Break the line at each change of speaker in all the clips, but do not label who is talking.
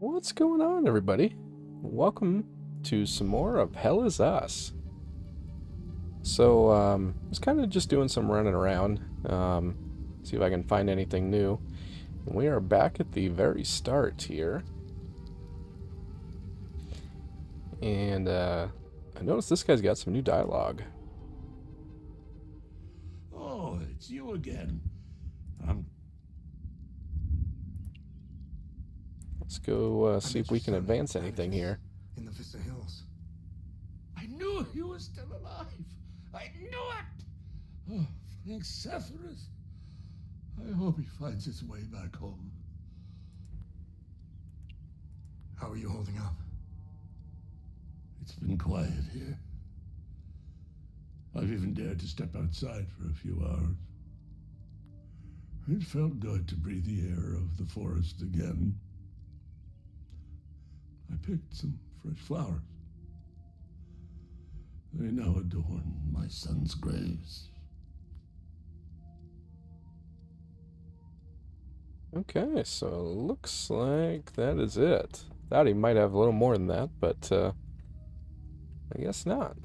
What's going on, everybody? Welcome to some more of Hell Is Us. So, I was kind of just doing some running around, see if I can find anything new. And we are back at the very start here. And, I noticed this guy's got some new dialogue.
Oh, it's you again. I'm
Let's go see if we can advance anything here.
In the Vista Hills.
I knew he was still alive. I knew it. Oh, thank Sephiroth. I hope he finds his way back home.
How are you holding up?
It's been quiet here. I've even dared to step outside for a few hours. It felt good to breathe the air of the forest again. I picked some fresh flowers. They now adorn my son's graves.
Okay, so it looks like that is it. Thought he might have a little more than that, but, I guess not.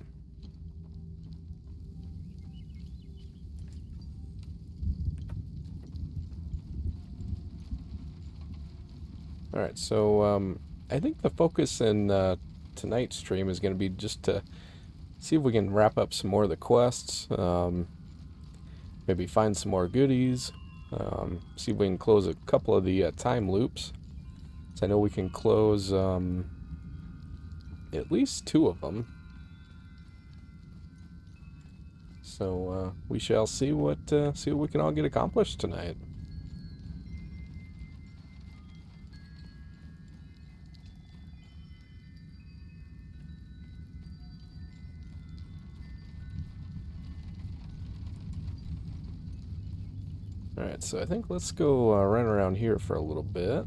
Alright, so, I think the focus in tonight's stream is going to be just to see if we can wrap up some more of the quests, maybe find some more goodies, see if we can close a couple of the time loops. So I know we can close at least 2 of them. So we shall see what we can all get accomplished tonight. Alright, so I think let's go run around here for a little bit.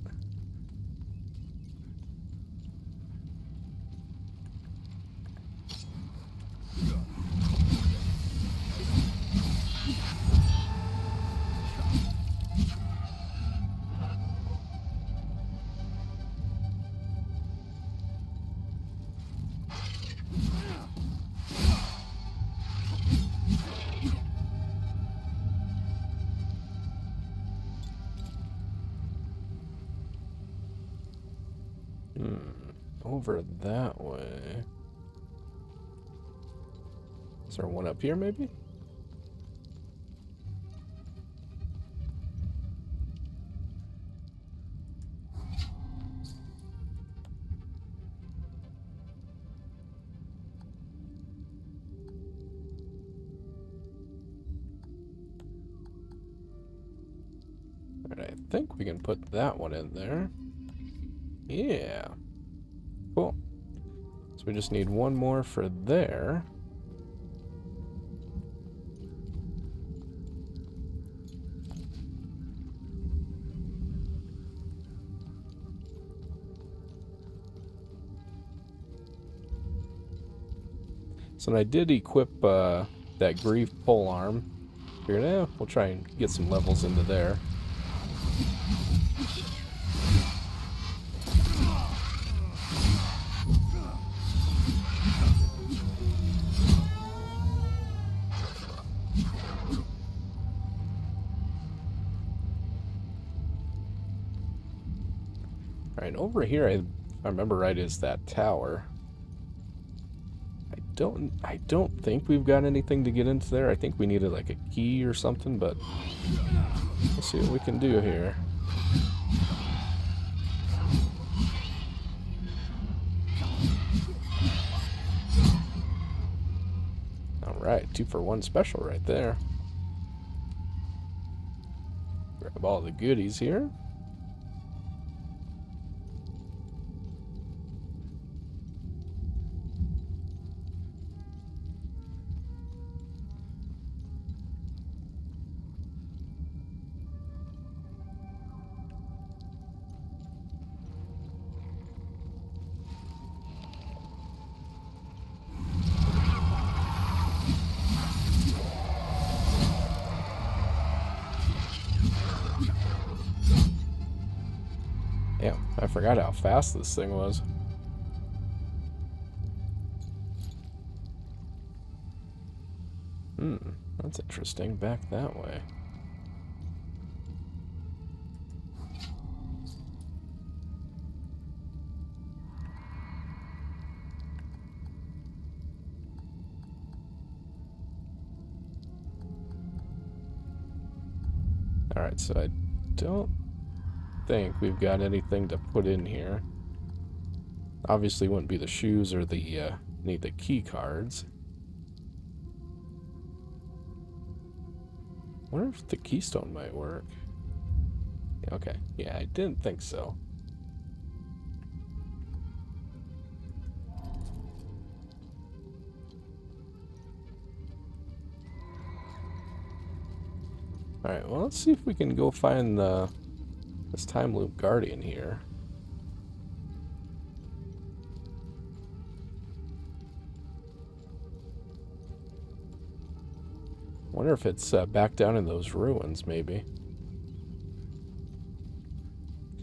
Over that way. Is there one up here, maybe? Alright, I think we can put that one in there. Yeah. Cool. So we just need one more for there. So I did equip that grief pole arm. Figured, we'll try and get some levels into there. Alright, over here, if I remember right, is that tower. I don't think we've got anything to get into there. I think we needed like a key or something, but let's see what we can do here. Alright, 2 for 1 special right there. Grab all the goodies here. I forgot how fast this thing was. That's interesting. Back that way. Alright, so I don't think we've got anything to put in here. Obviously wouldn't be the shoes or the need the key cards. Wonder if the keystone might work. Okay, yeah, I didn't think so. Alright, well, let's see if we can go find this time loop guardian here. Wonder if it's back down in those ruins, maybe.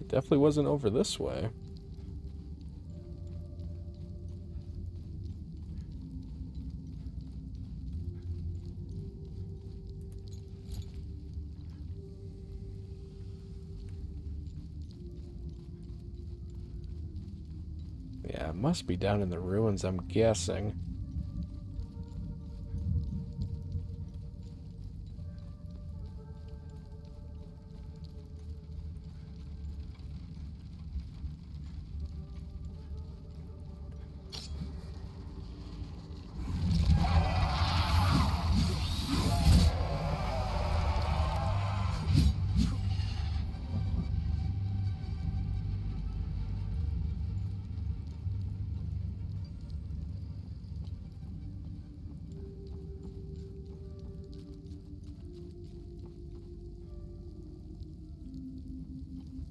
It definitely wasn't over this way. Yeah, it must be down in the ruins, I'm guessing.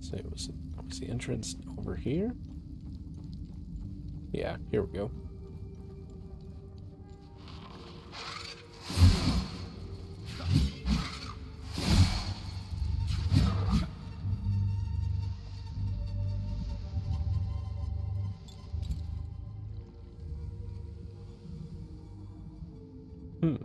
So was the entrance over here? Yeah, here we go. Hmm.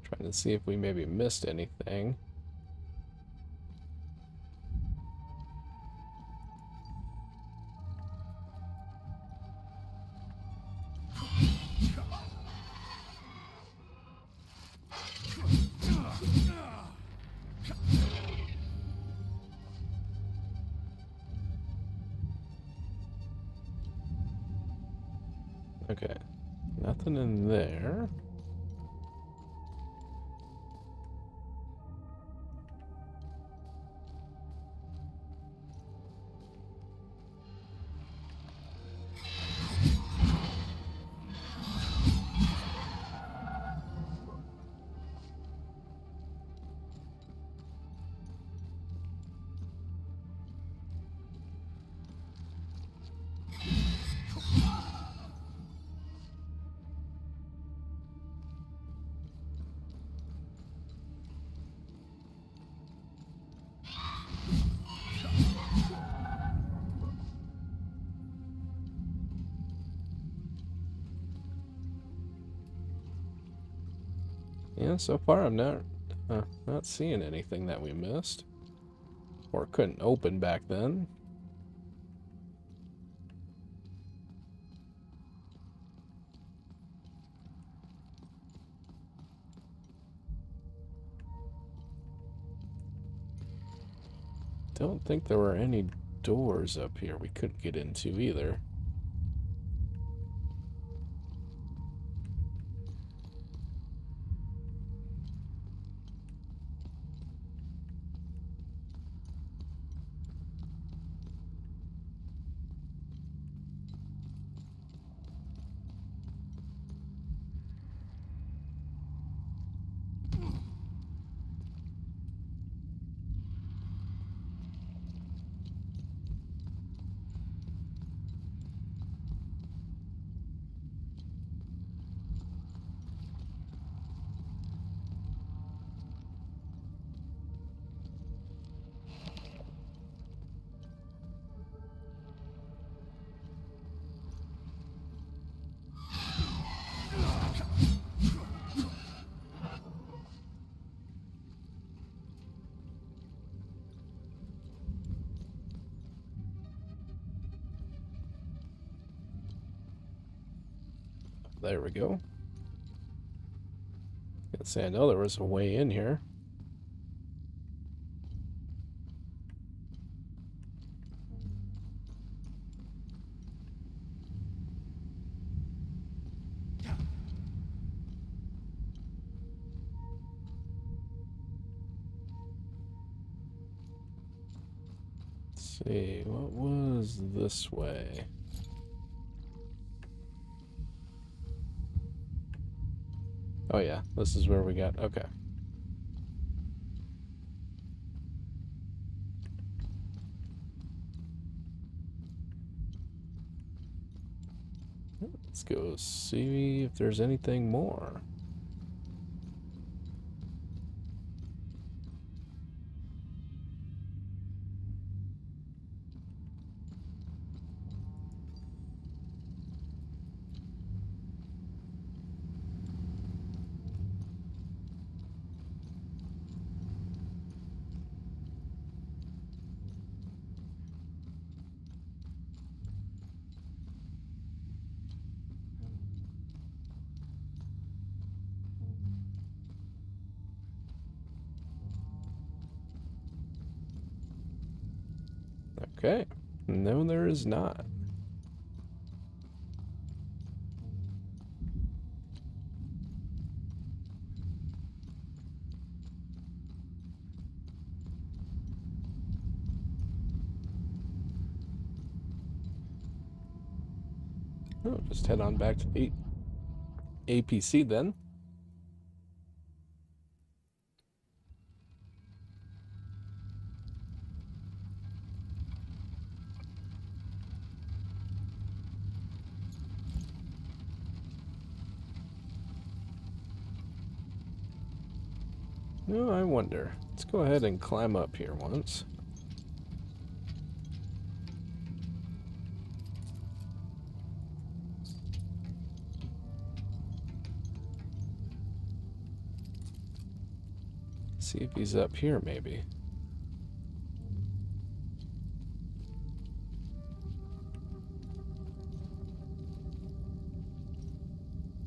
Trying to see if we maybe missed anything. Okay, nothing in there. Yeah, so far I'm not seeing anything that we missed. Or couldn't open back then. Don't think there were any doors up here we couldn't get into either. There we go. Gonna say, I know there was a way in here. Let's see, what was this way? Oh yeah, this is where we got, okay. Let's go see if there's anything more. Okay, no there is not. Oh, just head on back to the APC then. No, I wonder. Let's go ahead and climb up here once. See if he's up here, maybe.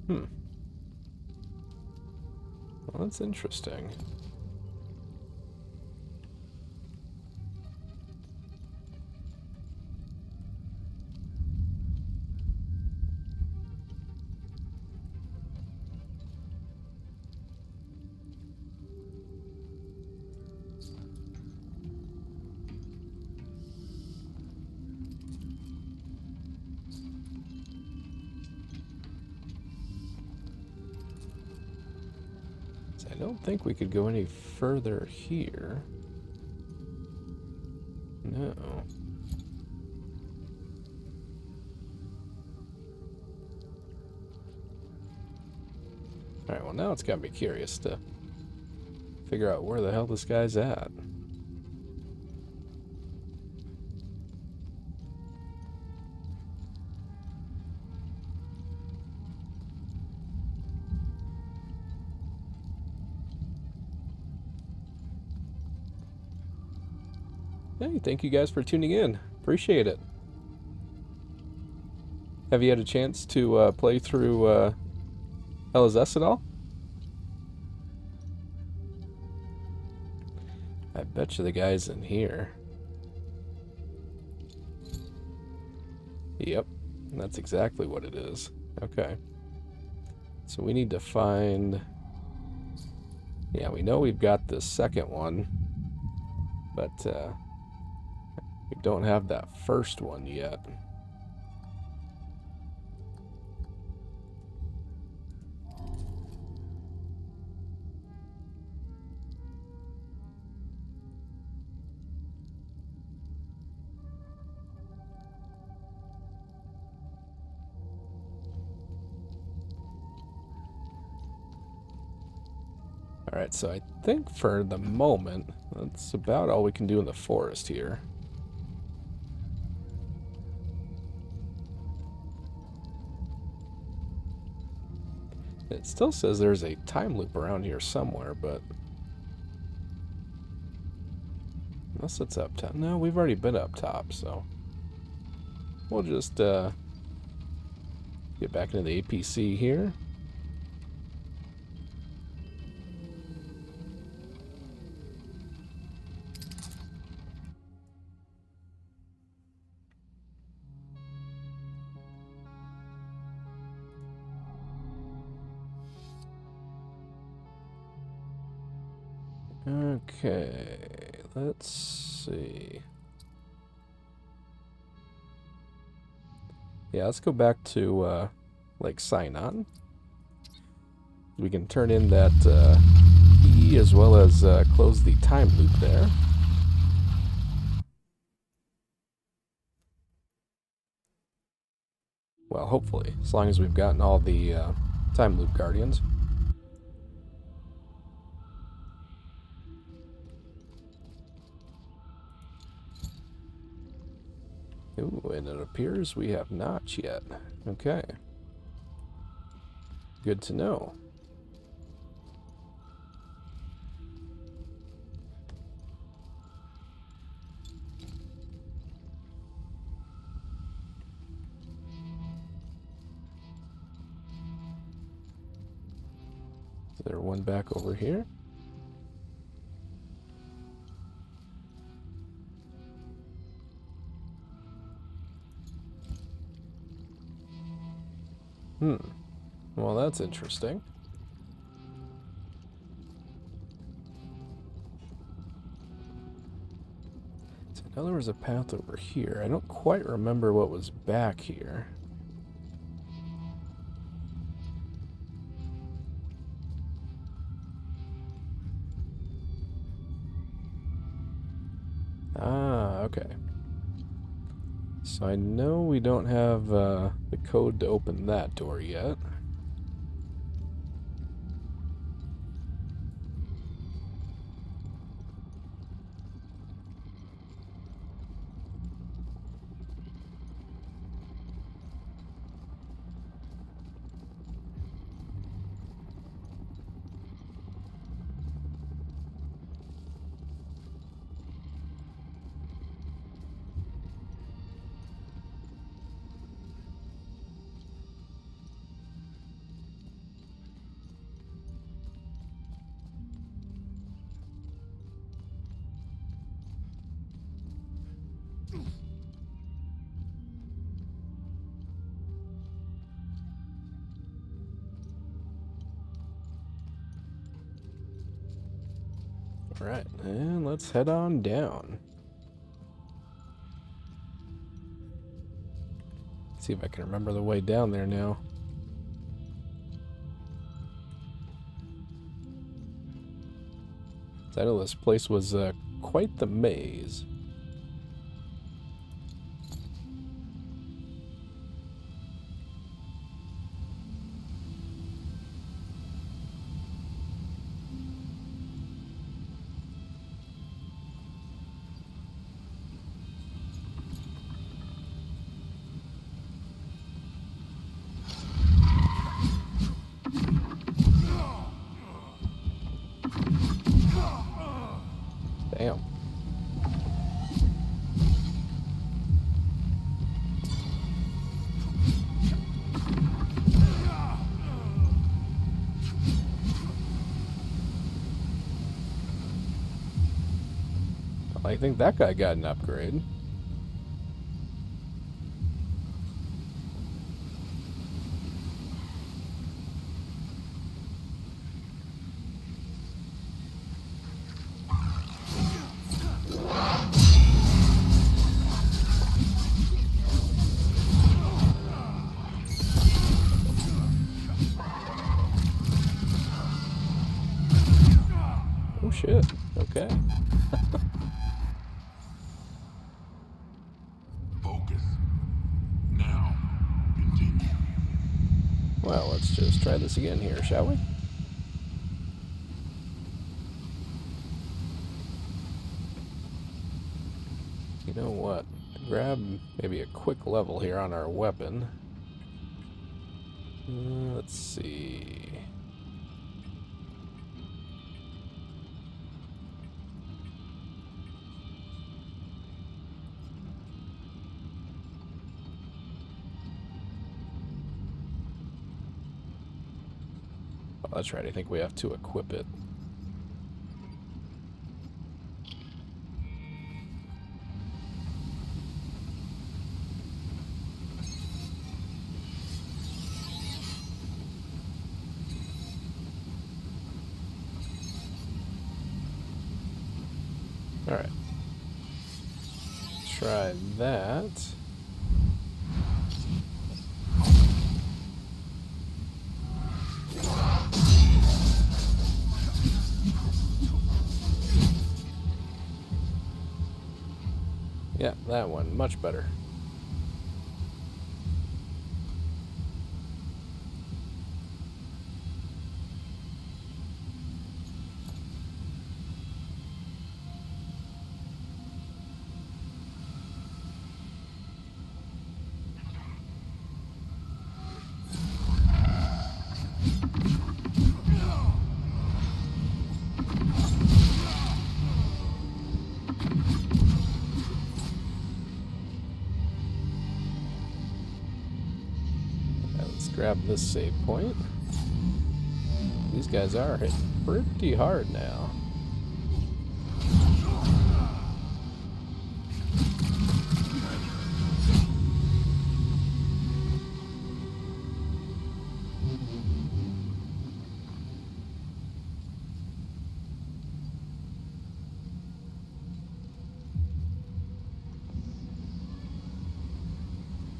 Hmm. Well, that's interesting. I don't think we could go any further here. No. Alright, well now it's got me curious to figure out where the hell this guy's at. Hey, thank you guys for tuning in. Appreciate it. Have you had a chance to play through LSS at all? I bet you the guy's in here. Yep, that's exactly what it is. Okay. So we need to find... Yeah, we know we've got the second one, but we don't have that first one yet. Alright, so I think for the moment, that's about all we can do in the forest here. It still says there's a time loop around here somewhere, but... Unless it's up top. No, we've already been up top, so... We'll just, Get back into the APC here. Okay, let's see. Yeah, let's go back to like sign on. We can turn in that E as well as close the time loop there. Well, hopefully, as long as we've gotten all the time loop guardians. Ooh, and it appears we have not yet. Okay. Good to know. Is there one back over here? Well, that's interesting. So now there was a path over here. I don't quite remember what was back here. Ah, okay. So I know we don't have the code to open that door yet. Alright, and let's head on down. See if I can remember the way down there now. I know this place was quite the maze. Damn. I think that guy got an upgrade. Oh shit. Okay.
Focus. Now, continue.
Well, let's just try this again here, shall we? You know what? Grab maybe a quick level here on our weapon. Let's see. That's right, I think we have to equip it. Alright. Try that. Yeah, that one. Much better. Let's grab this save point. These guys are hitting pretty hard now.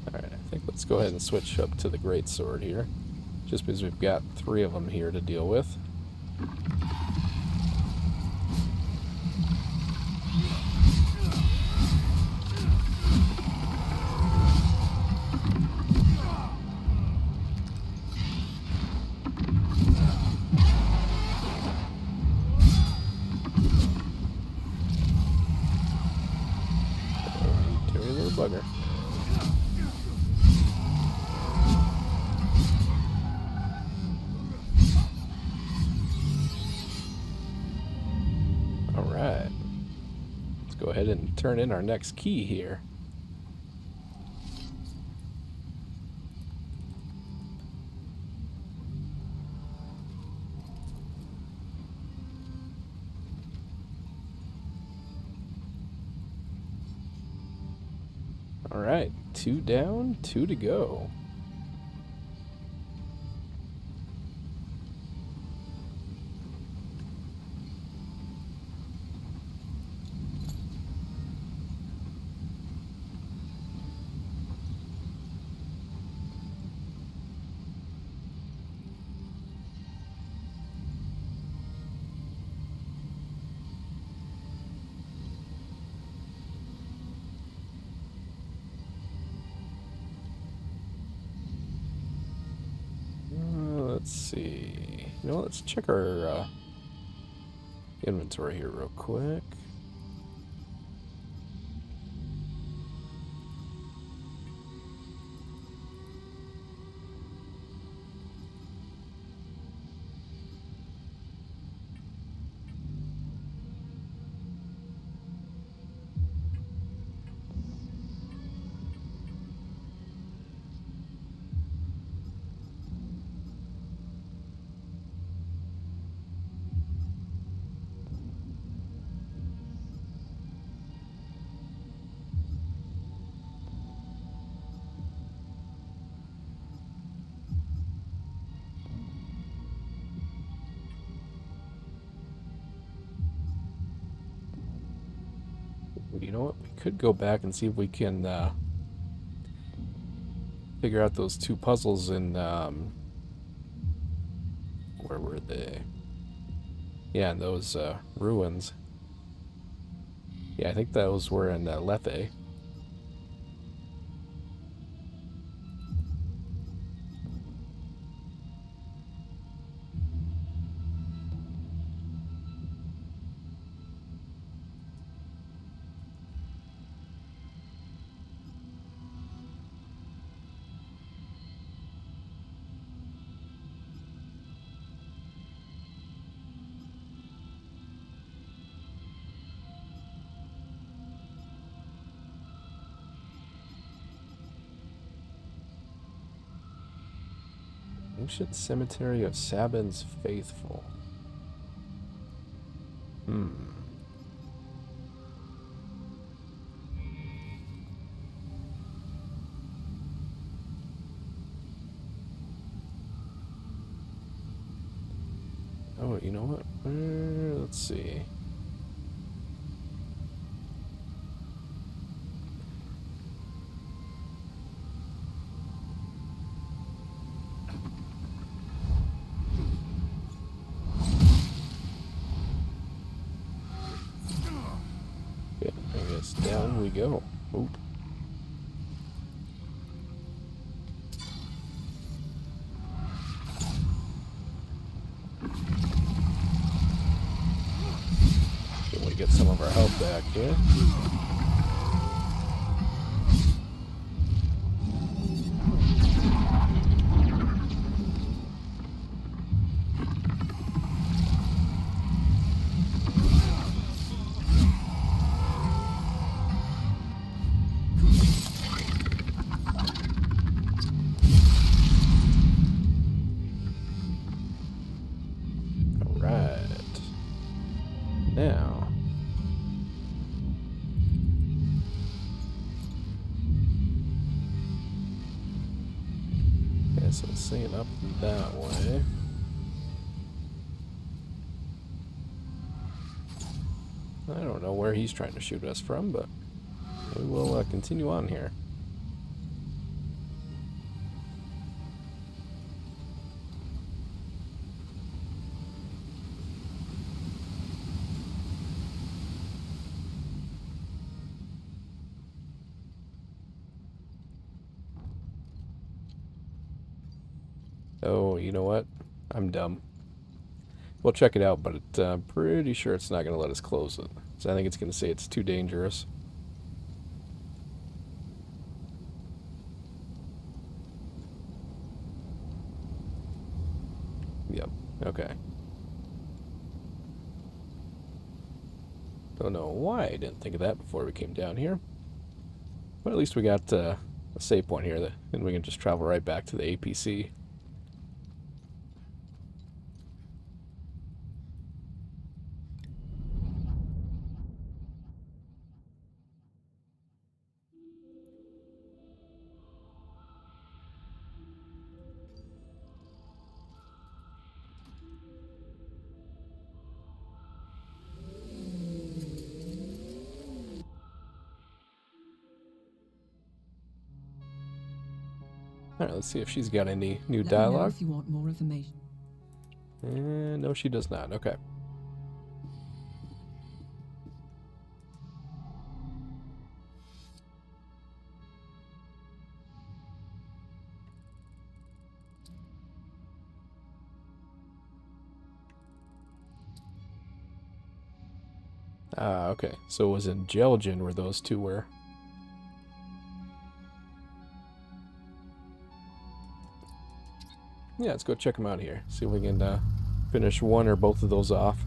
Alright, I think let's go ahead and switch up to the greatsword here. Just because we've got 3 of them here to deal with. Dirty little bugger. Alright. Let's go ahead and turn in our next key here. Alright, 2 down, 2 to go. Let's see. You know, let's check our inventory here real quick. You know what? We could go back and see if we can figure out those 2 puzzles in where were they? Yeah, in those ruins. Yeah, I think those were in Lethe. Ancient Cemetery of Sabin's Faithful. Oh, you know what? Let's see. Yeah, I guess down we go. Oop. Can we get some of our health back here? Alright. Now. Okay, so it's saying up that way. I don't know where he's trying to shoot us from, but we will continue on here. Oh, you know what? I'm dumb. We'll check it out, but I'm pretty sure it's not going to let us close it. So I think it's going to say it's too dangerous. Yep, okay. Don't know why I didn't think of that before we came down here. But at least we got a save point here, and we can just travel right back to the APC. Alright, let's see if she's got any new
Let me know
dialogue.
if you want more information.
No, she does not. Okay. Ah, okay. So it was in Jelgen where those two were. Yeah, let's go check them out here. See if we can finish one or both of those off.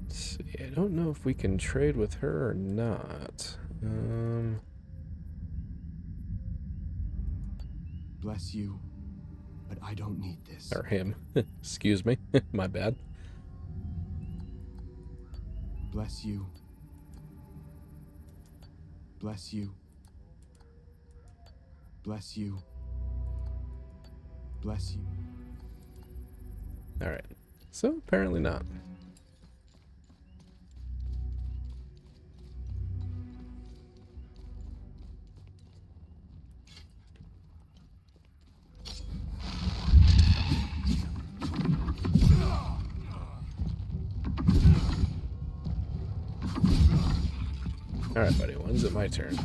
Let's see, I don't know if we can trade with her or not.
Bless you, but I don't need this.
Or him. Excuse me. My bad.
Bless you. Bless you. Bless you. Bless you.
Alright. So, apparently not. Alright, buddy. When's it my turn?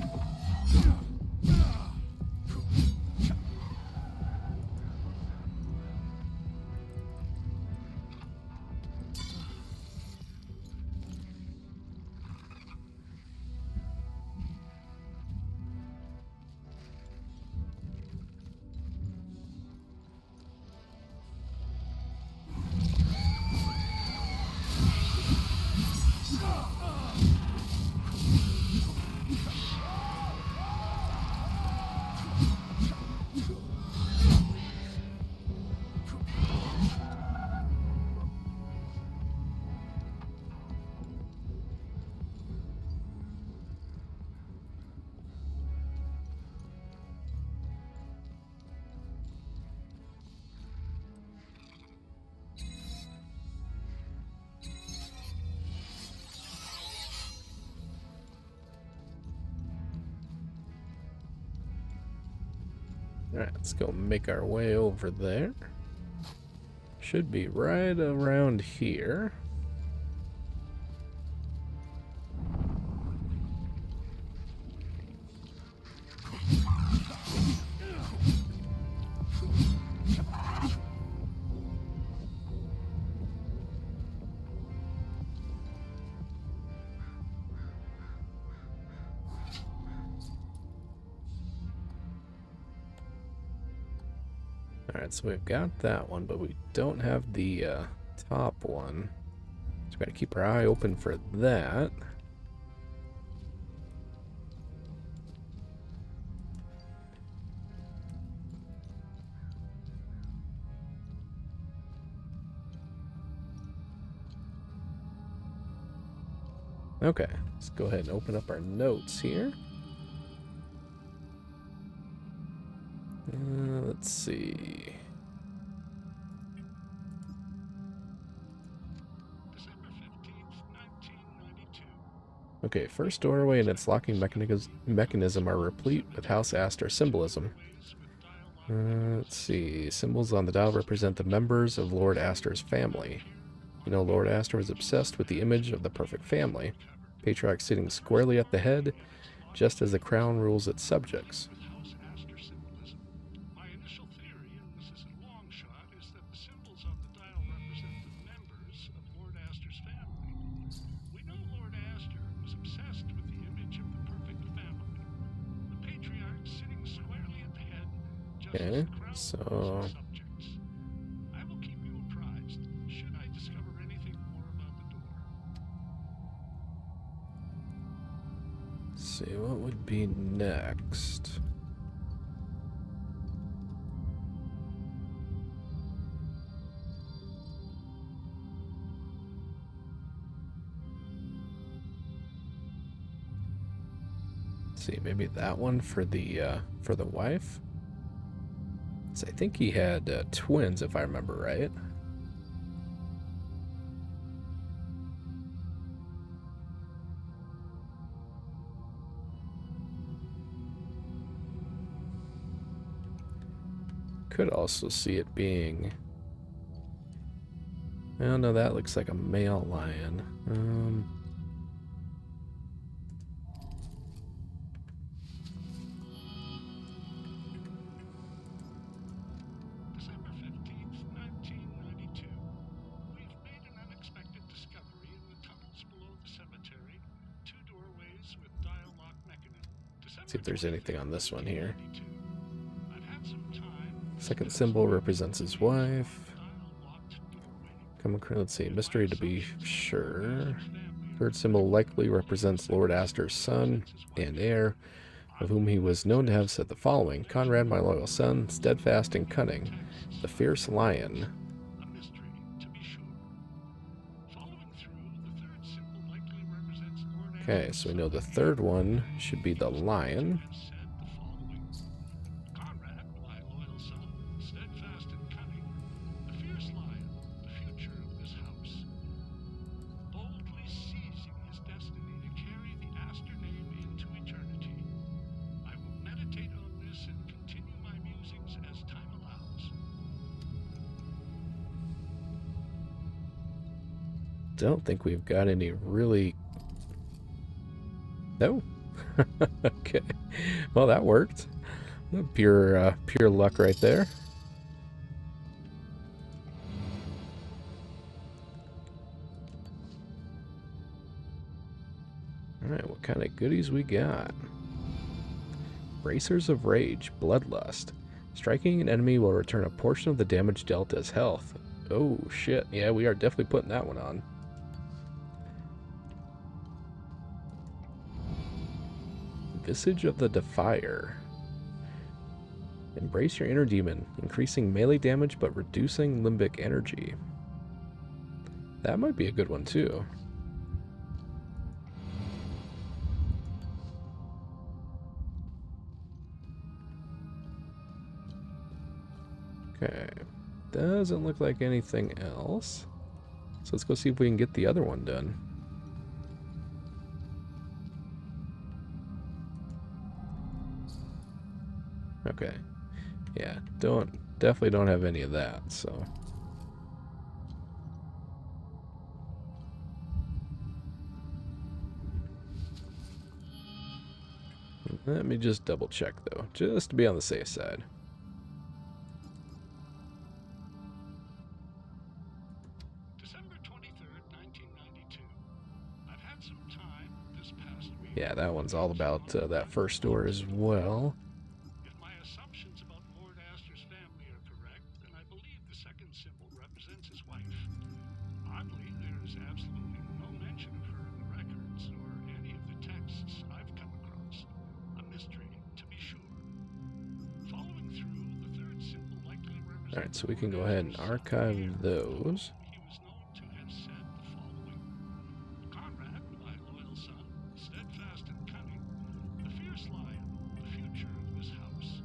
Alright, let's go make our way over there. Should be right around here. Alright, so we've got that one, but we don't have the top one. So we gotta keep our eye open for that. Okay, let's go ahead and open up our notes here. Let's see. Okay, first doorway and its locking mechanism are replete with House Astor symbolism. Let's see. Symbols on the dial represent the members of Lord Astor's family. You know, Lord Astor was obsessed with the image of the perfect family. Patriarch sitting squarely at the head, just as the crown rules its subjects. Okay, so let's see what would be next. Let's see, maybe that one for the wife. So I think he had twins, if I remember right. Could also see it being... Oh no, that looks like a male lion. See if there's anything on this one here. Second symbol represents his wife. Let's see, mystery to be sure. Third symbol likely represents Lord Astor's son and heir, of whom he was known to have said the following: Conrad, my loyal son, steadfast and cunning, the fierce lion. Okay, so we know the third one should be the lion. Don't think we've got any really... No. Okay. Well, that worked. Pure luck right there. Alright, what kind of goodies we got? Bracers of Rage, Bloodlust. Striking an enemy will return a portion of the damage dealt as health. Oh, shit. Yeah, we are definitely putting that one on. Visage of the Defier. Embrace your inner demon, increasing melee damage but reducing limbic energy. That might be a good one too. Okay, doesn't look like anything else. So let's go see if we can get the other one done. Okay. Yeah, definitely don't have any of that, so. Let me just double check though, just to be on the safe side.
December 23rd, 1992. I've had some time this past week.
Yeah, that one's all about that first door as well.
If my assumptions about Lord Astor's family are correct, then I believe the second symbol represents his wife. Oddly, there's absolutely no mention of her in the records or any of the texts I've come across. A mystery, to be sure. Following through, the third symbol likely represents
Alright, so we can go ahead and archive those.
he was known to have said the following: Conrad, my loyal son, steadfast and cunning, the fierce lion, the future of this house,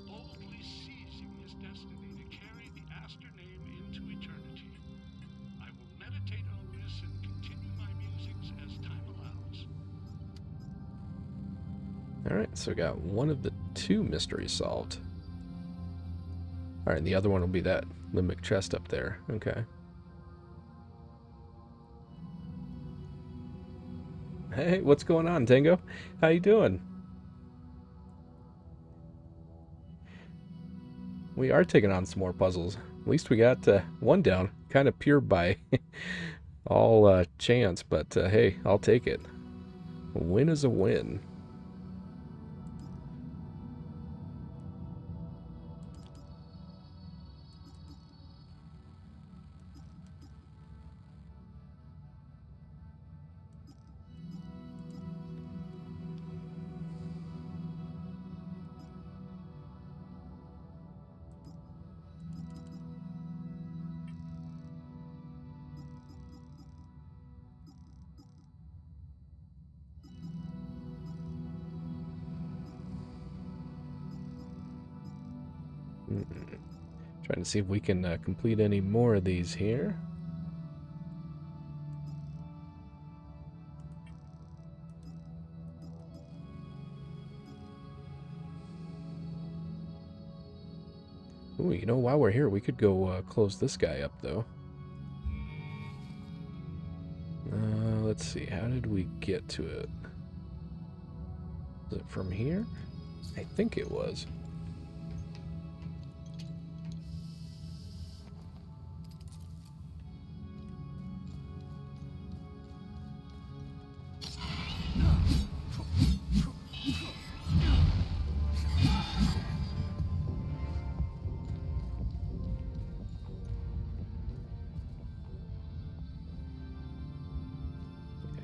boldly seizing his destiny to carry the Astor name into eternity. I will meditate on this and continue my musings as time allows.
Alright, so we got one of the two mysteries solved. Alright, and the other one will be that limbic chest up there. Okay. Hey, what's going on, Tango? How you doing? We are taking on some more puzzles. At least we got one down. Kind of pure by all chance, but hey, I'll take it. A win is a win. Trying to see if we can complete any more of these here. Ooh, you know, while we're here, we could go close this guy up, though. Let's see, how did we get to it? Was it from here? I think it was.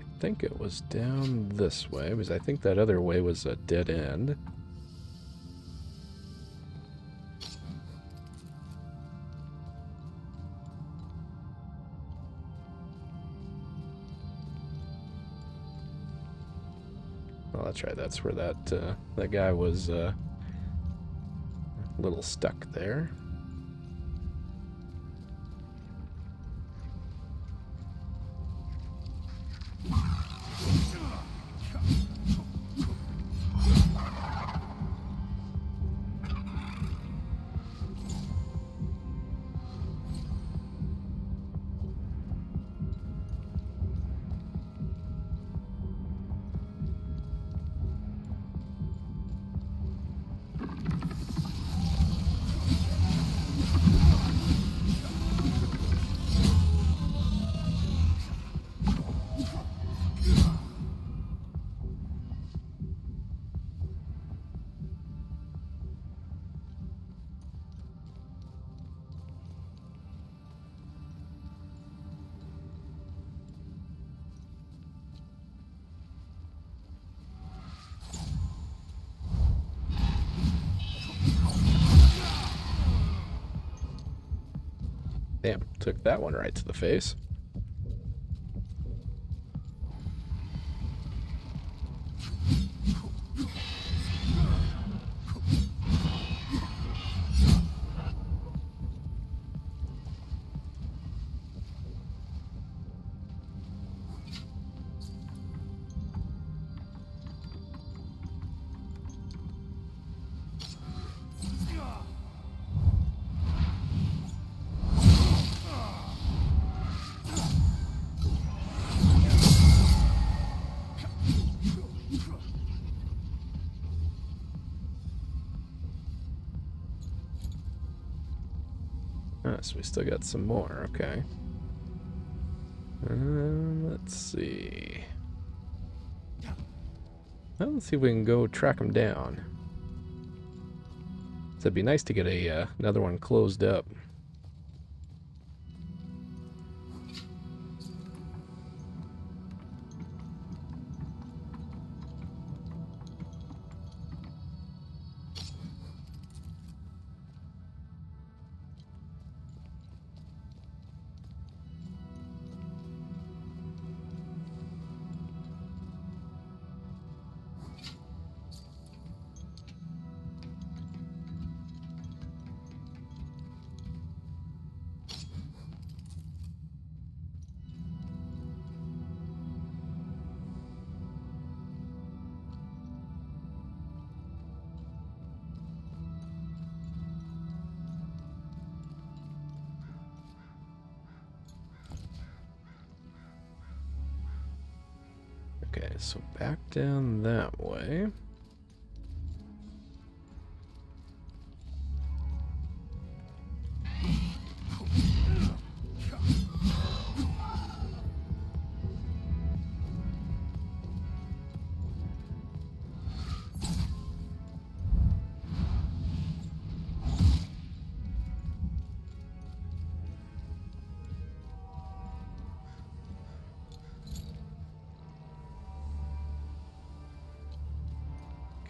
I think it was down this way, because I think that other way was a dead end. Oh, that's right. That's where that guy was a little stuck there. Damn, took that one right to the face. So we still got some more. Okay. Let's see. Well, let's see if we can go track them down. So it'd be nice to get a another one closed up. Okay, so back down that way.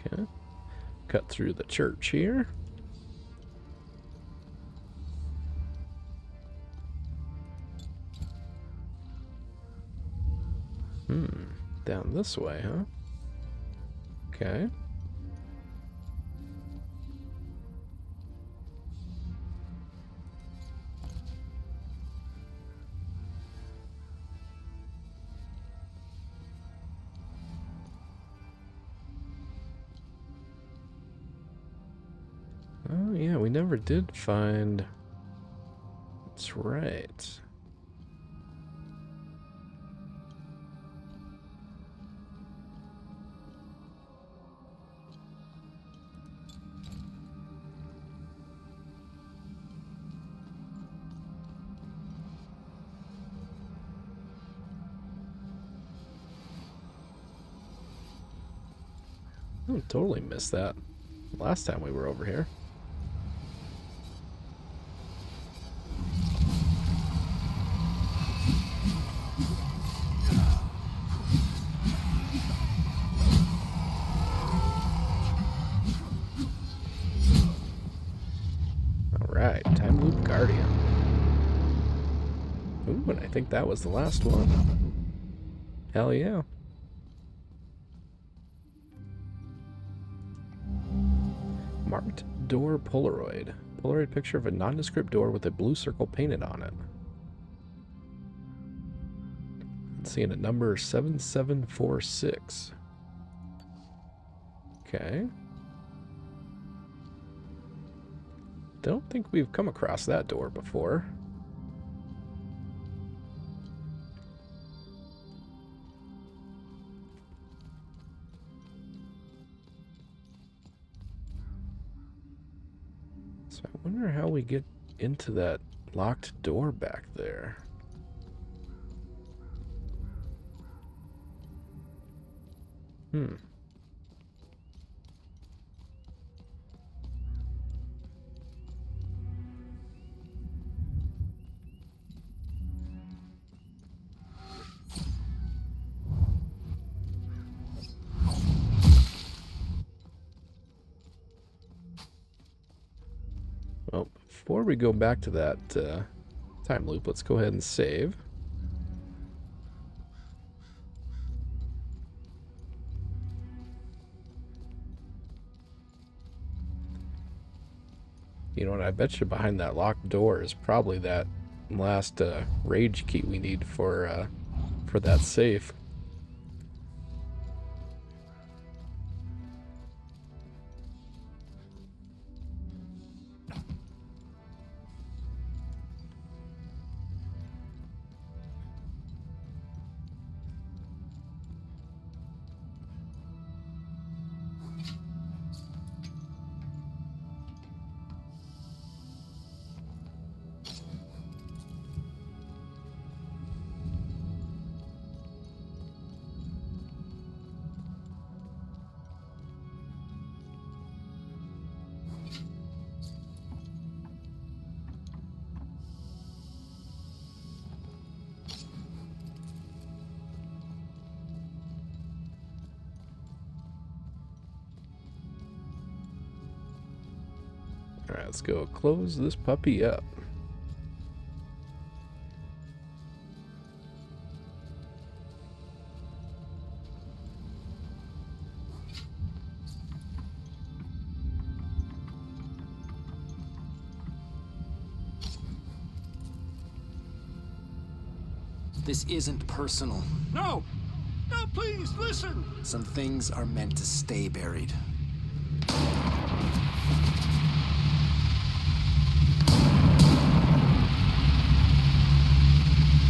Okay. Cut through the church here. Down this way, huh? Okay. Oh, yeah, we never did find... That's right. Oh, totally missed that last time we were over here. Alright, Time Loop Guardian. Ooh, and I think that was the last one. Hell yeah. Marked door Polaroid. Polaroid picture of a nondescript door with a blue circle painted on it. Seeing a number 7746. Okay. Don't think we've come across that door before. So I wonder how we get into that locked door back there. Well, before we go back to that time loop, let's go ahead and save. You know what, I bet you behind that locked door is probably that last rage key we need for that safe. Alright, let's go close this puppy up.
This isn't personal.
No! No, please, listen!
Some things are meant to stay buried.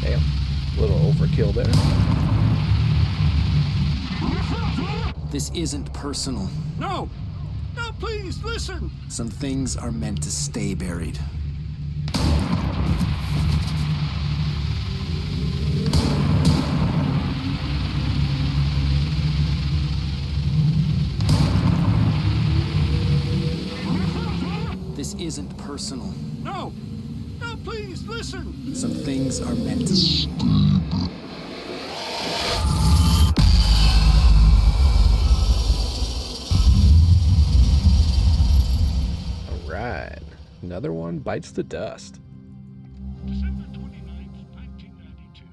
Damn. A little overkill there.
This isn't personal.
No! No, please, listen!
Some things are meant to stay buried. This isn't personal.
No! No, please, listen!
Some things are meant to...
Alright. Another one bites the dust.
December 29th, 1992.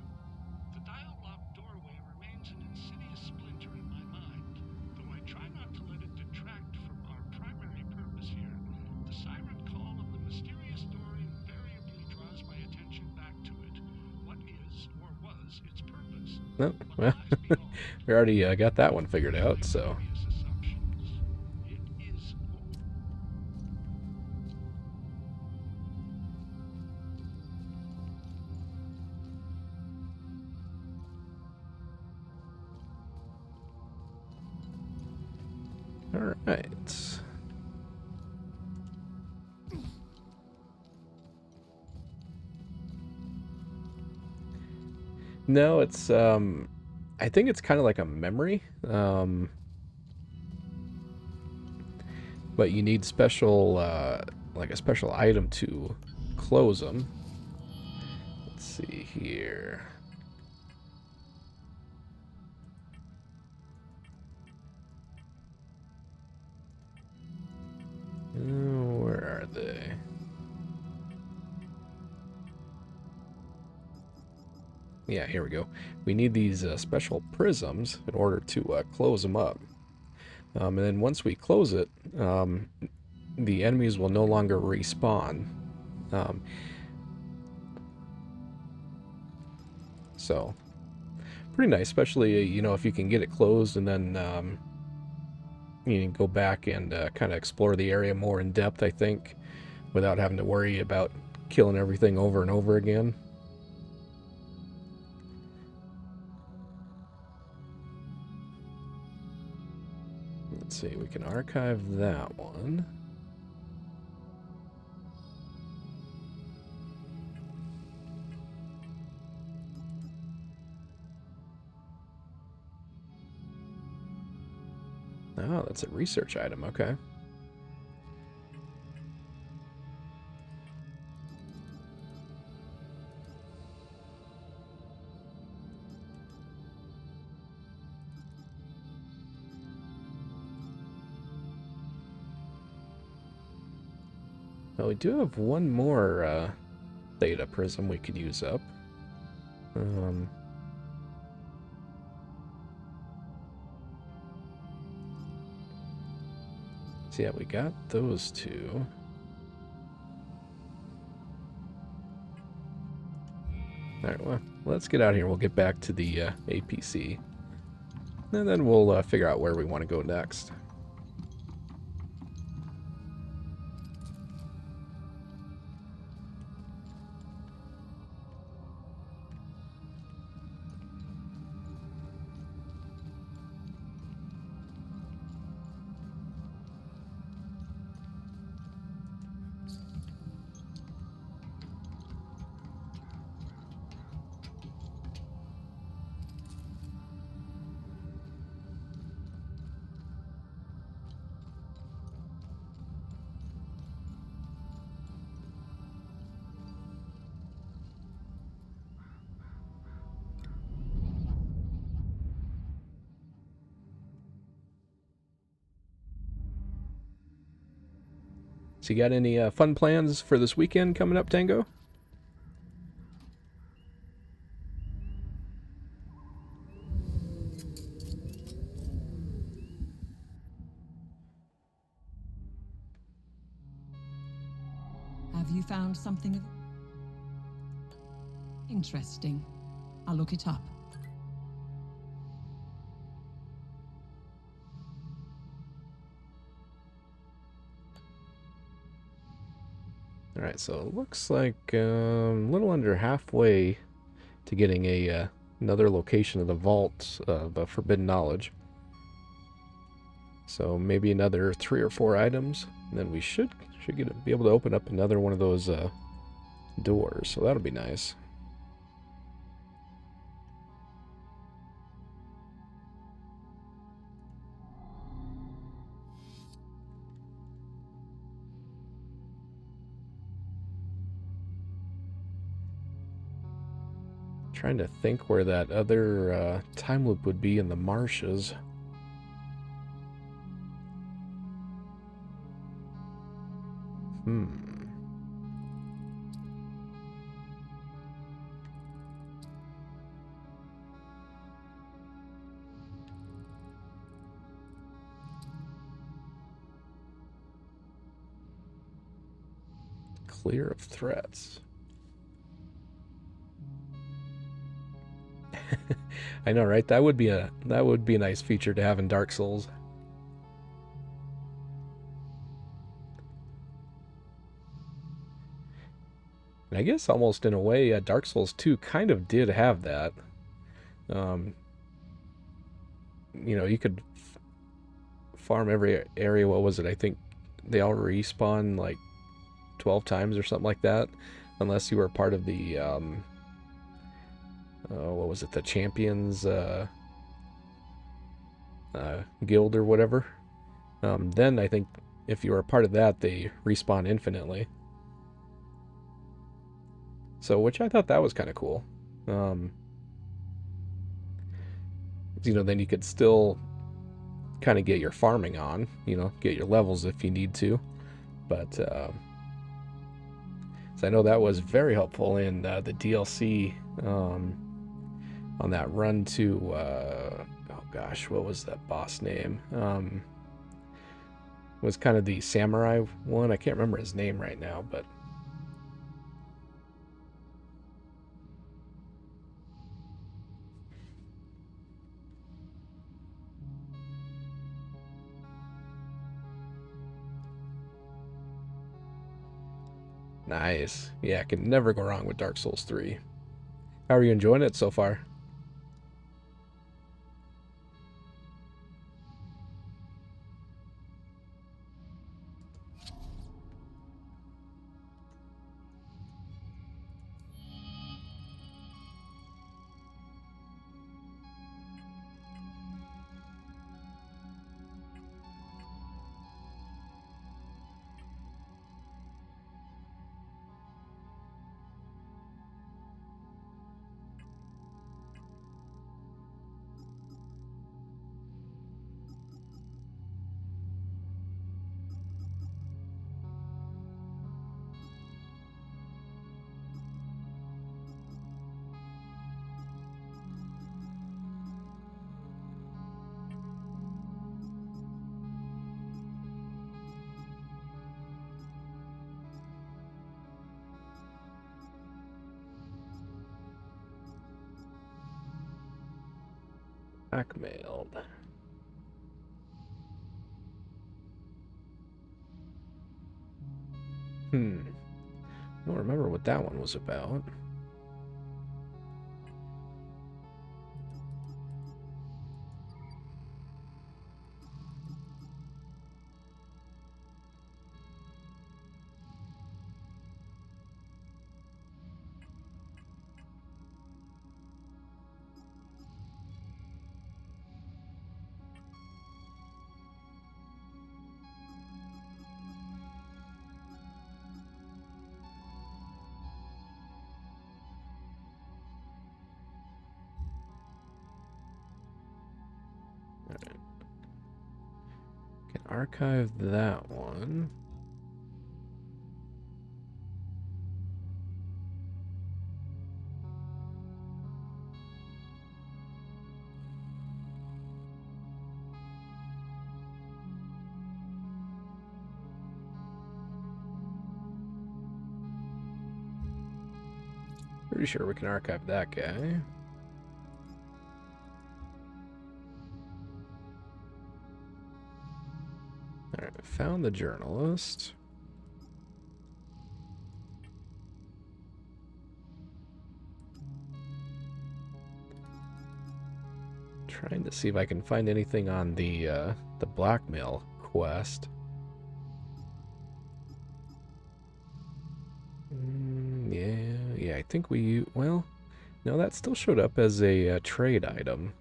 The dial-locked doorway remains an insidious splinter in my mind. Though I try not to let it detract from our primary purpose here, the siren call of the mysterious door invariably draws my attention back to it. What is, or was, its purpose?
No,
What
well,
lies beyond?
we already got that one figured out, so...
Various assumptions. It is home.
Alright. No, it's, I think it's kind of like a memory. But you need special, like a special item to close them. Let's see here. Where are they? Yeah, here we go. We need these special prisms in order to close them up. And then once we close it, the enemies will no longer respawn. So, pretty nice, especially, you know, if you can get it closed and then you can go back and kind of explore the area more in depth, I think, without having to worry about killing everything over and over again. Let's see, we can archive that one. Oh, that's a research item, okay. Well, we do have one more theta prism we could use up. So yeah, we got those two. Alright, well, let's get out of here. We'll get back to the APC. And then we'll figure out where we want to go next. So you got any fun plans for this weekend coming up, Tango?
Have you found something interesting? I'll look it up.
Alright, so it looks like a little under halfway to getting a another location of the vault of forbidden knowledge. So maybe another 3 or 4 items, and then we should be able to open up another one of those doors. So that'll be nice. Trying to think where that other time loop would be in the marshes. Clear of threats. I know, right? That would be a nice feature to have in Dark Souls. And I guess almost in a way, Dark Souls 2 kind of did have that. You know, you could farm every area. What was it? I think they all respawn like 12 times or something like that, unless you were part of the what was it, the champions guild or whatever. Then I think if you were a part of that, they respawn infinitely. So, which I thought that was kind of cool. You know, then you could still kind of get your farming on, you know, get your levels if you need to. But so I know that was very helpful in the DLC on that run to oh gosh, what was that boss name? Was kind of the samurai one. I can't remember his name right now, but nice. Yeah, I can never go wrong with Dark Souls 3. How are you enjoying it so far? Blackmailed. I don't remember what that one was about. Can archive that one. Pretty sure we can archive that guy. Alright, found the journalist. Trying to see if I can find anything on the blackmail quest. Yeah, I think well, no, that still showed up as a trade item.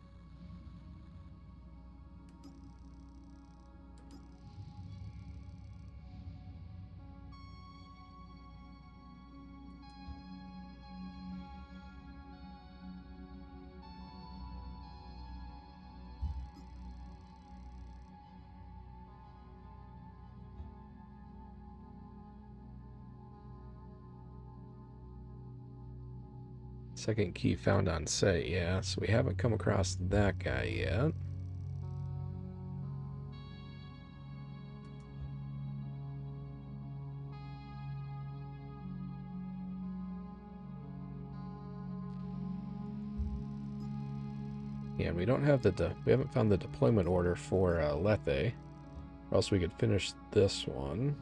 Second key found on site, yeah, so we haven't come across that guy yet. Yeah, we don't have we haven't found the deployment order for Lethe, or else we could finish this one.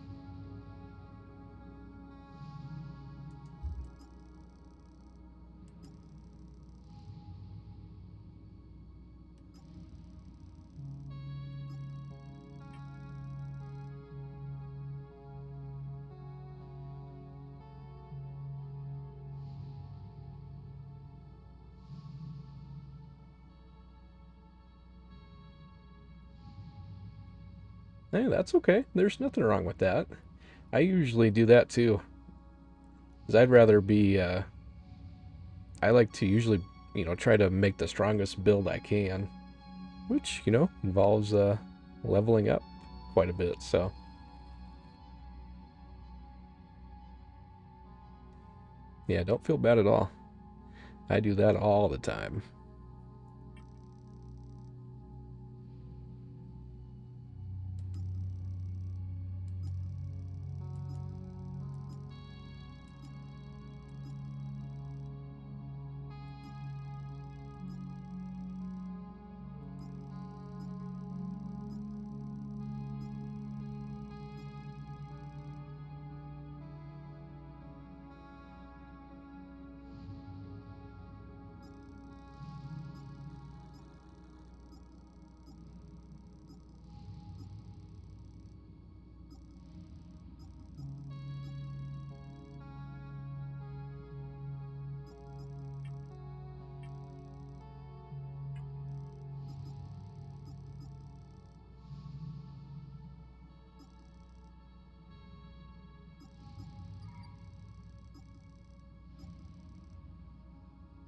Hey, that's okay. There's nothing wrong with that. I usually do that too. Because I'd rather be, I like to usually, try to make the strongest build I can. Which, involves leveling up quite a bit, so. Yeah, don't feel bad at all. I do that all the time.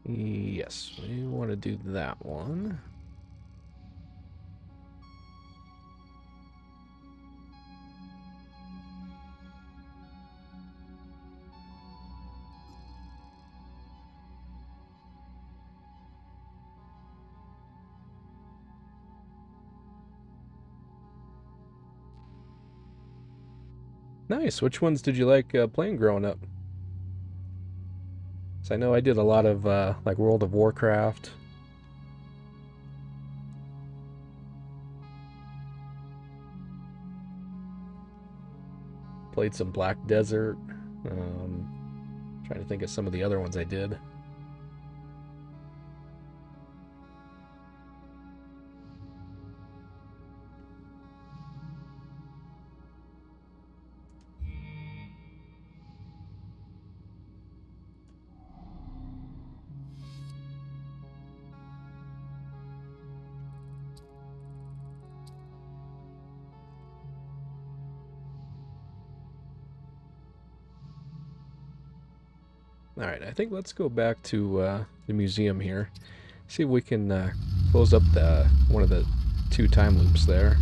Yes, we want to do that one. Nice. Which ones did you like playing growing up? So I know I did a lot of like World of Warcraft. Played some Black Desert. Trying to think of some of the other ones I did. Alright, I think let's go back to the museum here. See if we can close up one of the 2 time loops there.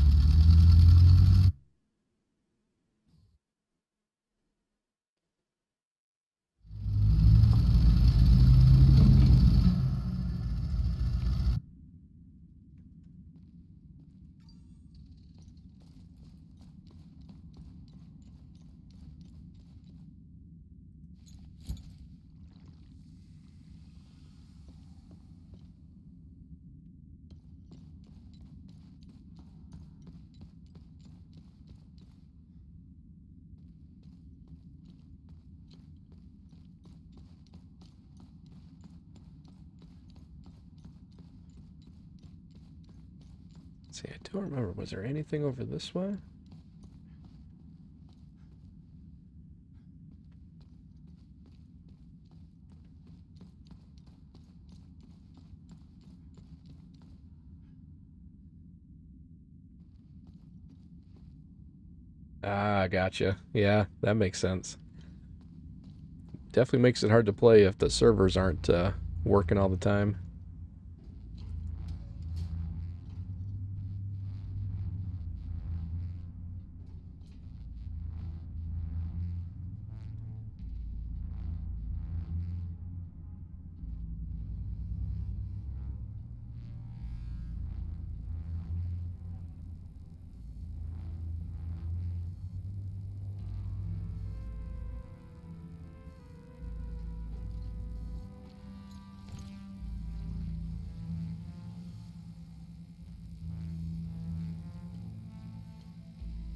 See, I don't remember. Was there anything over this way? Ah, gotcha. Yeah, that makes sense. Definitely makes it hard to play if the servers aren't working all the time.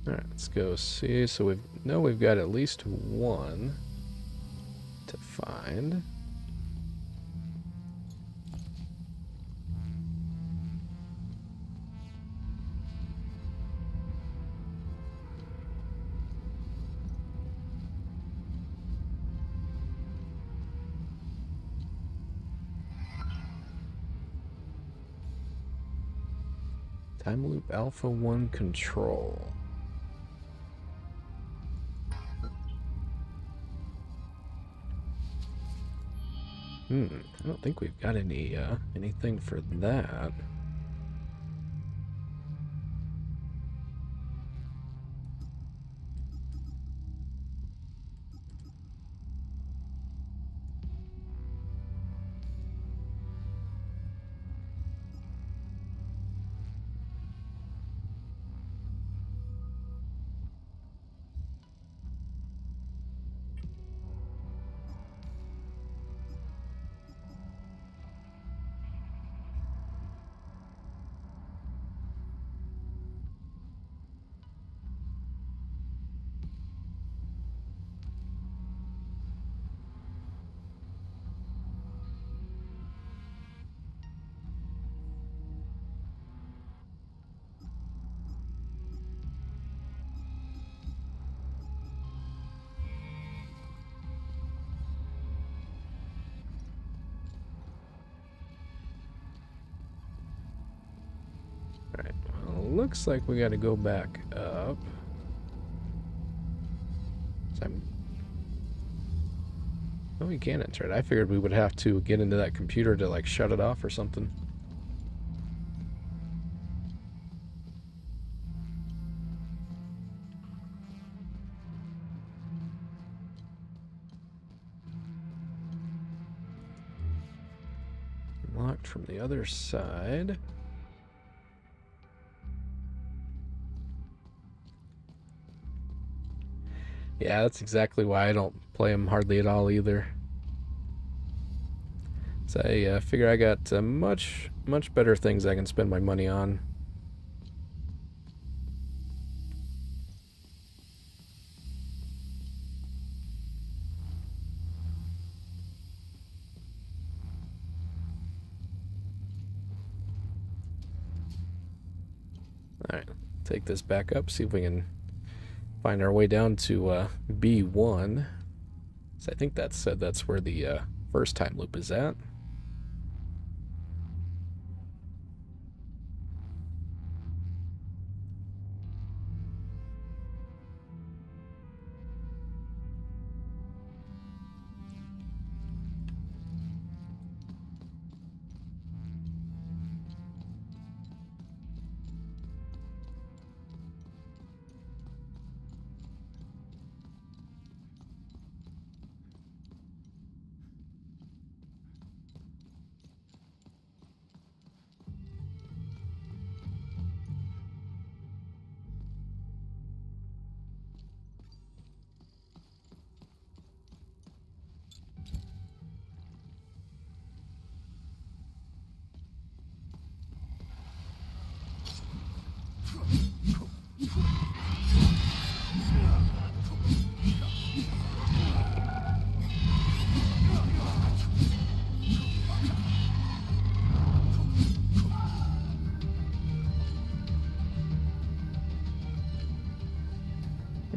Alright, let's go see. So we've got at least one to find. Time loop Alpha 1 control. I don't think we've got anything for that. Alright, well, looks like we gotta go back up. So oh, we can enter it. I figured we would have to get into that computer to, like, shut it off or something. Locked from the other side. Yeah, that's exactly why I don't play them hardly at all either. So I figure I got much better things I can spend my money on. Alright, take this back up, see if we can find our way down to B1. So I think that's where the first time loop is at.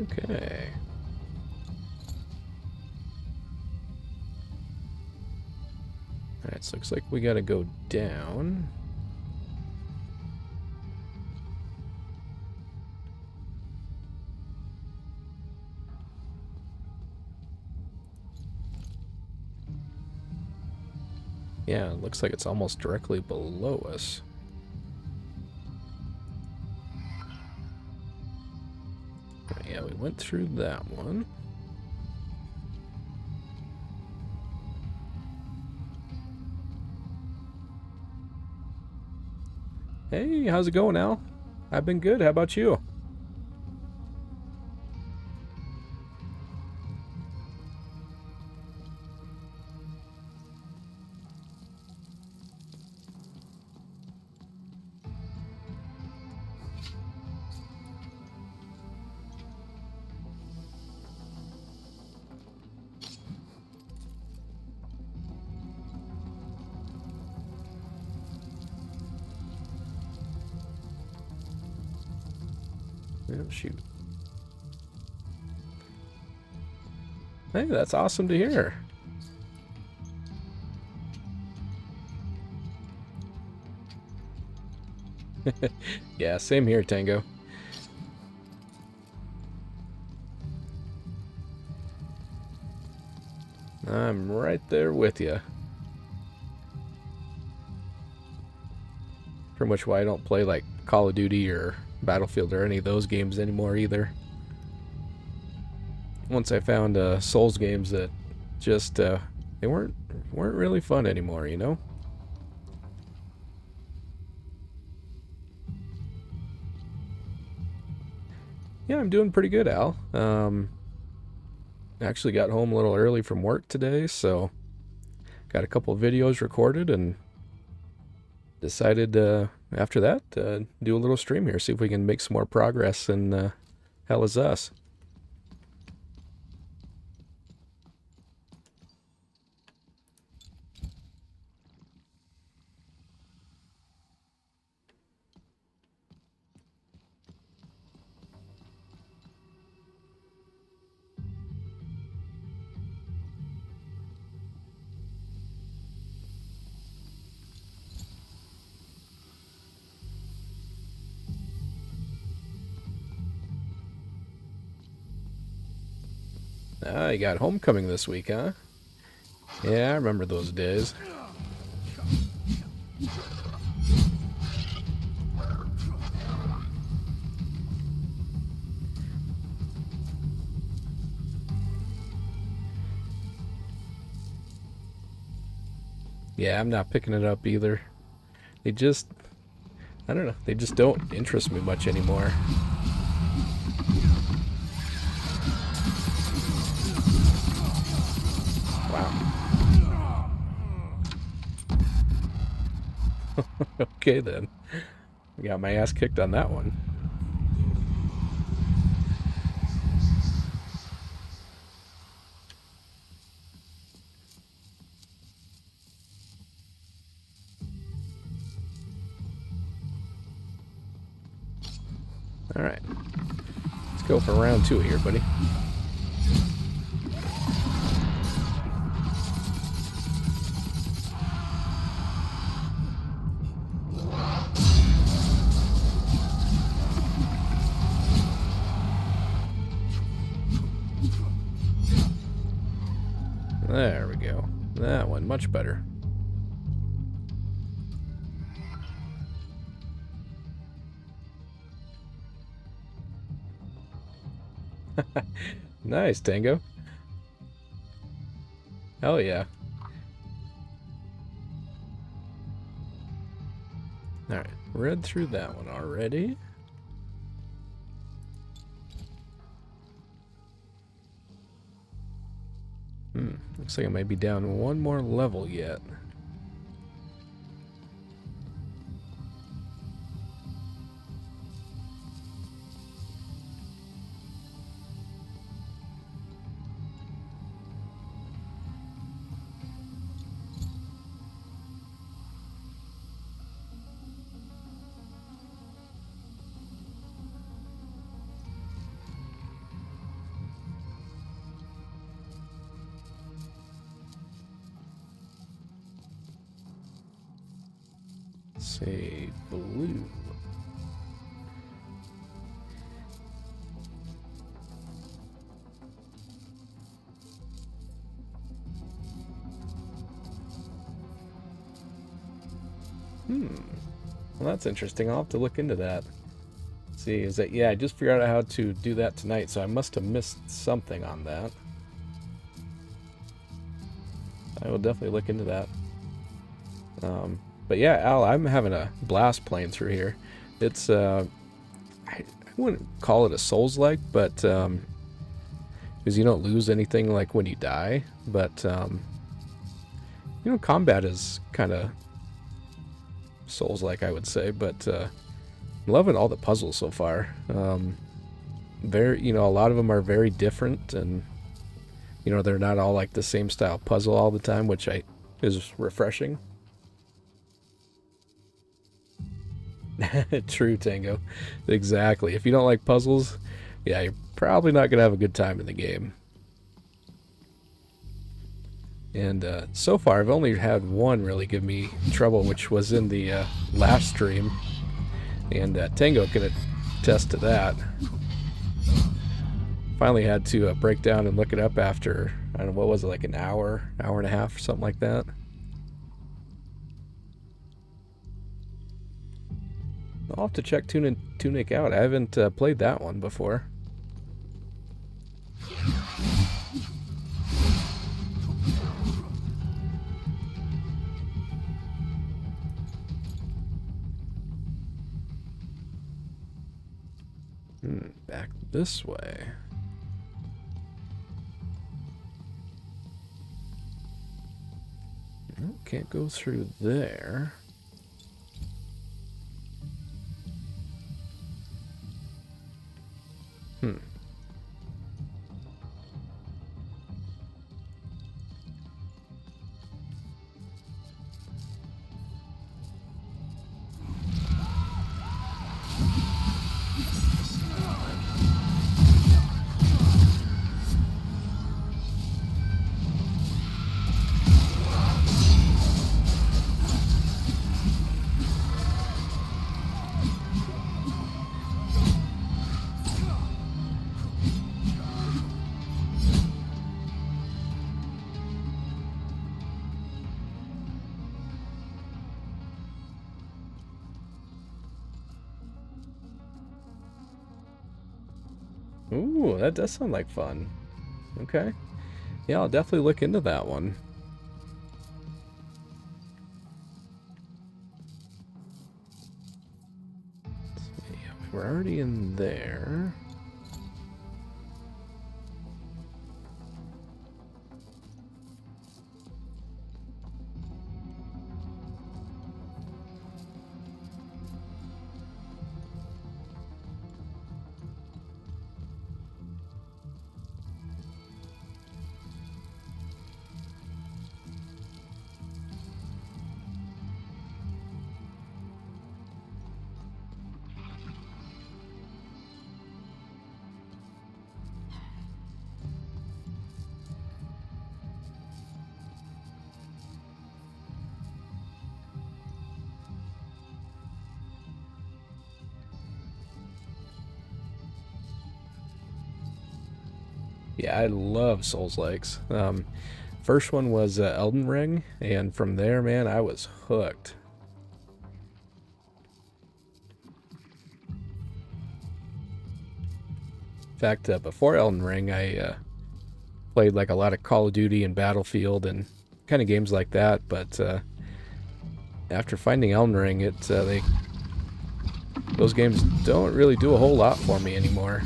Okay. Alright, so looks like we gotta go down. Yeah, it looks like it's almost directly below us. Yeah, we went through that one. Hey, how's it going, Al? I've been good. How about you? Oh, shoot. Hey, that's awesome to hear. Yeah, same here, Tango. I'm right there with you. Pretty much why I don't play like Call of Duty or Battlefield or any of those games anymore either. Once I found Souls games that just they weren't really fun anymore, you know? Yeah, I'm doing pretty good, Al. Actually got home a little early from work today, so got a couple of videos recorded and decided after that do a little stream here, see if we can make some more progress in Hell Is Us. Ah, you got homecoming this week, huh? Yeah, I remember those days. Yeah, I'm not picking it up either. They just, I don't know, they just don't interest me much anymore. Wow. Okay then. Got my ass kicked on that one. Alright. Let's go for round 2 here, buddy. There we go. That one, much better. Nice, Tango. Hell yeah. Alright, read through that one already. Looks like I might be down one more level yet. say blue. Well, that's interesting. I'll have to look into that. See, is that, yeah, I just figured out how to do that tonight, so I must have missed something on that. I will definitely look into that. But yeah, Al, I'm having a blast playing through here. It's, I wouldn't call it a Souls-like, but, because you don't lose anything like when you die, but, you know, combat is kind of Souls-like, I would say, but, I'm loving all the puzzles so far. Very, you know, a lot of them are very different, and you know, they're not all like the same style puzzle all the time, which is refreshing. True, Tango. Exactly. If you don't like puzzles, yeah, you're probably not gonna have a good time in the game. And so far, I've only had one really give me trouble, which was in the last stream. And Tango can attest to that. Finally had to break down and look it up after, I don't know, what was it, like an hour and a half, or something like that. I'll have to check Tunic out. I haven't played that one before. Back this way. Can't go through there. Ooh, that does sound like fun. Okay. Yeah, I'll definitely look into that one. Let's see, we're already in there. Yeah, I love Souls-likes. First one was Elden Ring, and from there, man, I was hooked. In fact, before Elden Ring, I played like a lot of Call of Duty and Battlefield and kind of games like that. But after finding Elden Ring, those games don't really do a whole lot for me anymore.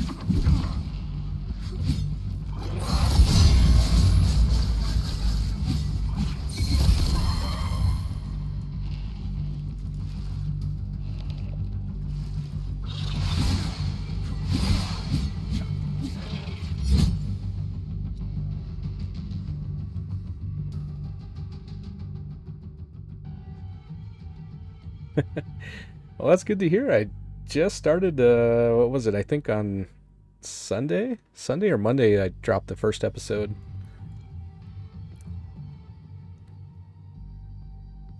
Well, that's good to hear. I just started, what was it? I think on Sunday? Sunday or Monday, I dropped the first episode.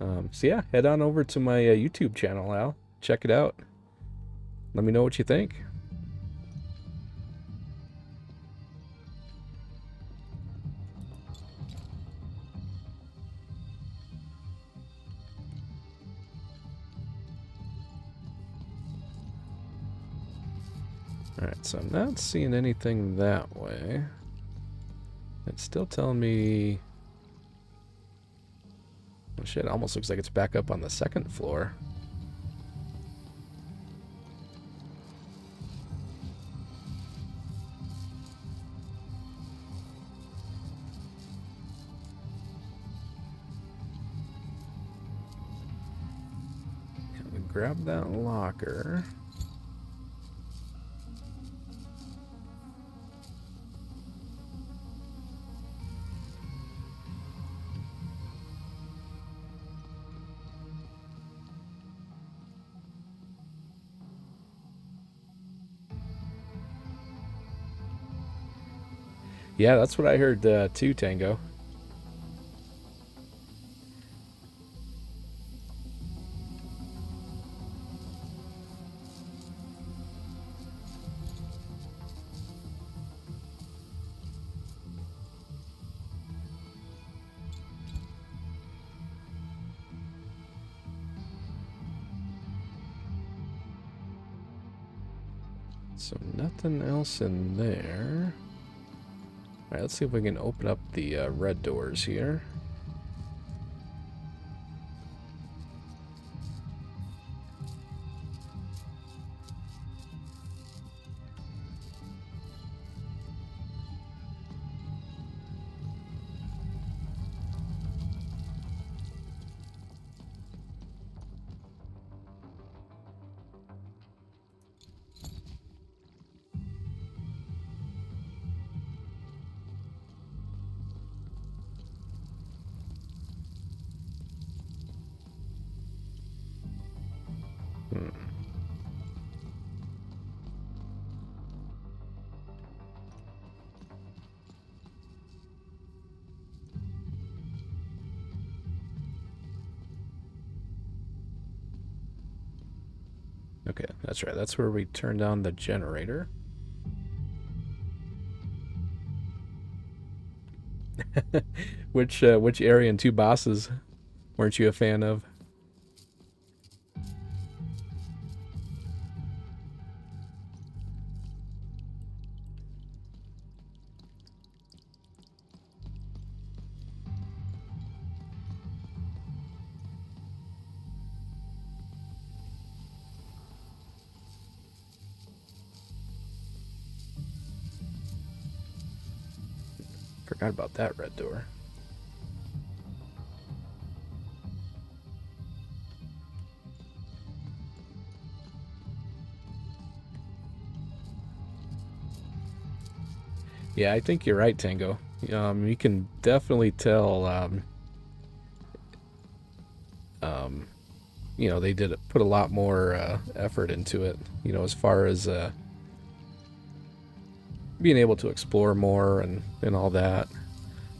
So yeah, head on over to my YouTube channel, Al. Check it out. Let me know what you think. Alright, so I'm not seeing anything that way. It's still telling me... Oh shit, it almost looks like it's back up on the second floor. Grab that locker. Yeah, that's what I heard too, Tango. So nothing else in there. Alright, let's see if we can open up the red doors here. Hmm. Okay, that's right. That's where we turned on the generator. Which area and two bosses weren't you a fan of? Forgot about that red door. Yeah, I think you're right, Tango. You can definitely tell. You know, they did put a lot more effort into it. You know, as far as being able to explore more and all that.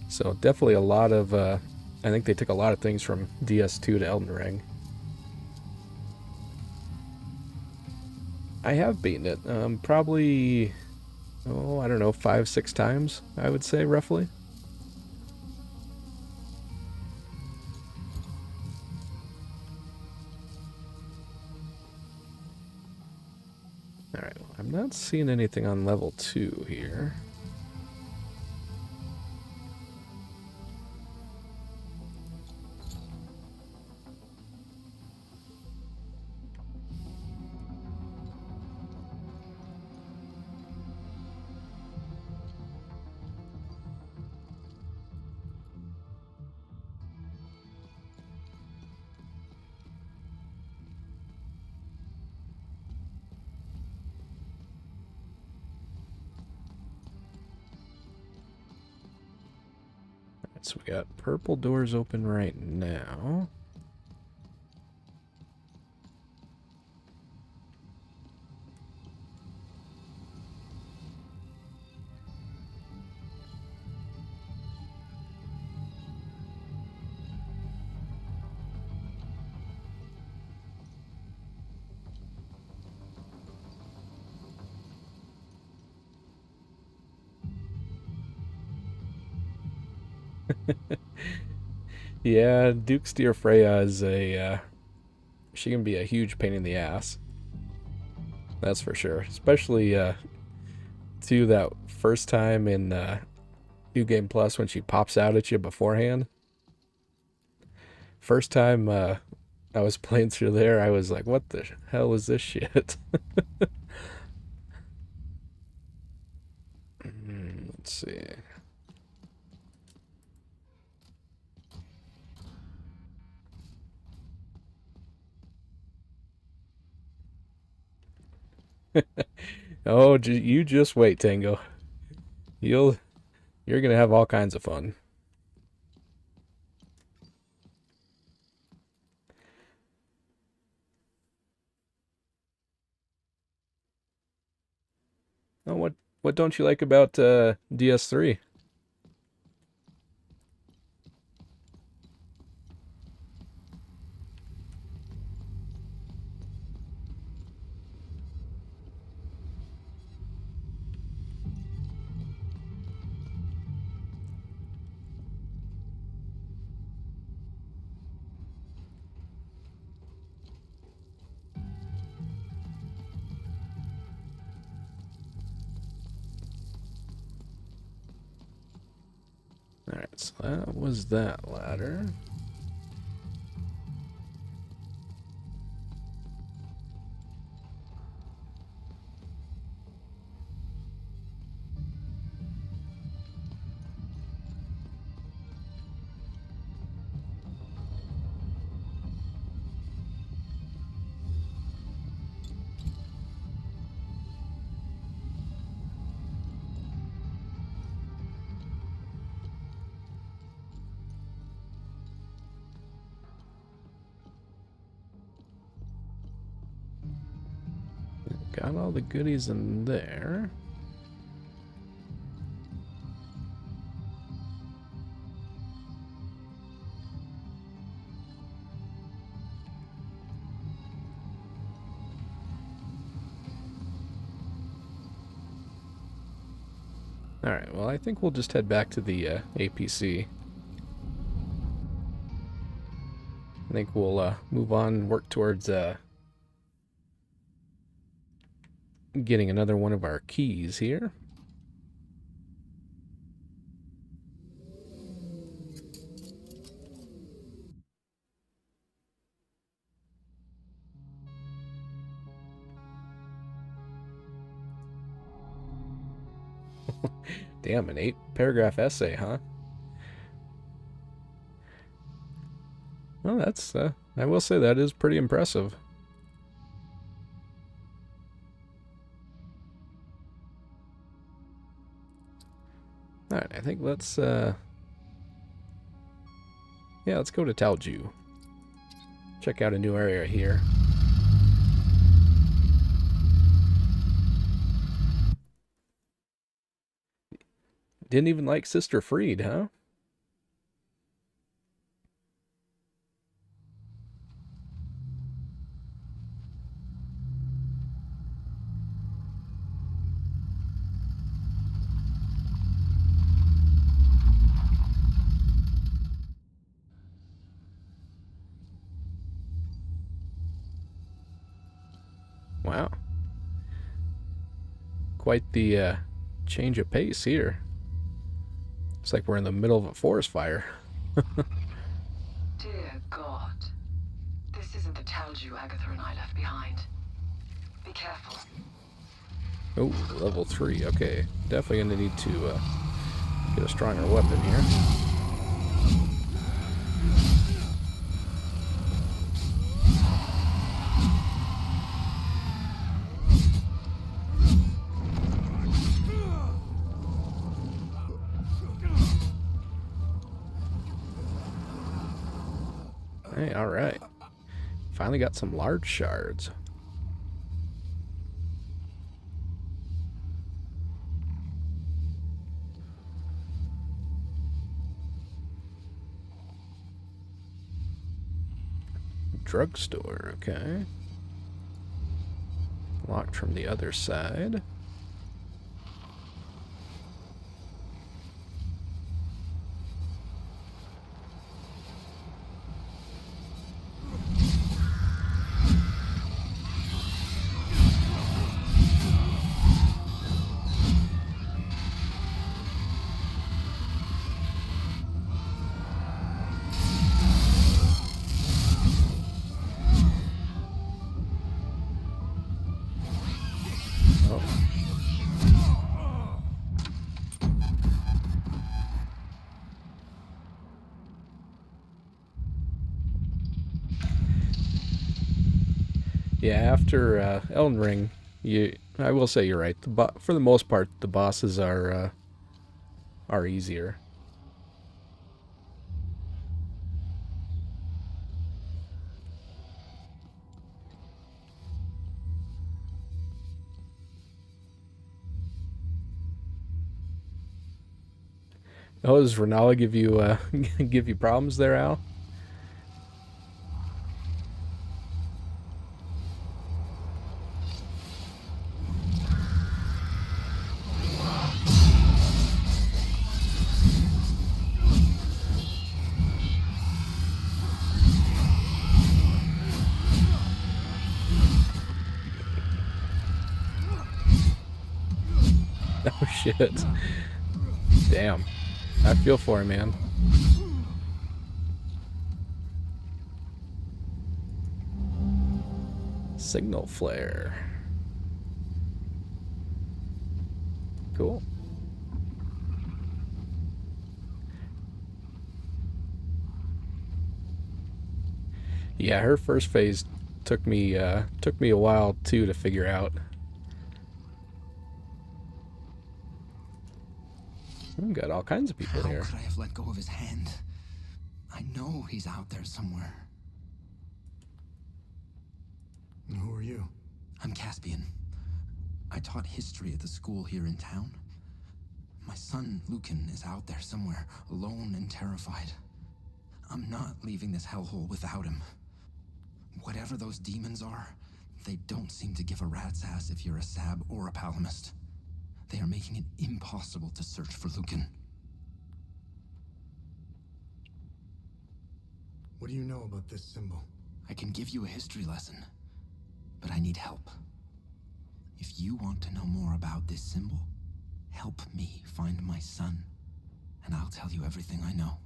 So definitely a lot of. I think they took a lot of things from DS2 to Elden Ring. I have beaten it. Probably. Oh, I don't know, 5, 6 times. I would say roughly. Alright, well, I'm not seeing anything on level 2 here. Alright, so we got purple doors open right now. Yeah, Duke's dear Freya is she can be a huge pain in the ass. That's for sure. Especially to that first time in New Game Plus when she pops out at you beforehand. First time I was playing through there, I was like, what the hell is this shit? Let's see. Oh, you just wait, Tango. You'll you're gonna have all kinds of fun. Oh, what don't you like about DS3? All right, so that was that ladder. Got all the goodies in there. All right, well, I think we'll just head back to the APC. I think we'll move on and work towards getting another one of our keys here. Damn, an 8-paragraph essay, huh? Well, that's, I will say that is pretty impressive. Alright, I think let's, yeah, let's go to Talju. Check out a new area here. Didn't even like Sister Freed, huh? Wow. Quite the change of pace here. It's like we're in the middle of a forest fire.
Dear God. This isn't the Talju Agatha and I left behind. Be careful.
Oh, level 3. Okay. Definitely going to need to get a stronger weapon here. Hey, alright. Finally got some large shards. Drugstore, okay. Locked from the other side. Oh. Yeah, after Elden Ring, I will say you're right. For the most part, the bosses are easier. Oh, does Renala give you give you problems there, Al? Oh shit! Damn, I feel for him, man. Signal flare. Cool. Yeah, her first phase took me a while too to figure out. We've got all kinds of people
How
here.
could I have let go of his hand? I know he's out there somewhere.
And who are you?
I'm Caspian. I taught history at the school here in town. My son, Lucan, is out there somewhere, alone and terrified. I'm not leaving this hellhole without him. Whatever those demons are, they don't seem to give a rat's ass if you're a Sab or a Palamist. They are making it impossible to search for Lucan.
What do you know about this symbol?
I can give you a history lesson, but I need help. If you want to know more about this symbol, help me find my son, and I'll tell you everything I know.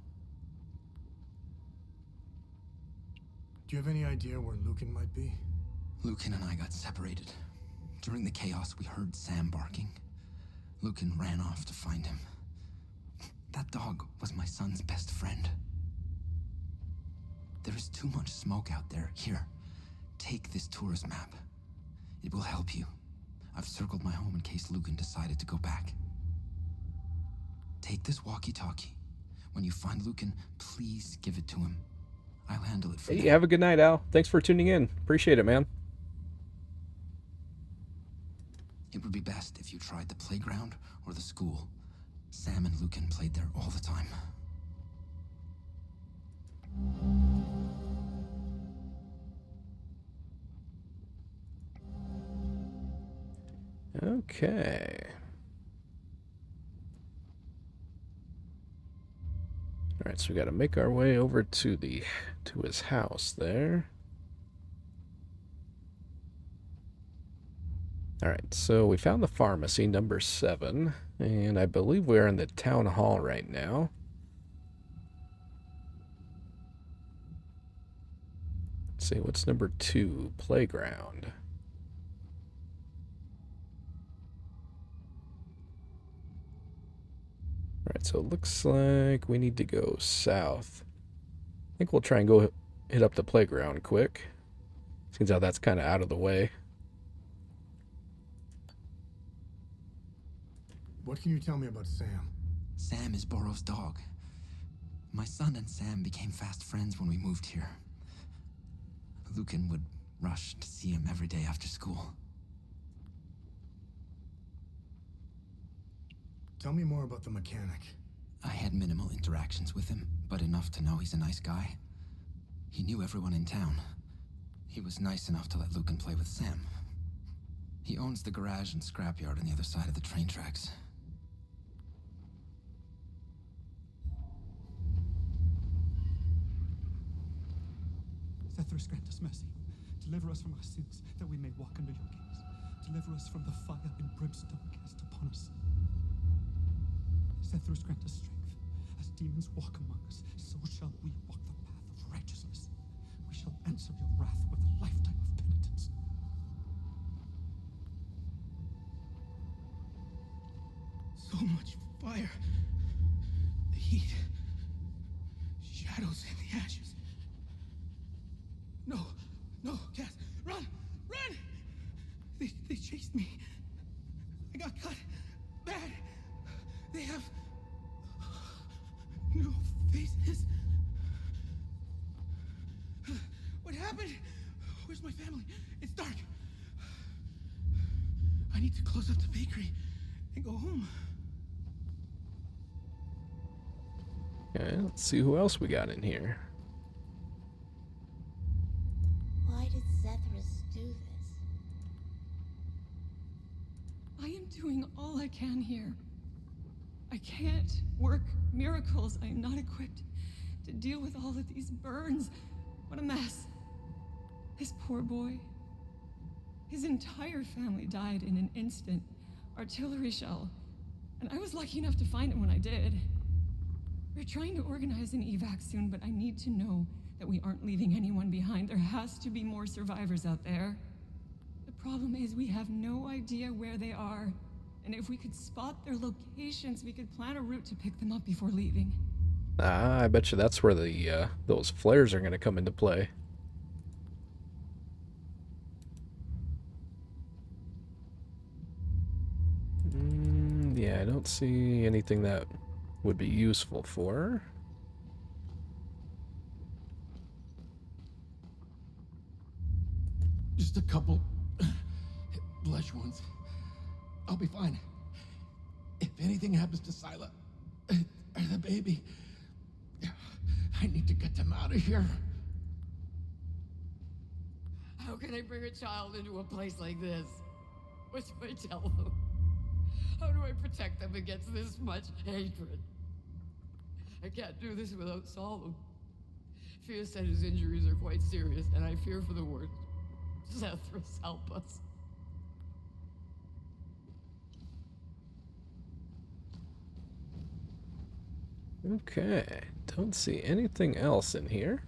Do you have any idea where Lucan might be?
Lucan and I got separated. During the chaos, we heard Sam barking. Lucan ran off to find him. That dog was my son's best friend. There is too much smoke out there. Here, take this tourist map. It will help you. I've circled my home in case Lucan decided to go back. Take this walkie-talkie. When you find Lucan, please give it to him. I'll handle it for
Hey,
now.
have a good night, Al. Thanks for tuning in. Appreciate it, man.
It would be best if you tried the playground or the school. Sam and Lucan played there all the time.
Okay. All right, so we got to make our way over to his house there. All right, so we found the pharmacy, number 7, and I believe we're in the town hall right now. Let's see, what's number 2? Playground. All right, so it looks like we need to go south. I think we'll try and go hit up the playground quick. Seems how that's kind of out of the way.
What can you tell me about Sam?
Sam is Boros' dog. My son and Sam became fast friends when we moved here. Lucan would rush to see him every day after school.
Tell me more about the mechanic.
I had minimal interactions with him, but enough to know he's a nice guy. He knew everyone in town. He was nice enough to let Lucan play with Sam. He owns the garage and scrapyard on the other side of the train tracks.
Zethros, grant us mercy. Deliver us from our sins, that we may walk under your gaze. Deliver us from the fire and brimstone cast upon us. Zethros, grant us strength. As demons walk among us, so shall we walk the path of righteousness. We shall answer your wrath with a lifetime of penitence. So much fire. The heat. Shadows in the ashes. No, no, Cass, run, run! They chased me. I got cut bad. They have no faces. What happened? Where's my family? It's dark. I need to close up the bakery and go home.
Okay, let's see who else we got in here.
Why did Zethras do this?
I am doing all I can here. I can't work miracles. I am not equipped to deal with all of these burns. What a mess. This poor boy. His entire family died in an instant. Artillery shell. And I was lucky enough to find him when I did. We're trying to organize an evac soon, but I need to know that we aren't leaving anyone behind. There has to be more survivors out there. The problem is we have no idea where they are. And if we could spot their locations, we could plan a route to pick them up before leaving.
Ah, I bet you that's where the those flares are going to come into play. Yeah, I don't see anything that would be useful for her.
Just a couple flesh wounds. I'll be fine. If anything happens to Sila or the baby, I need to get them out of here.
How can I bring a child into a place like this? What do I tell them? How do I protect them against this much hatred? I can't do this without Solemn. Fia said his injuries are quite serious, and I fear for the worst. Zethras, help us.
Okay, don't see anything else in here.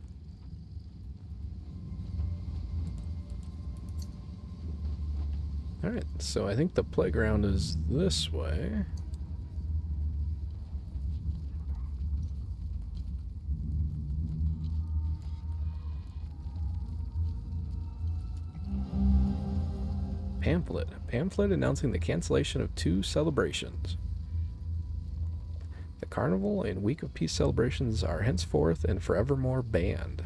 Alright, so I think the playground is this way. Pamphlet. Pamphlet announcing the cancellation of 2 celebrations. The Carnival and Week of Peace celebrations are henceforth and forevermore banned.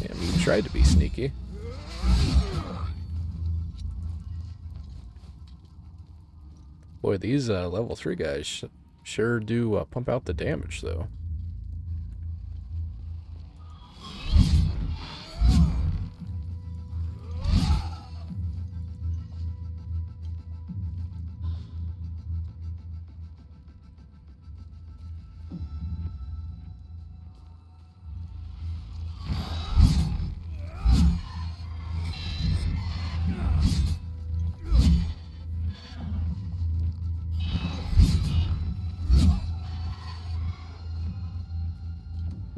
Damn, you tried to be sneaky. Boy, these level 3 guys sure do pump out the damage, though.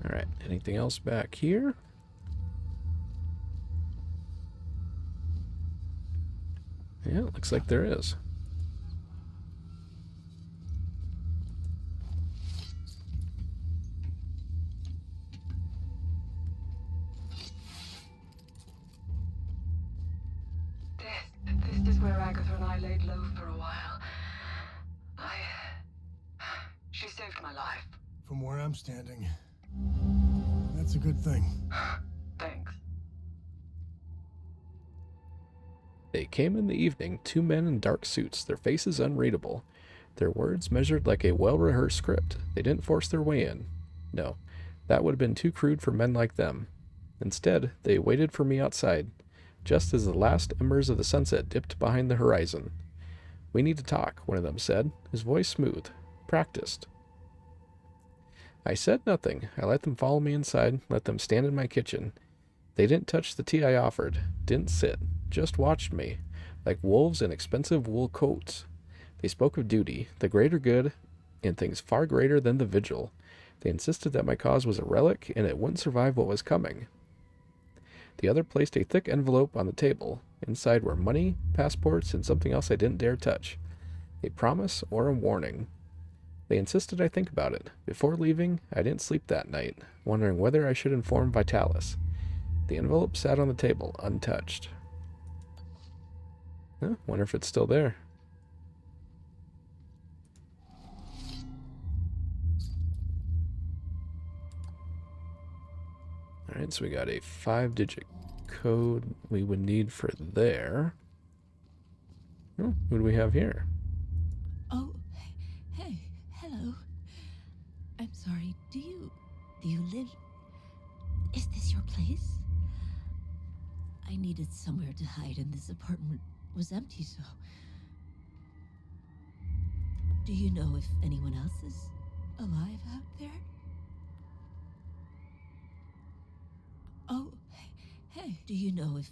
Alright, anything else back here? Yeah, looks like there is.
This is where Agatha and I laid low for a while. She saved my life.
From where I'm standing, that's a good thing.
Thanks.
They came in the evening, 2 men in dark suits, their faces unreadable, their words measured like a well-rehearsed script. They didn't force their way in. No, that would have been too crude for men like them. Instead, they waited for me outside, just as the last embers of the sunset dipped behind the horizon. "We need to talk," one of them said, his voice smooth, practiced. I said nothing. I let them follow me inside, let them stand in my kitchen. They didn't touch the tea I offered, didn't sit, just watched me, like wolves in expensive wool coats. They spoke of duty, the greater good, and things far greater than the vigil. They insisted that my cause was a relic and it wouldn't survive what was coming. The other placed a thick envelope on the table. Inside were money, passports, and something else I didn't dare touch. A promise or a warning. They insisted I think about it. Before leaving, I didn't sleep that night, wondering whether I should inform Vitalis. The envelope sat on the table, untouched. Wonder if it's still there. Alright, so we got a 5-digit code we would need for there. Oh, who do we have here?
Oh, hey, hello. I'm sorry, do you live... Is this your place? I needed somewhere to hide and this apartment was empty, so... Do you know if anyone else is alive out there? Oh, hey, do you know if...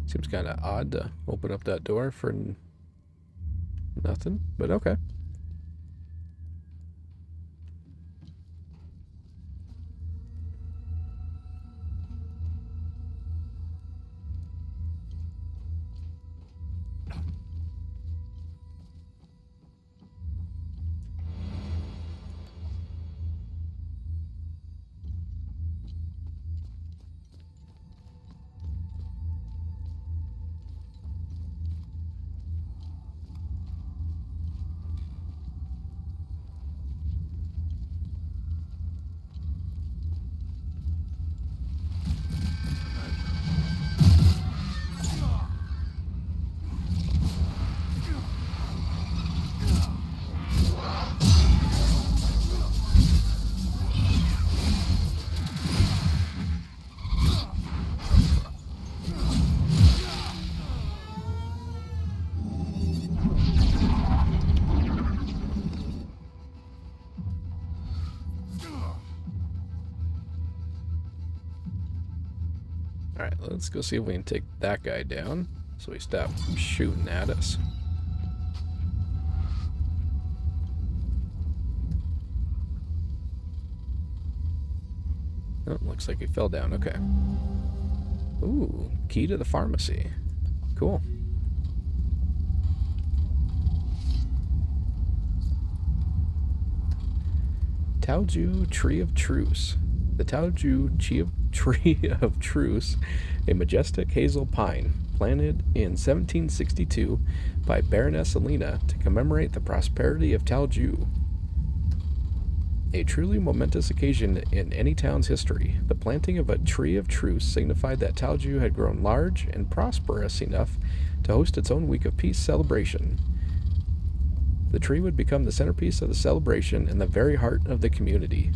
Seems kind of odd to open up that door for nothing, but okay. Alright, let's go see if we can take that guy down so he stops shooting at us. Oh, looks like he fell down. Okay. Ooh, key to the pharmacy. Cool. Taoju Tree of Truce. The Taoju Tree of Truce, a majestic hazel pine, planted in 1762 by Baroness Alina to commemorate the prosperity of Taoju. A truly momentous occasion in any town's history, the planting of a tree of truce signified that Taoju had grown large and prosperous enough to host its own week of peace celebration. The tree would become the centerpiece of the celebration in the very heart of the community.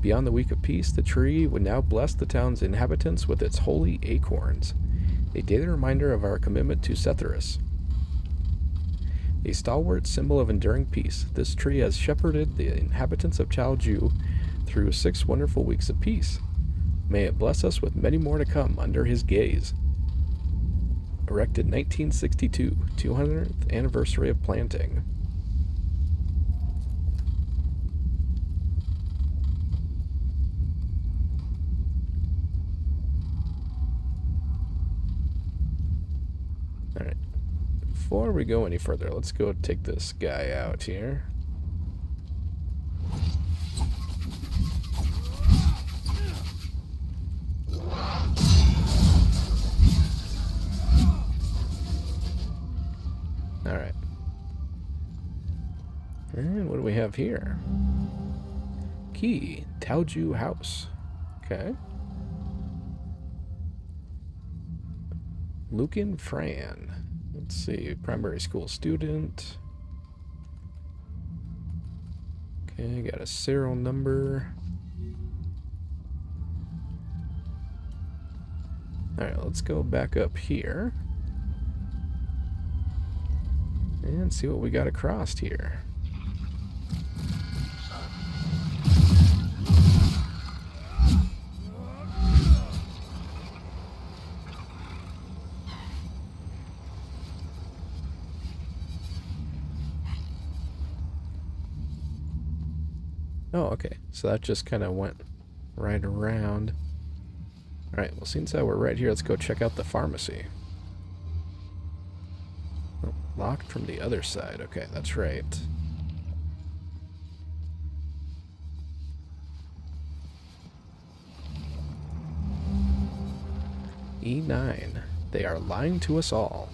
Beyond the week of peace, the tree would now bless the town's inhabitants with its holy acorns, a daily reminder of our commitment to Setharus. A stalwart symbol of enduring peace, this tree has shepherded the inhabitants of Taoju through 6 wonderful weeks of peace. May it bless us with many more to come under his gaze. Erected 1962, 200th anniversary of planting. Alright. Before we go any further, let's go take this guy out here. Alright. And what do we have here? Key, Taoju House. Okay. Lucan Fran. Let's see, primary school student. Okay, got a serial number. Alright, let's go back up here. And see what we got across here. Oh, okay. So that just kind of went right around. Alright, well, since we're right here, let's go check out the pharmacy. Oh, locked from the other side. Okay, that's right. E9. They are lying to us all.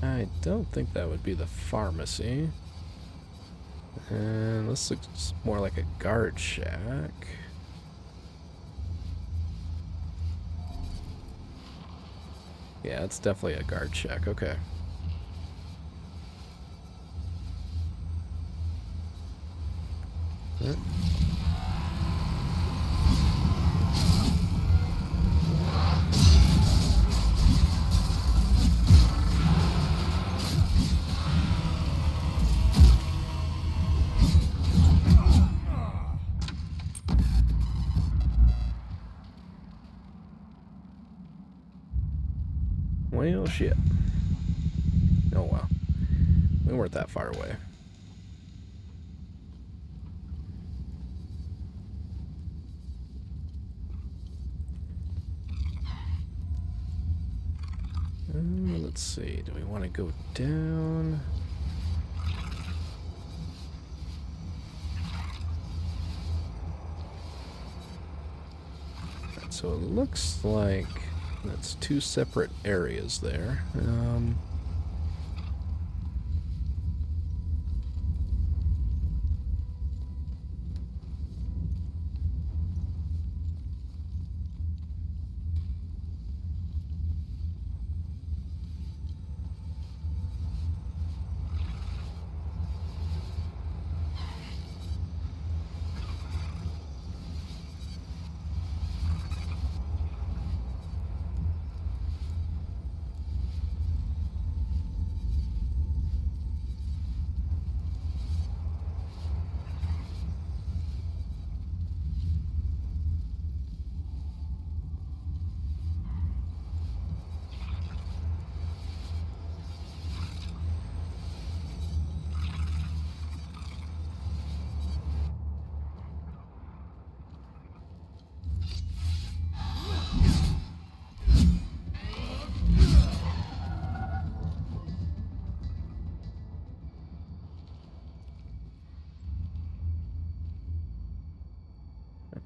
I don't think that would be the pharmacy. And this looks more like a guard shack. Yeah, it's definitely a guard shack. Okay. Huh? Well, shit. Oh, well. We weren't that far away. Let's see. Do we want to go down? Right, so it looks like that's two separate areas there.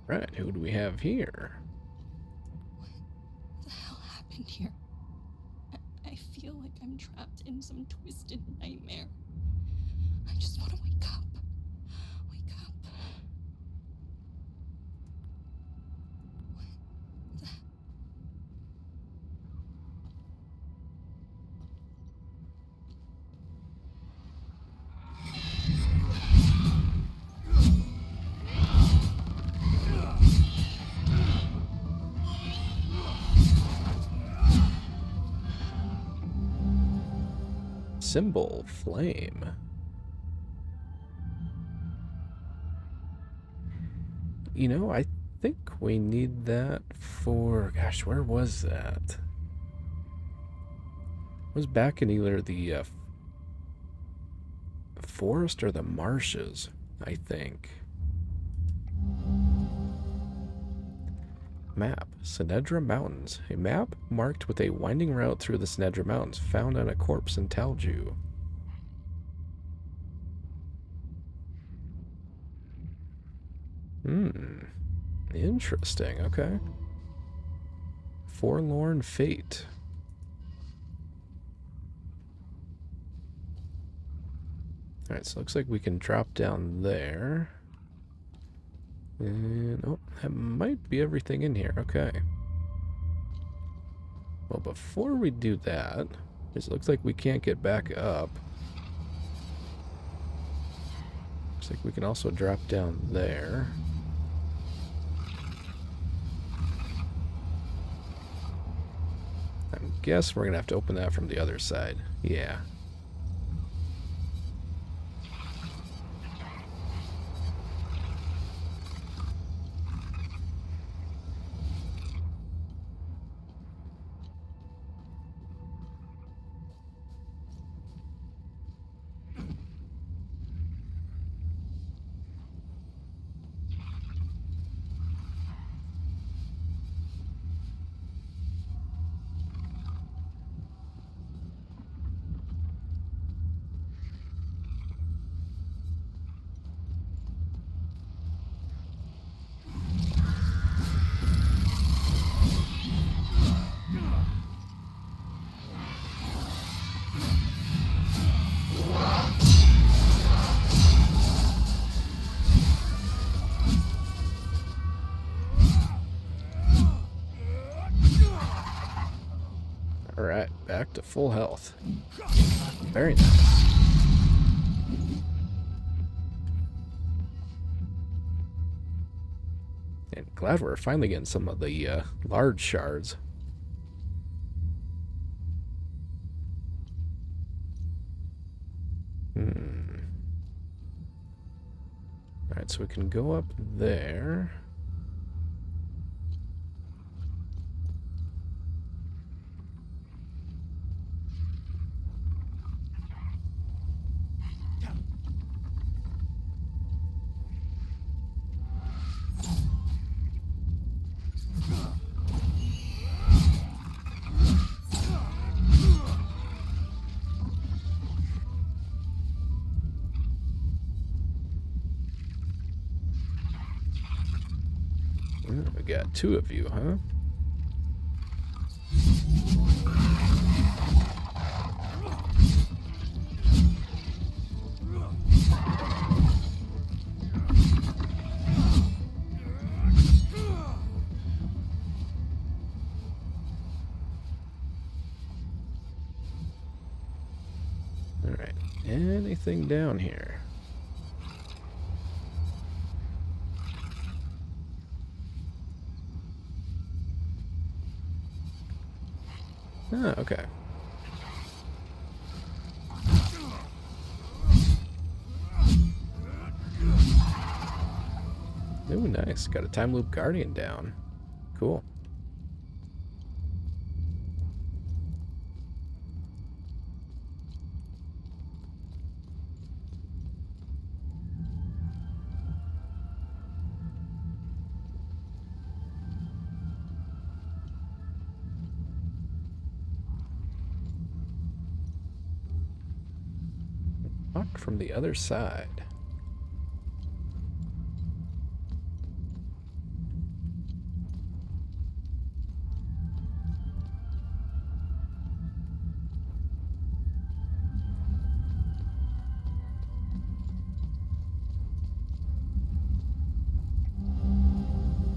Right, who do we have here?
What the hell happened here? I feel like I'm trapped in some twisted nightmare. I just want to wake up. Wake up. What the...
Symbol flame. You know, I think we need that for... Gosh, where was that? It was back in either the forest or the marshes, I think. Map. Sinedra Mountains. A map marked with a winding route through the Sinedra Mountains, found on a corpse in Talju. Interesting, okay. Forlorn Fate. Alright, so it looks like we can drop down there. And, oh, that might be everything in here, okay. Well, before we do that, it looks like we can't get back up. Looks like we can also drop down there. I guess we're gonna have to open that from the other side. Yeah. Alright, back to full health. Very nice. And glad we're finally getting some of the large shards. Alright, so we can go up there. We got two of you, huh? Alright, anything down here? Ah, okay. Ooh, nice. Got a time loop guardian down. Cool. Locked from the other side.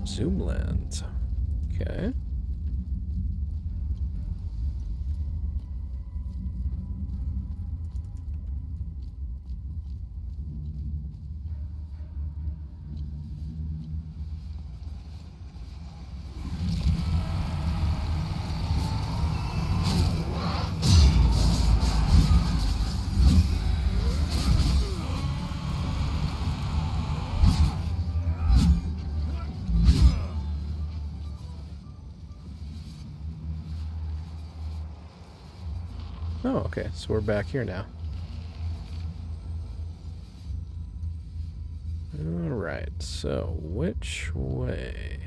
Zoom lens. Okay. Oh, okay. So we're back here now. Alright, so which way?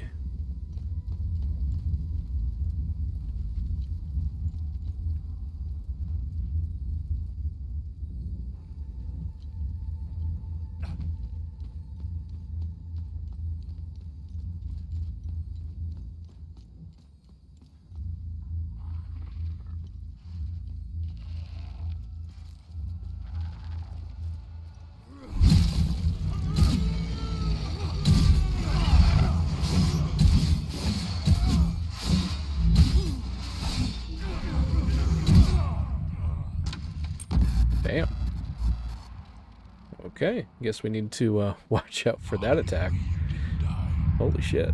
Okay, guess we need to watch out for that attack. Holy shit.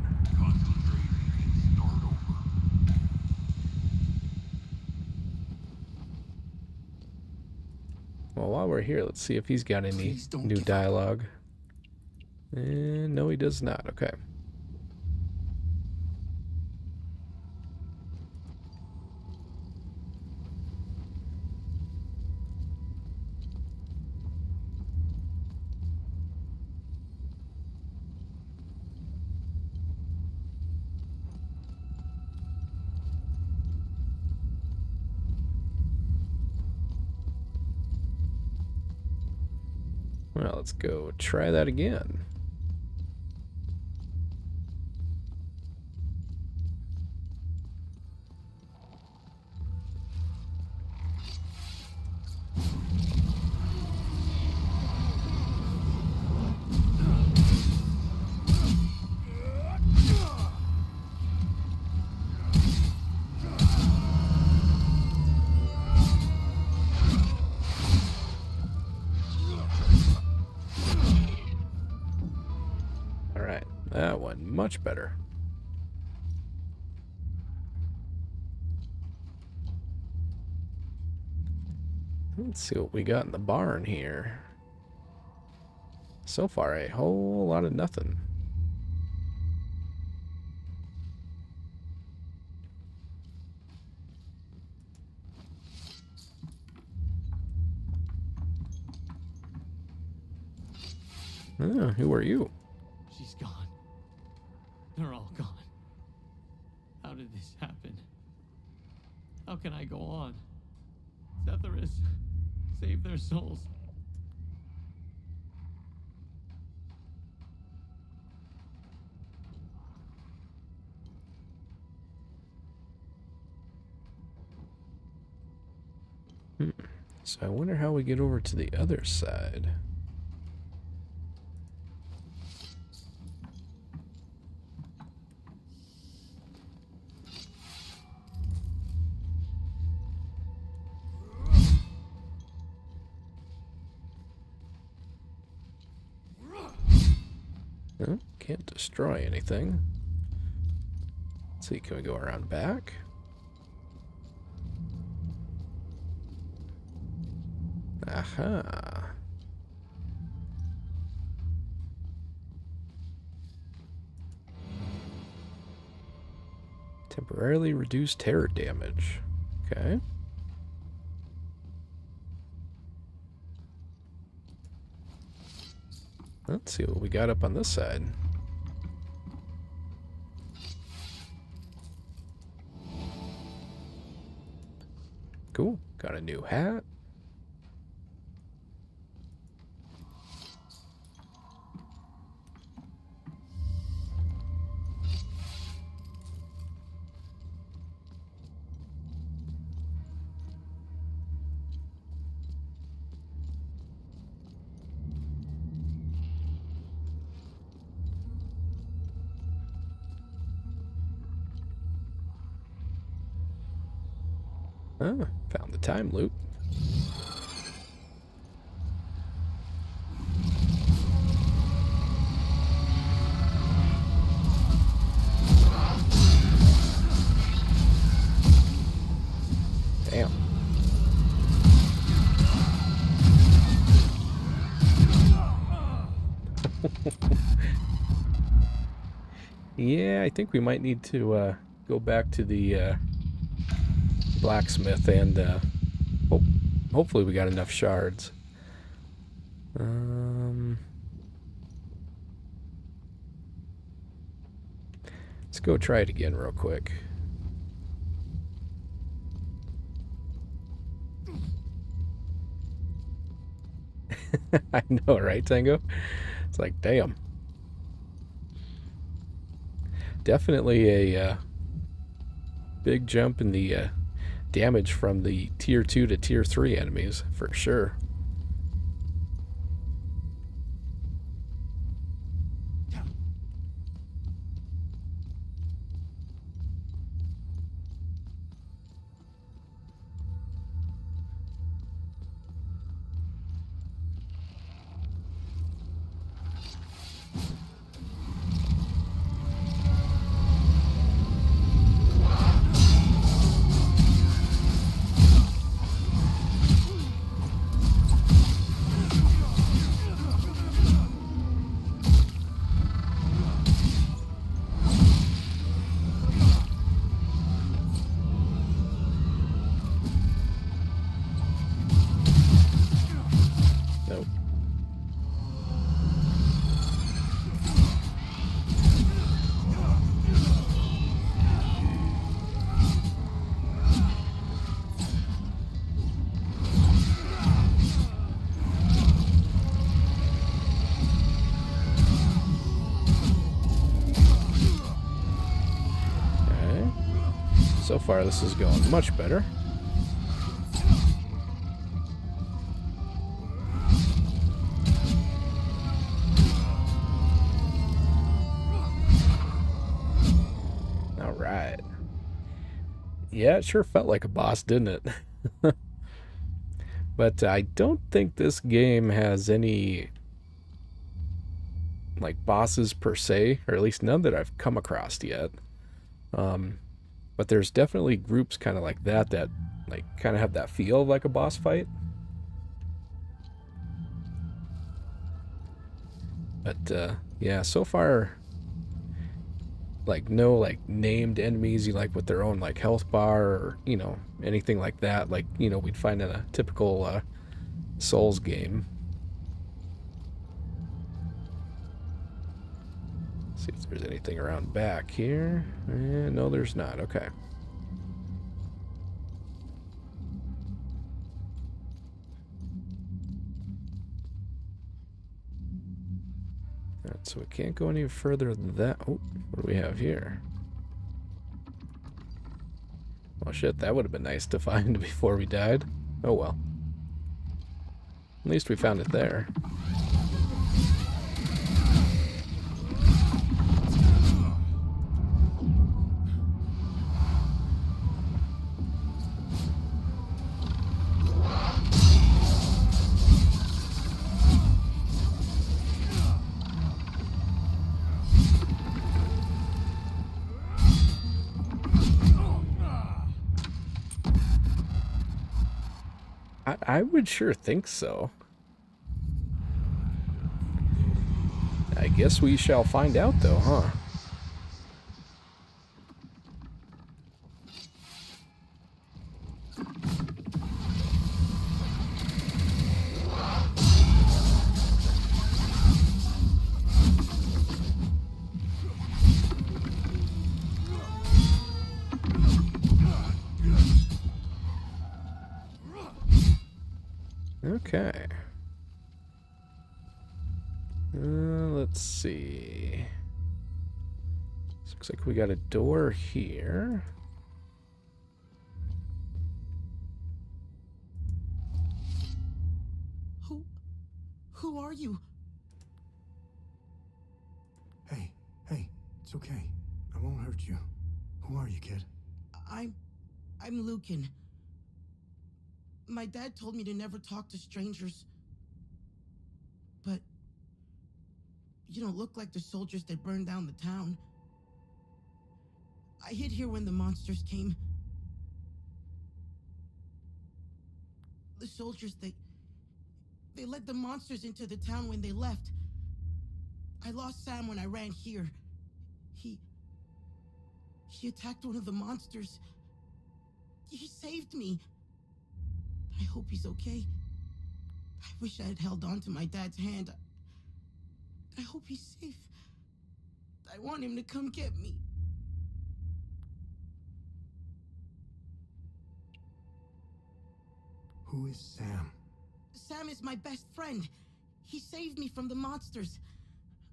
Well, while we're here, let's see if he's got any new dialogue. And no, he does not. Okay. Well, let's go try that again. Alright, that one much better. Let's see what we got in the barn here. So far, a whole lot of nothing. Oh, who are you?
She's gone. They're all gone. How did this happen? How can I go on? Zephyrus, save their souls.
So I wonder how we get over to the other side. Oh, can't destroy anything. Let's see, can we go around back? Aha. Temporarily reduce terror damage. Okay. Let's see what we got up on this side. Cool. Got a new hat. Oh, found the time loop. Damn. Yeah, I think we might need to go back to the blacksmith and hopefully we got enough shards. Let's go try it again real quick. I know, right, Tango? It's like, damn. Definitely a big jump in the damage from the tier 2 to tier 3 enemies, for sure. So far, this is going much better. All right. Yeah, it sure felt like a boss, didn't it? But I don't think this game has any like bosses per se, or at least none that I've come across yet. But there's definitely groups kind of like that like kind of have that feel of like a boss fight. But yeah, so far like no like named enemies you like with their own like health bar or anything like that like we'd find in a typical Souls game. See if there's anything around back here. No, there's not. Okay. Alright, so we can't go any further than that. Oh, what do we have here? Well, shit, that would have been nice to find before we died. Oh well. At least we found it there. I would sure think so. I guess we shall find out, though, huh? Okay. Let's see. Looks like we got a door here.
Who are you? Hey, it's okay. I won't hurt you. Who are you, kid?
I'm Lucan. My dad told me to never talk to strangers. But you don't look like the soldiers that burned down the town. I hid here when the monsters came. The soldiers, they led the monsters into the town when they left. I lost Sam when I ran here. He attacked one of the monsters. He saved me. I hope he's okay. I wish I had held on to my dad's hand. I hope he's safe. I want him to come get me.
Who is Sam?
Sam is my best friend. He saved me from the monsters.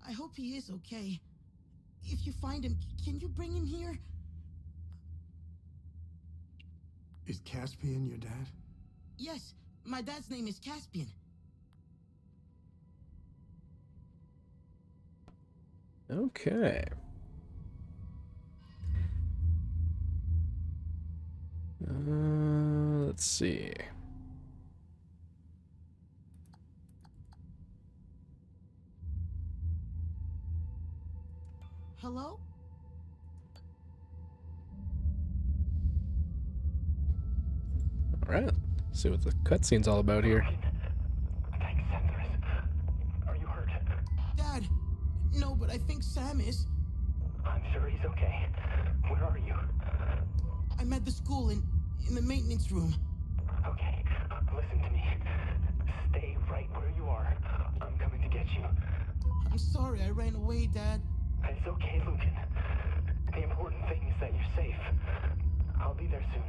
I hope he is okay. If you find him, can you bring him here?
Is Caspian your dad?
Yes, my dad's name is Caspian.
Okay. Let's see.
Hello?
All right. See what the cutscene's all about here.
Thanks, Zephyrus. Are you hurt?
Dad, no, but I think Sam is.
I'm sure he's okay. Where are you?
I'm at the school in the maintenance room.
Okay, listen to me. Stay right where you are. I'm coming to get you.
I'm sorry I ran away, Dad.
It's okay, Lucan. The important thing is that you're safe. I'll be there soon.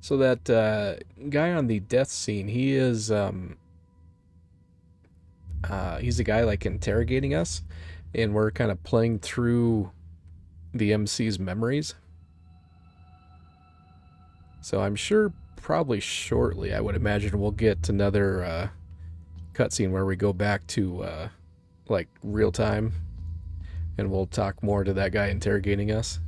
So that guy on the death scene, he's a guy like interrogating us, and we're kind of playing through the MC's memories. So I'm sure probably shortly, I would imagine we'll get another cutscene where we go back to like real time, and we'll talk more to that guy interrogating us.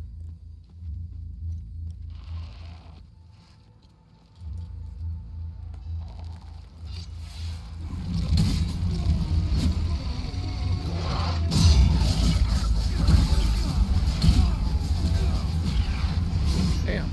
Damn.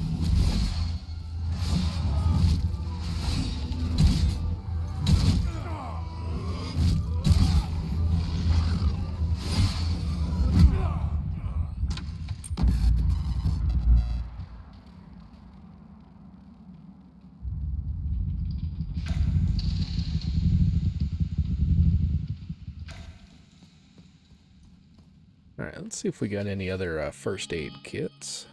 Alright, let's see if we got any other first aid kits.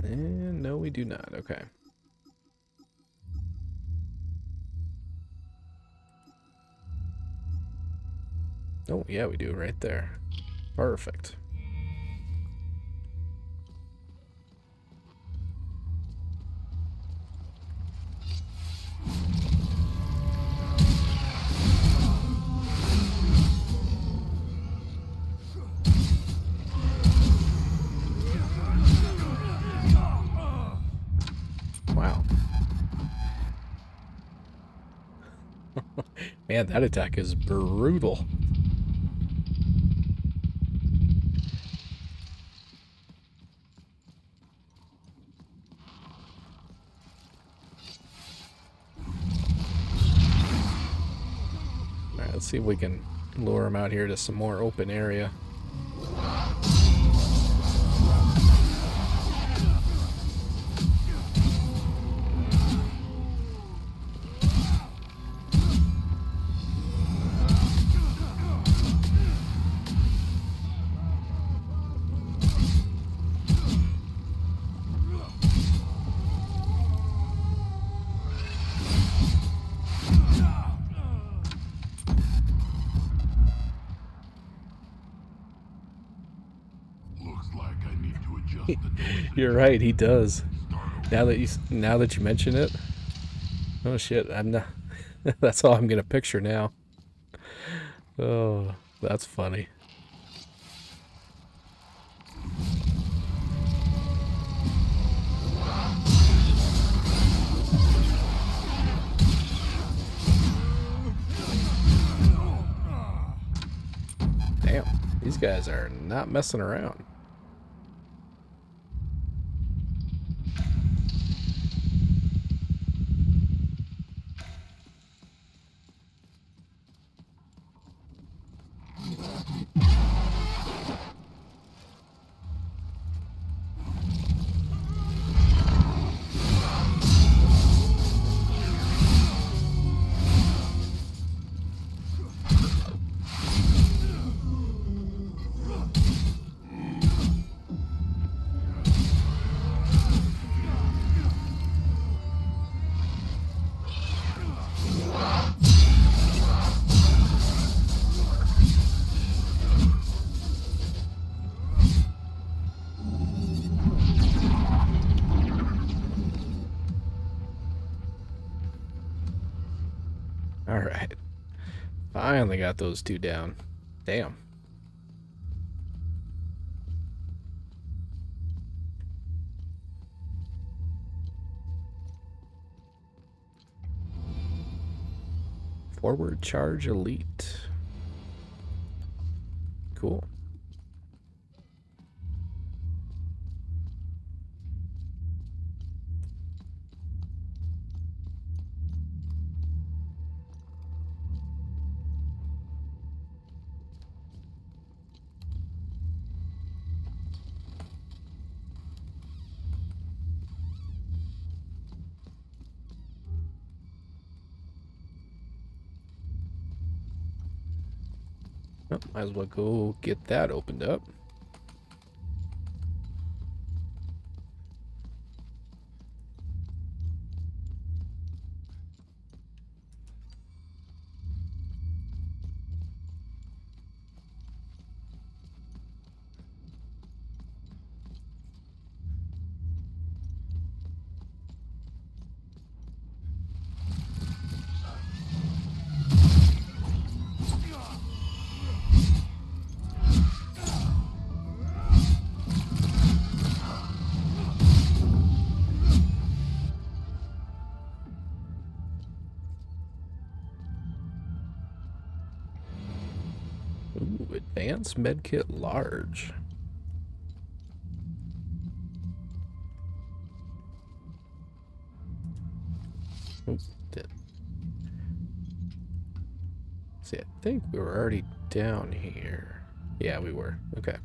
And no, we do not. Okay. Oh, yeah, we do right there. Perfect. Wow. Man, that attack is brutal. Alright, let's see if we can lure him out here to some more open area. You're right, he does. Now that you mention it, oh shit, I'm not. That's all I'm gonna picture now. Oh, that's funny. Damn, these guys are not messing around. Alright. Finally got those two down. Damn. Forward charge elite. Cool. Oh, might as well go get that opened up. Ooh, advanced medkit large. Oh, did. See, I think we were already down here. Yeah, we were. Okay.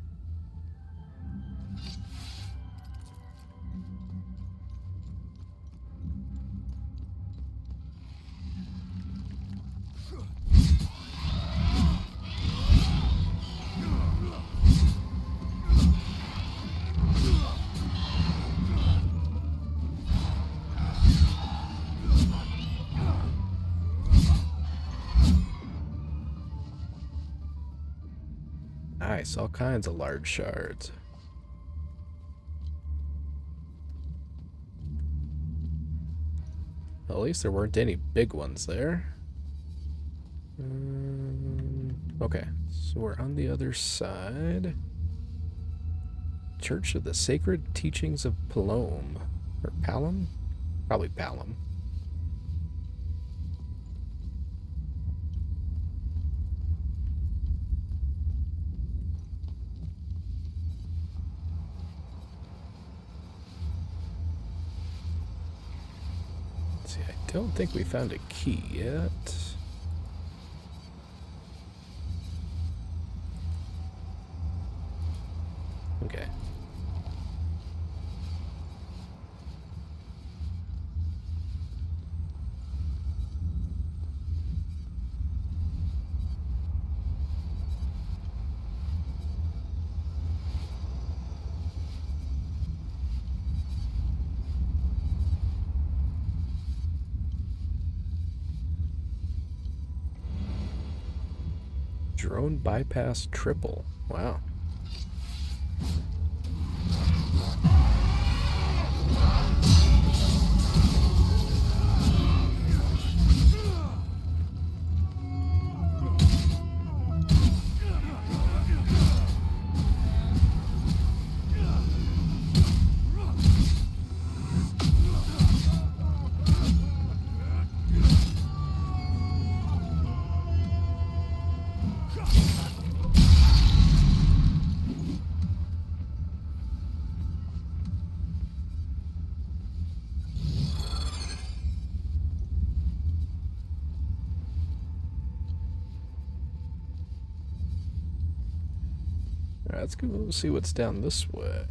Nice, all kinds of large shards. Well, at least there weren't any big ones there. Okay, so we're on the other side. Church of the Sacred Teachings of Palom. Or Palom? Probably Palom. Let's see, I don't think we found a key yet. Okay. Drone bypass triple. Wow. Alright, let's go see what's down this way.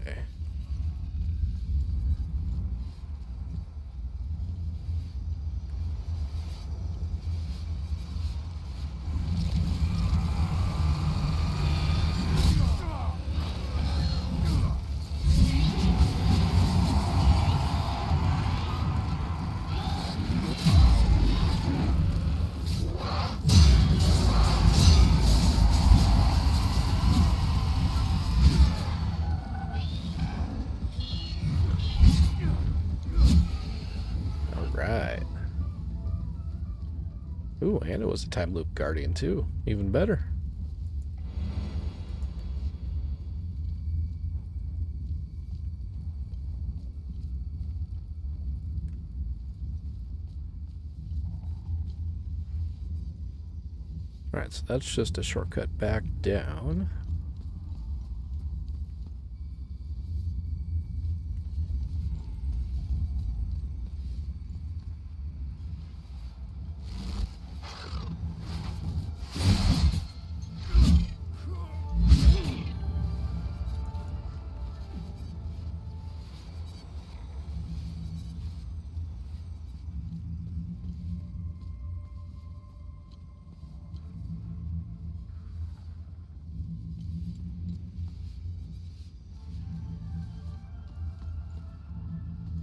Alright. Ooh, and it was a time loop guardian too. Even better. Alright, so that's just a shortcut back down.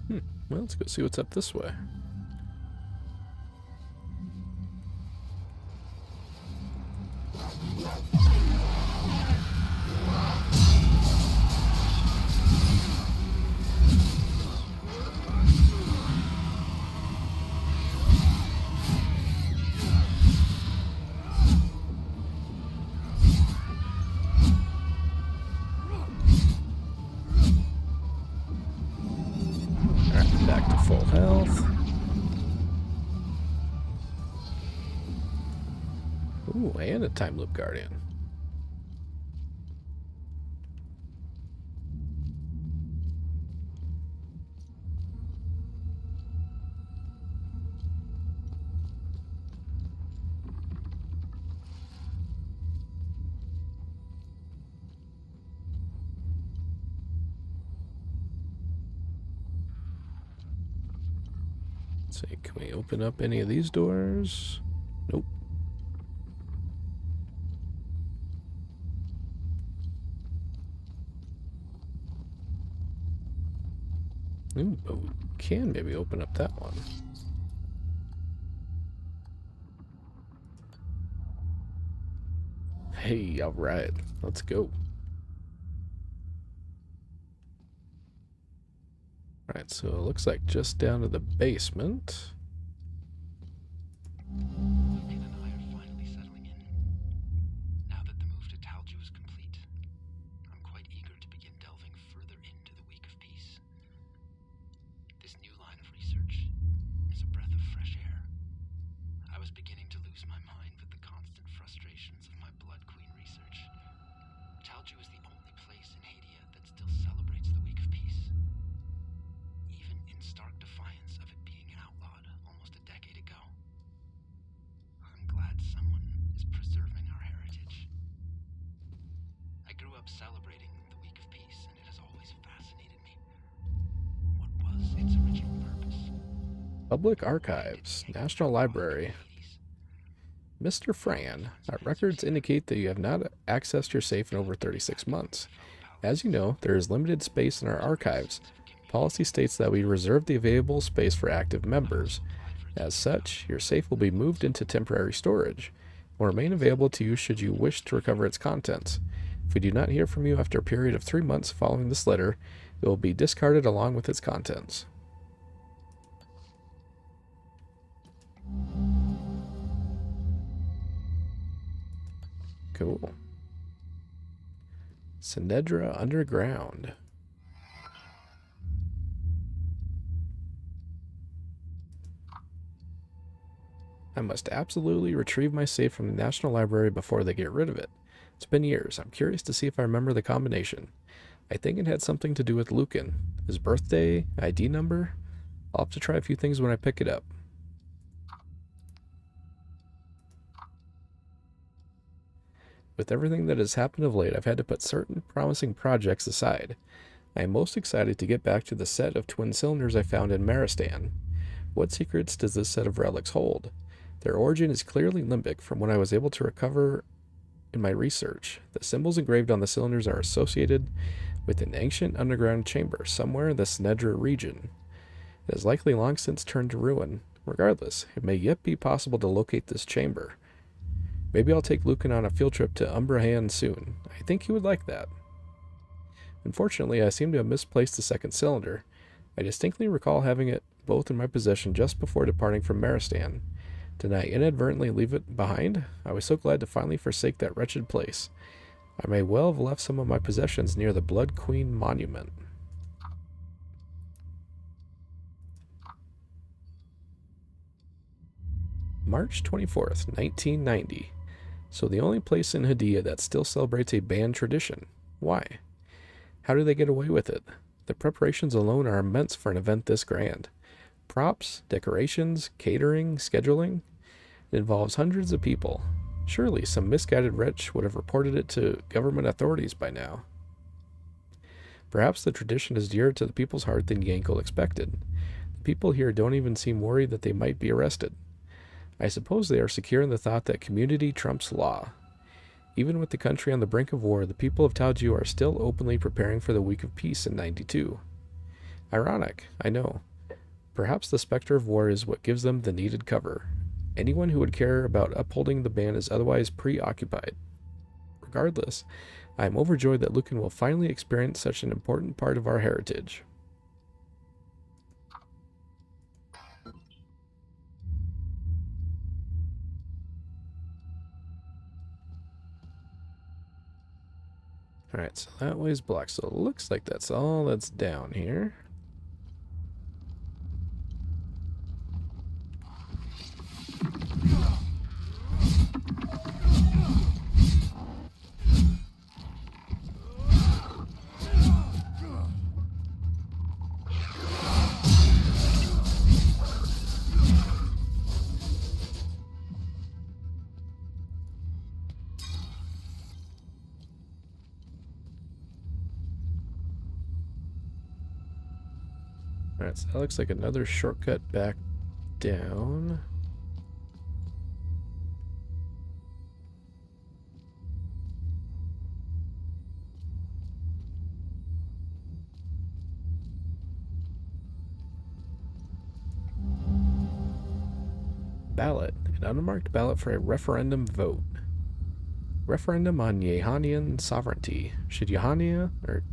Well, let's go see what's up this way. Alright, back to full health. Ooh, and a time loop guardian. Let's see, can we open up any of these doors? Nope. Ooh, but we can maybe open up that one. Hey, alright, let's go. Alright, so it looks like just down to the basement.
Lucan and I are finally settling in. Now that the move to Talju is complete, I'm quite eager to begin delving further into the Week of Peace. This new line of research is a breath of fresh air. I was beginning to lose my mind with the constant frustrations of my Blood Queen research. Talju is the only place in Hadia that still celebrates the Week of Peace, even in stark defiance of it being outlawed almost a decade ago. I'm glad someone is preserving our heritage. I grew up celebrating the Week of Peace, and it has always fascinated me. What was its original purpose?
Public Archives, National Library. Mr. Fran, our records indicate that you have not accessed your safe in over 36 months. As you know, there is limited space in our archives. Policy states that we reserve the available space for active members. As such, your safe will be moved into temporary storage, will remain available to you should you wish to recover its contents. If we do not hear from you after a period of 3 months following this letter, it will be discarded along with its contents. Cool. Sinedra Underground. I must absolutely retrieve my safe from the National Library before they get rid of it. It's been years. I'm curious to see if I remember the combination. I think it had something to do with Lucan. His birthday, ID number. I'll have to try a few things when I pick it up. With everything that has happened of late, I've had to put certain promising projects aside. I am most excited to get back to the set of twin cylinders I found in Maristan. What secrets does this set of relics hold? Their origin is clearly limbic from what I was able to recover in my research. The symbols engraved on the cylinders are associated with an ancient underground chamber somewhere in the Sinedra region. It has likely long since turned to ruin. Regardless, it may yet be possible to locate this chamber. Maybe I'll take Lucan on a field trip to Umbrahan soon. I think he would like that. Unfortunately, I seem to have misplaced the second cylinder. I distinctly recall having it both in my possession just before departing from Maristan. Did I inadvertently leave it behind? I was so glad to finally forsake that wretched place. I may well have left some of my possessions near the Blood Queen monument. March 24th, 1990. So the only place in Hadia that still celebrates a band tradition. Why? How do they get away with it? The preparations alone are immense for an event this grand. Props, decorations, catering, scheduling. It involves hundreds of people. Surely some misguided wretch would have reported it to government authorities by now. Perhaps the tradition is dearer to the people's heart than Yankel expected. The people here don't even seem worried that they might be arrested. I suppose they are secure in the thought that community trumps law. Even with the country on the brink of war, the people of Talju are still openly preparing for the Week of Peace in 92. Ironic, I know. Perhaps the specter of war is what gives them the needed cover. Anyone who would care about upholding the ban is otherwise preoccupied. Regardless, I am overjoyed that Lucan will finally experience such an important part of our heritage. Alright, so that way's blocked, so it looks like that's all that's down here. Alright, so that looks like another shortcut back down. Ballot. An unmarked ballot for a referendum vote. Referendum on Yahanian sovereignty. Should Yahania, or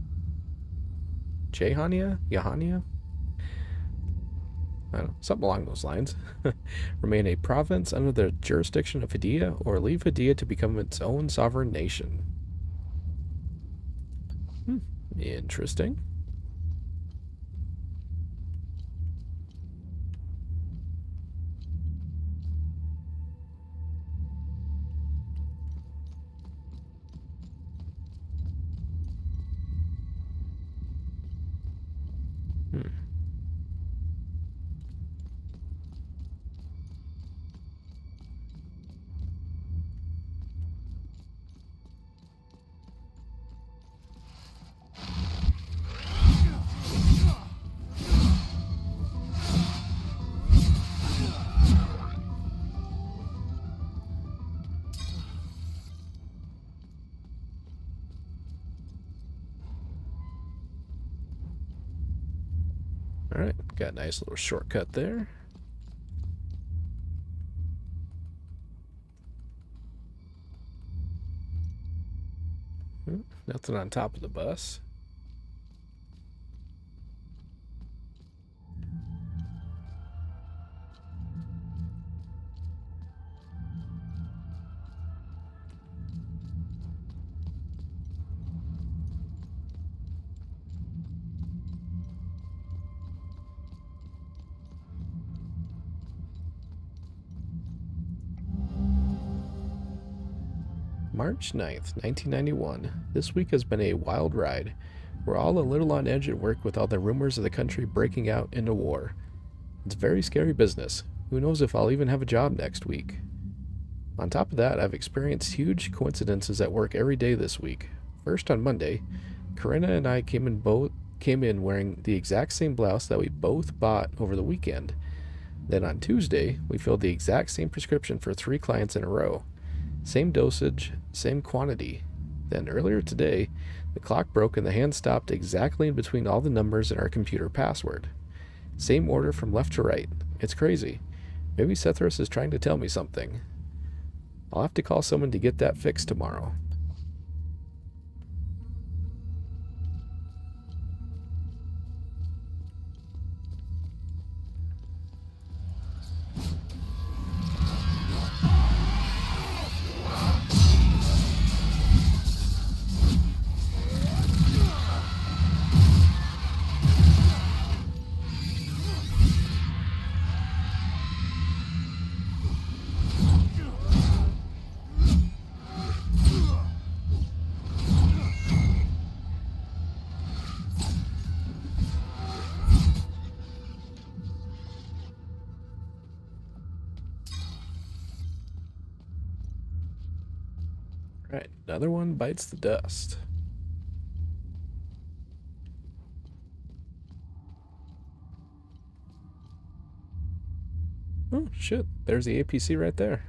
Jehania? Yahania? I don't know, something along those lines, remain a province under the jurisdiction of Hadia, or leave Hadia to become its own sovereign nation. Interesting. Alright, got a nice little shortcut there. Nothing on top of the bus. March 9th, 1991. This week has been a wild ride. We're all a little on edge at work with all the rumors of the country breaking out into war. It's very scary business. Who knows if I'll even have a job next week. On top of that, I've experienced huge coincidences at work every day this week. First on Monday, Corinna and I came in wearing the exact same blouse that we both bought over the weekend. Then on Tuesday, we filled the exact same prescription for 3 clients in a row. Same dosage, same quantity. Then earlier today, the clock broke and the hand stopped exactly in between all the numbers in our computer password. Same order from left to right. It's crazy. Maybe Sethris is trying to tell me something. I'll have to call someone to get that fixed tomorrow. Alright, another one bites the dust. Oh, shit. There's the APC right there.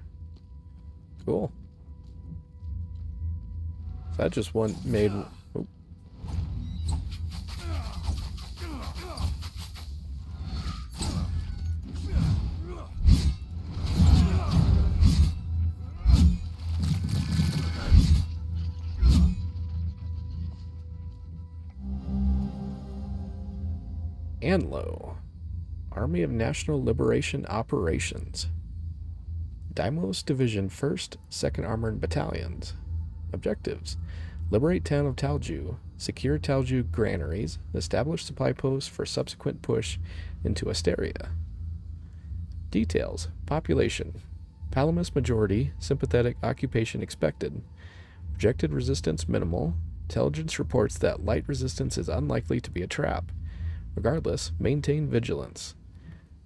Cool. So that just one made... Oh. ANLO, Army of National Liberation Operations. Dimos Division 1st, 2nd Armored Battalions. Objectives: liberate town of Talju, secure Talju granaries, establish supply posts for subsequent push into Asteria. Details: population: Palamas majority, sympathetic occupation expected. Projected resistance minimal. Intelligence reports that light resistance is unlikely to be a trap. Regardless, maintain vigilance.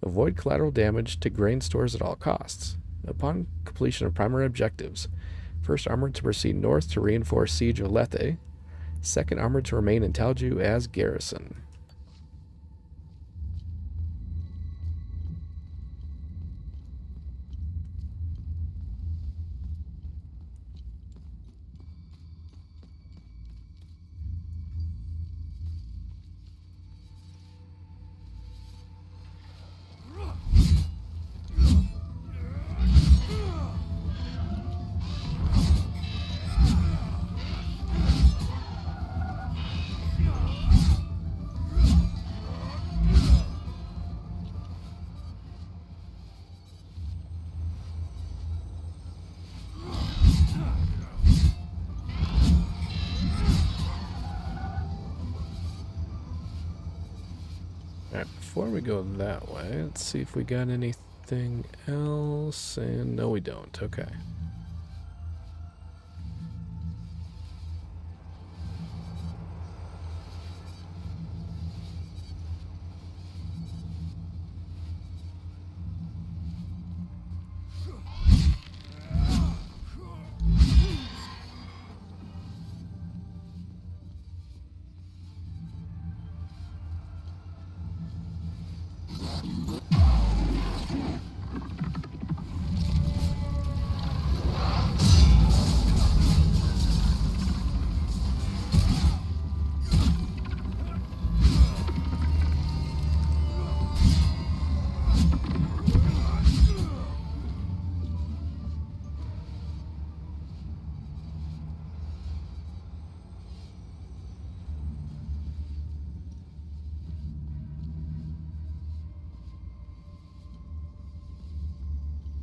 Avoid collateral damage to grain stores at all costs. Upon completion of primary objectives, 1st Armored to proceed north to reinforce siege of Lethe. 2nd Armored to remain in Talju as garrison. Alright, before we go that way, let's see if we got anything else. And no, we don't. Okay.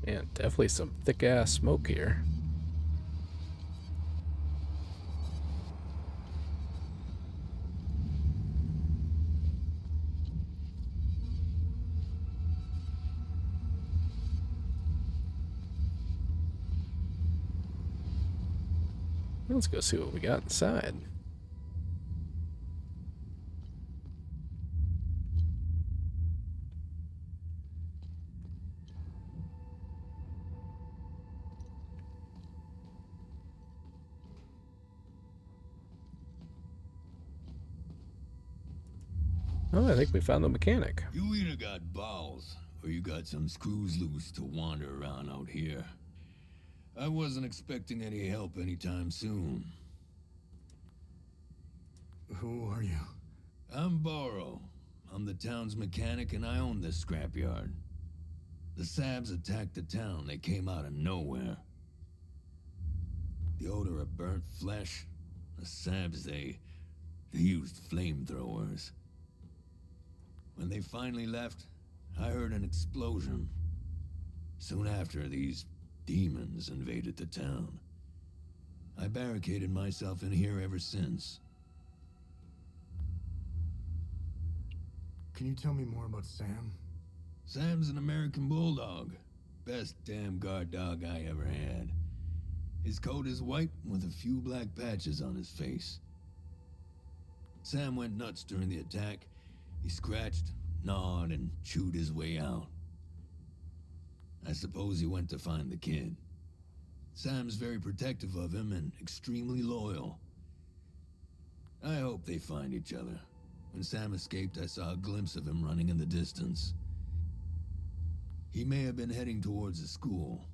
Man, definitely some thick ass smoke here. Let's go see what we got inside. Oh, I think we found the mechanic.
You either got balls, or you got some screws loose to wander around out here. I wasn't expecting any help anytime soon.
Who are you?
I'm Borrow. I'm the town's mechanic and I own this scrapyard. The Sabs attacked the town. They came out of nowhere. The odor of burnt flesh. The Sabs, they used flamethrowers. When they finally left, I heard an explosion. Soon after, these demons invaded the town. I barricaded myself in here ever since.
Can you tell me more about Sam?
Sam's an American bulldog. Best damn guard dog I ever had. His coat is white with a few black patches on his face. Sam went nuts during the attack. He scratched, gnawed, and chewed his way out. I suppose he went to find the kid. Sam's very protective of him and extremely loyal. I hope they find each other. When Sam escaped, I saw a glimpse of him running in the distance. He may have been heading towards the school,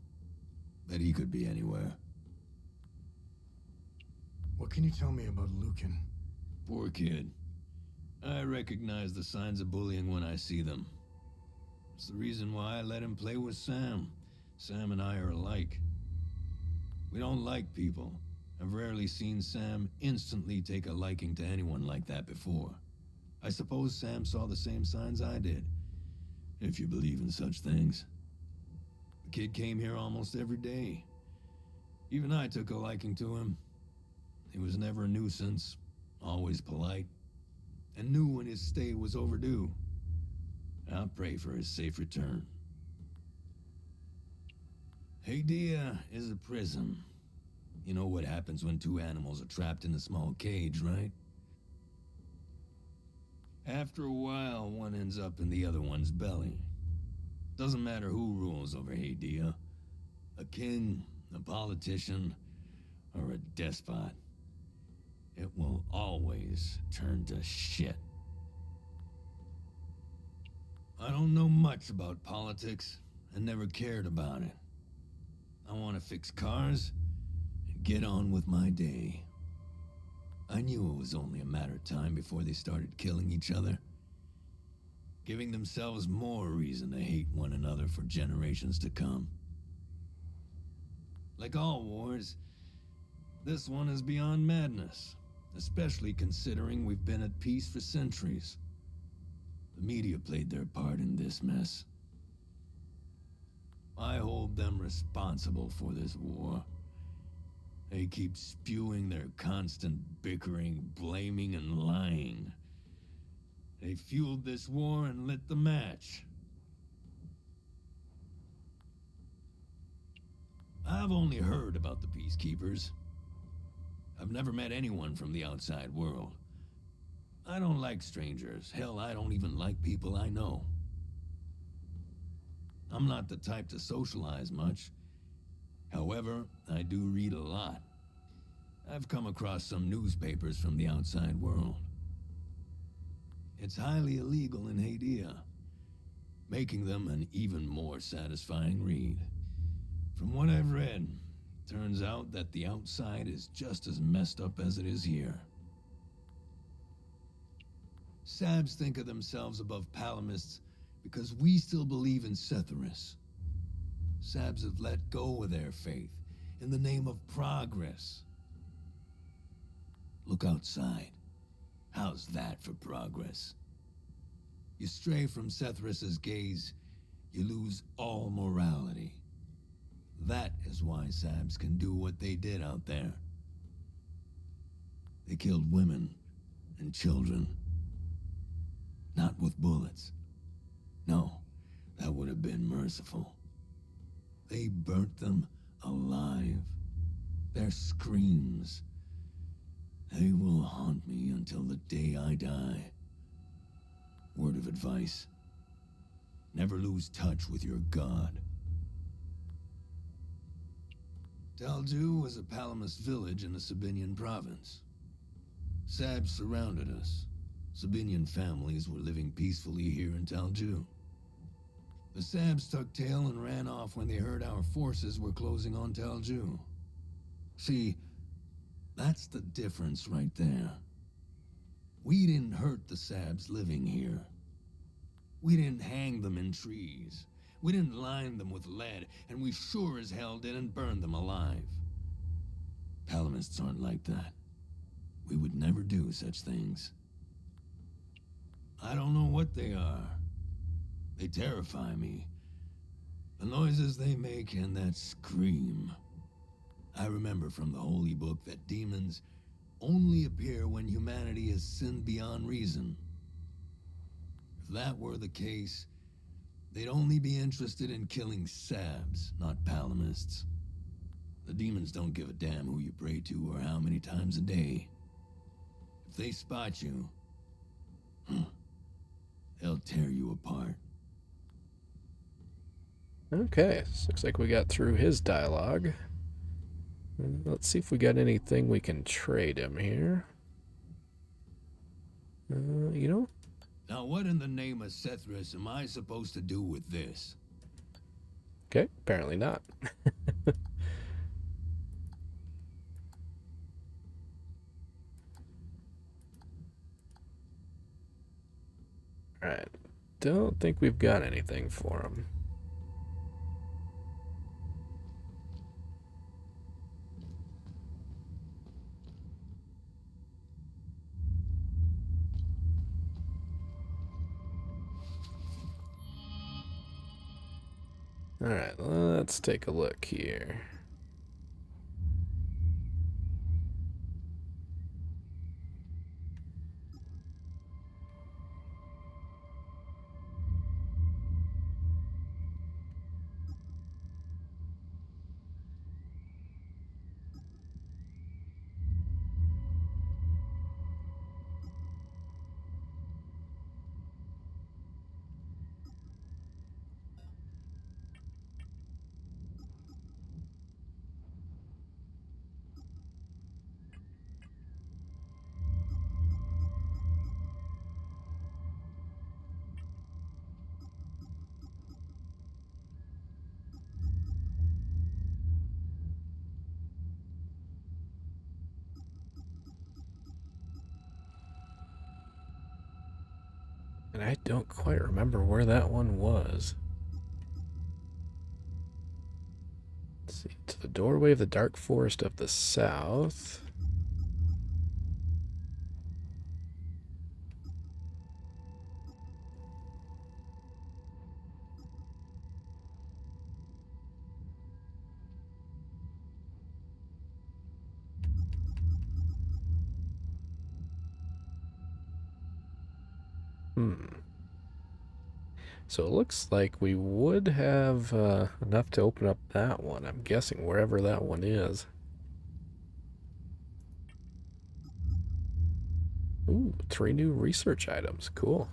but he could be anywhere.
What can you tell me about Lucan?
Poor kid. I recognize the signs of bullying when I see them. It's the reason why I let him play with Sam. Sam and I are alike. We don't like people. I've rarely seen Sam instantly take a liking to anyone like that before. I suppose Sam saw the same signs I did, if you believe in such things. The kid came here almost every day. Even I took a liking to him. He was never a nuisance, always polite, and knew when his stay was overdue. I'll pray for his safe return. Hadia is a prison. You know what happens when two animals are trapped in a small cage, right? After a while, one ends up in the other one's belly. Doesn't matter who rules over Hadia. A king, a politician, or a despot. It will always turn to shit. I don't know much about politics and never cared about it. I want to fix cars and get on with my day. I knew it was only a matter of time before they started killing each other, giving themselves more reason to hate one another for generations to come. Like all wars, this one is beyond madness, especially considering we've been at peace for centuries. The media played their part in this mess. I hold them responsible for this war. They keep spewing their constant bickering, blaming, and lying. They fueled this war and lit the match. I've only heard about the peacekeepers. I've never met anyone from the outside world. I don't like strangers. Hell, I don't even like people I know. I'm not the type to socialize much. However, I do read a lot. I've come across some newspapers from the outside world. It's highly illegal in Hadia, making them an even more satisfying read. From what I've read, turns out that the outside is just as messed up as it is here. Sabs think of themselves above Palamists because we still believe in Setharis. Sabs have let go of their faith in the name of progress. Look outside. How's that for progress? You stray from Setharis's gaze, you lose all morality. That is why Sabs can do what they did out there. They killed women and children. Not with bullets. No, that would have been merciful. They burnt them alive. Their screams. They will haunt me until the day I die. Word of advice. Never lose touch with your god. Talju was a Palamist village in the Sabinian province. Sabs surrounded us. Sabinian families were living peacefully here in Talju. The Sabs tucked tail and ran off when they heard our forces were closing on Talju. See, that's the difference right there. We didn't hurt the Sabs living here. We didn't hang them in trees. We didn't line them with lead, and we sure as hell didn't burn them alive. Palamists aren't like that. We would never do such things. I don't know what they are. They terrify me. The noises they make and that scream. I remember from the Holy Book that demons only appear when humanity has sinned beyond reason. If that were the case, they'd only be interested in killing Sabs, not Palamists. The demons don't give a damn who you pray to or how many times a day. If they spot you, they'll tear you apart.
Okay, looks like we got through his dialogue. Let's see if we got anything we can trade him here. You know?
Now what in the name of Setharis am I supposed to do with this?
Okay, apparently not. Alright, don't think we've got anything for him. Alright, let's take a look here. And I don't quite remember where that one was. Let's see. To the doorway of the dark forest of the south. So it looks like we would have enough to open up that one. I'm guessing wherever that one is. Ooh, 3 new research items. Cool.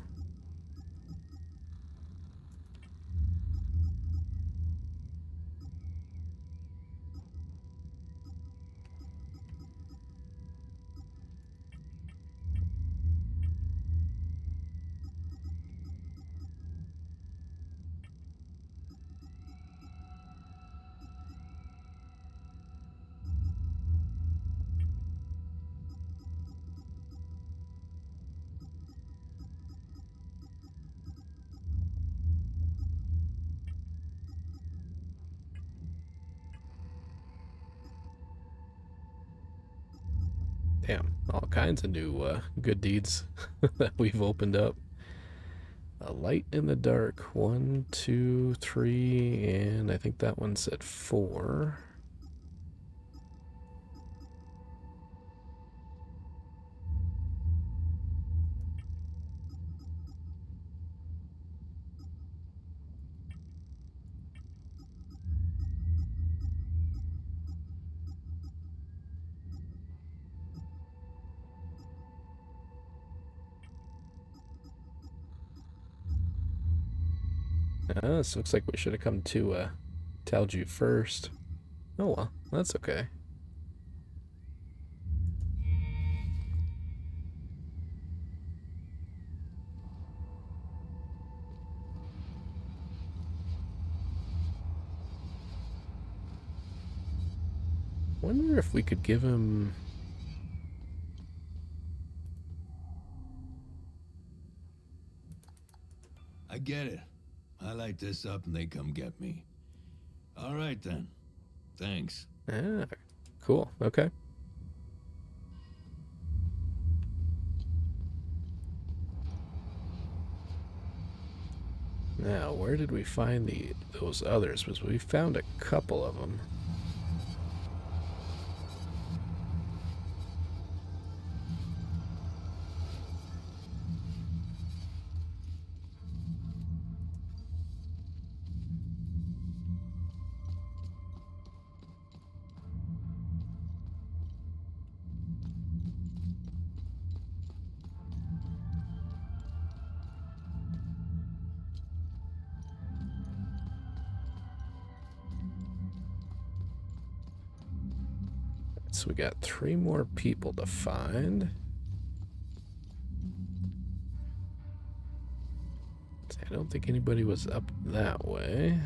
Damn, all kinds of new good deeds that we've opened up. A light in the dark. 1, 2, 3, and I think that one said 4. This looks like we should have come to Talju first. Oh well, that's okay. Wonder if we could give him...
I get it. I light this up and they come get me. All right then. Thanks.
Ah, cool. Okay. Now, where did we find those others? Because we found a couple of them. So we got 3 more people to find. I don't think anybody was up that way.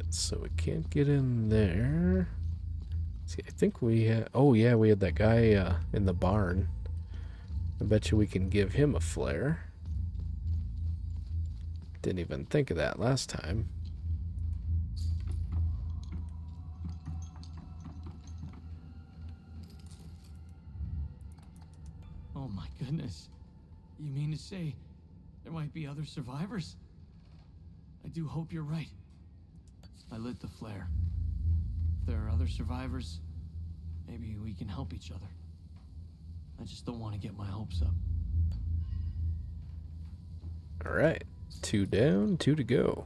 So we can't get in there. See, I think we had... Oh, yeah, we had that guy in the barn. I bet you we can give him a flare. Didn't even think of that last time.
Oh my goodness. You mean to say there might be other survivors? I do hope you're right. I lit the flare. If there are other survivors, maybe we can help each other. I just don't want to get my hopes up.
Alright. 2 down, 2 to go.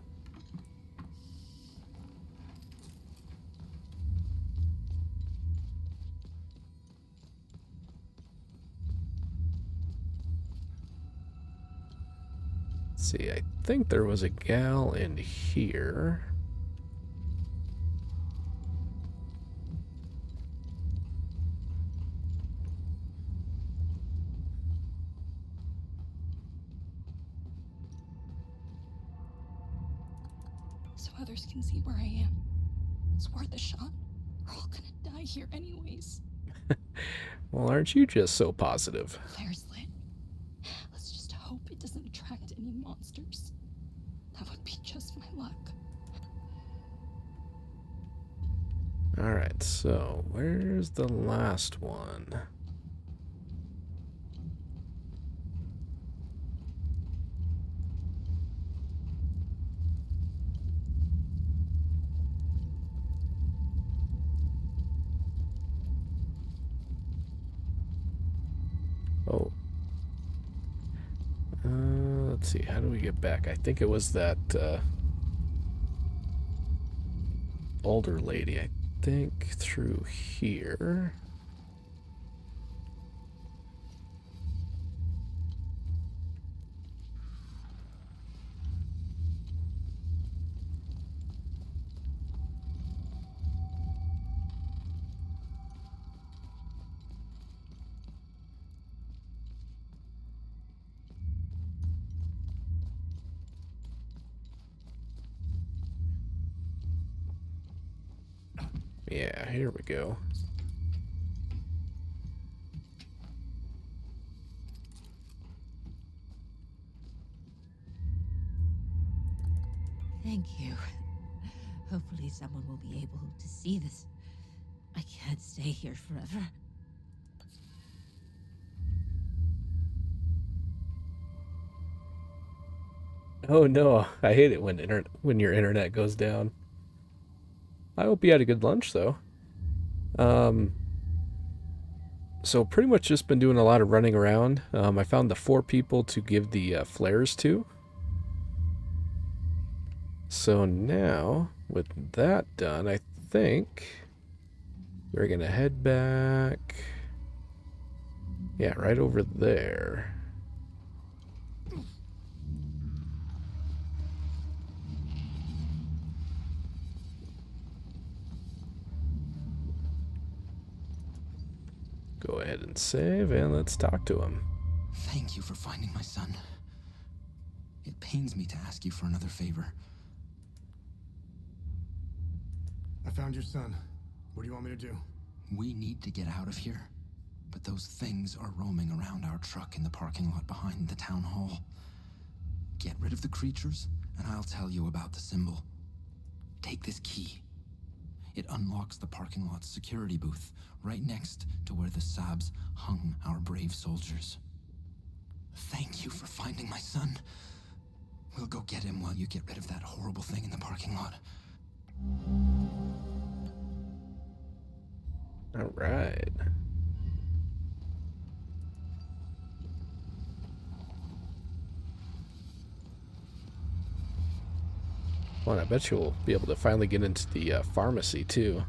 Let's see, I think there was a gal in here.
So others can see where I am. It's worth a shot. We're all gonna die here anyways.
Well, aren't you just so positive?
Flare's lit. Let's just hope it doesn't attract any monsters. That would be just my luck.
Alright, so where's the last one? Oh. Let's see, how do we get back? I think it was that older lady, I think, through here. Yeah, here we go.
Thank you. Hopefully someone will be able to see this. I can't stay here forever.
Oh no, I hate it when your internet goes down. I hope you had a good lunch though. So pretty much just been doing a lot of running around. I found the 4 people to give the flares to. So now, with that done, I think we're gonna head back. Yeah, right over there. Go ahead and save, and let's talk to him.
Thank you for finding my son. It pains me to ask you for another favor.
I found your son. What do you want me to do?
We need to get out of here, but those things are roaming around our truck in the parking lot behind the town hall. Get rid of the creatures, and I'll tell you about the symbol. Take this key. It unlocks the parking lot's security booth, right next to where the Sabs hung our brave soldiers. Thank you for finding my son. We'll go get him while you get rid of that horrible thing in the parking lot.
All right. Well, I bet you'll be able to finally get into the pharmacy too.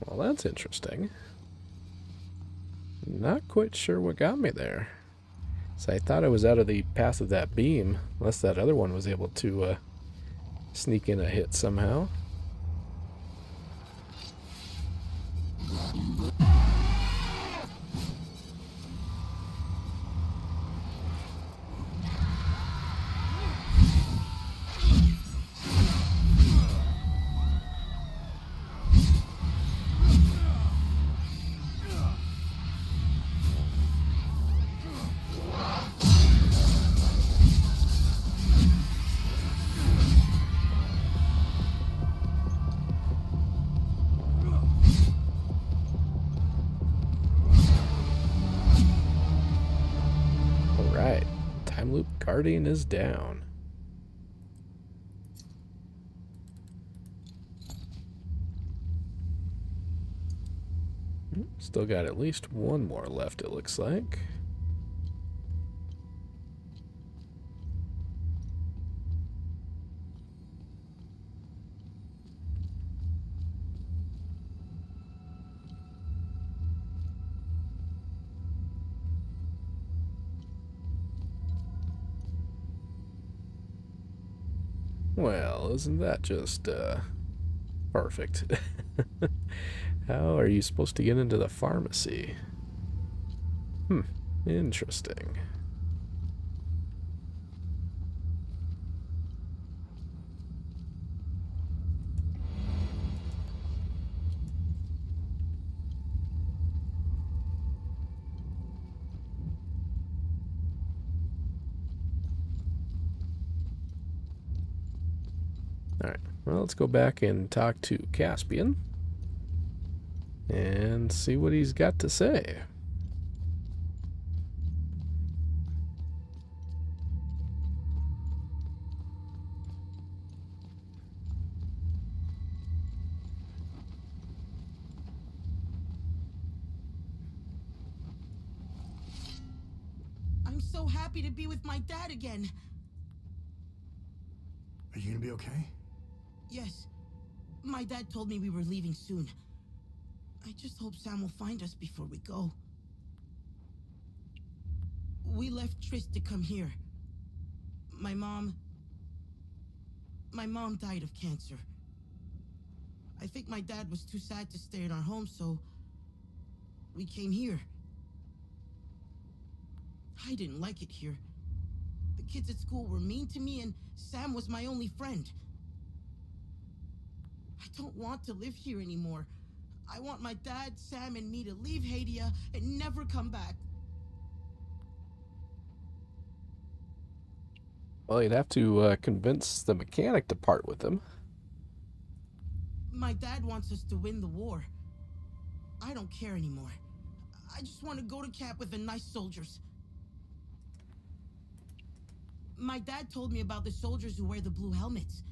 Well, that's interesting. Not quite sure what got me there. So I thought I was out of the path of that beam, unless that other one was able to sneak in a hit somehow. Alright, Time Loop Guardian is down. Still got at least one more left, it looks like. Well, isn't that just, perfect? How are you supposed to get into the pharmacy? Interesting. Alright, well, let's go back and talk to Caspian and see what he's got to say.
I'm so happy to be with my dad again.
Are you gonna be okay?
Yes. My dad told me we were leaving soon. I just hope Sam will find us before we go. We left Tris to come here. My mom died of cancer. I think my dad was too sad to stay in our home, so we came here. I didn't like it here. The kids at school were mean to me, and Sam was my only friend. I don't want to live here anymore. I want my dad, Sam, and me to leave Hadia and never come back.
Well, you'd have to convince the mechanic to part with him.
My dad wants us to win the war. I don't care anymore. I just want to go to camp with the nice soldiers. My dad told me about the soldiers who wear the blue helmets.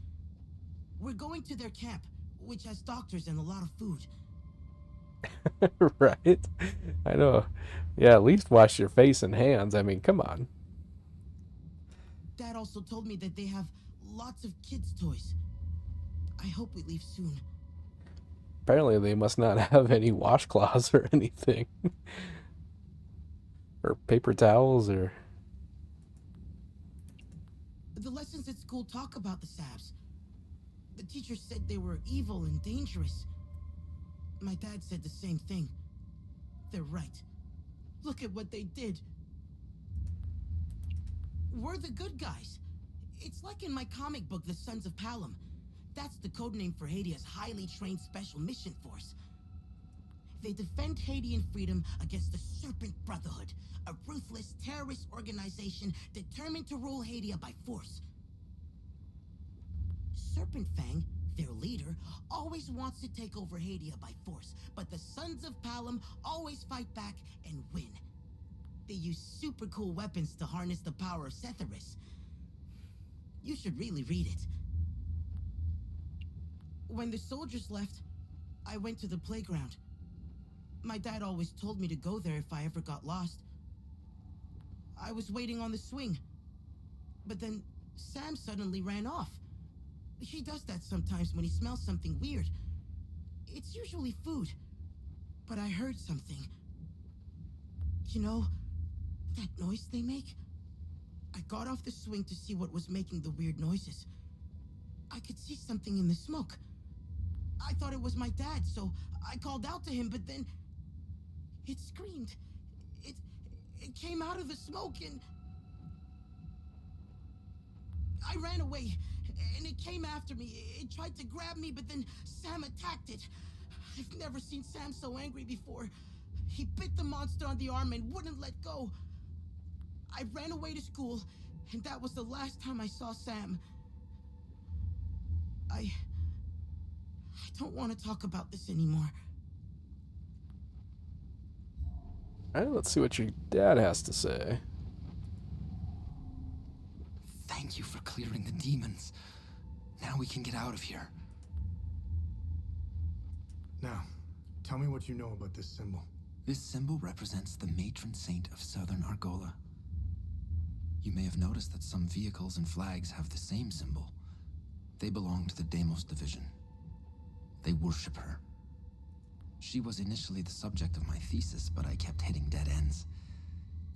We're going to their camp, which has doctors and a lot of food.
Right? I know. Yeah, at least wash your face and hands. I mean, come on.
Dad also told me that they have lots of kids' toys. I hope we leave soon.
Apparently they must not have any washcloths or anything. Or paper towels or...
The lessons at school talk about the Sabs. The teachers said they were evil and dangerous. My dad said the same thing. They're right. Look at what they did. We're the good guys. It's like in my comic book, The Sons of Palom. That's the codename for Hadia's highly trained special mission force. They defend Hadian freedom against the Serpent Brotherhood, a ruthless terrorist organization determined to rule Hadia by force. Serpent Fang, their leader, always wants to take over Hadia by force, but the Sons of Palom always fight back and win. They use super cool weapons to harness the power of Setharis. You should really read it. When the soldiers left, I went to the playground. My dad always told me to go there if I ever got lost. I was waiting on the swing, but then Sam suddenly ran off. He does that sometimes when he smells something weird. It's usually food, But I heard something. You know, that noise they make? I got off the swing to see what was making the weird noises. I could see something in the smoke. I thought it was my dad, so I called out to him, but then it screamed. It it came out of the smoke and I ran away, and it came after me. It tried to grab me, but then Sam attacked it. I've never seen Sam so angry before. He bit the monster on the arm and wouldn't let go. I ran away to school, and that was the last time I saw Sam. I don't want to talk about this anymore.
All right, let's see what your dad has to say.
Thank you for clearing the demons. Now we can get out of here.
Now, tell me what you know about this symbol.
This symbol represents the matron saint of southern Argola. You may have noticed that some vehicles and flags have the same symbol. They belong to the Deimos division. They worship her. She was initially the subject of my thesis, but I kept hitting dead ends.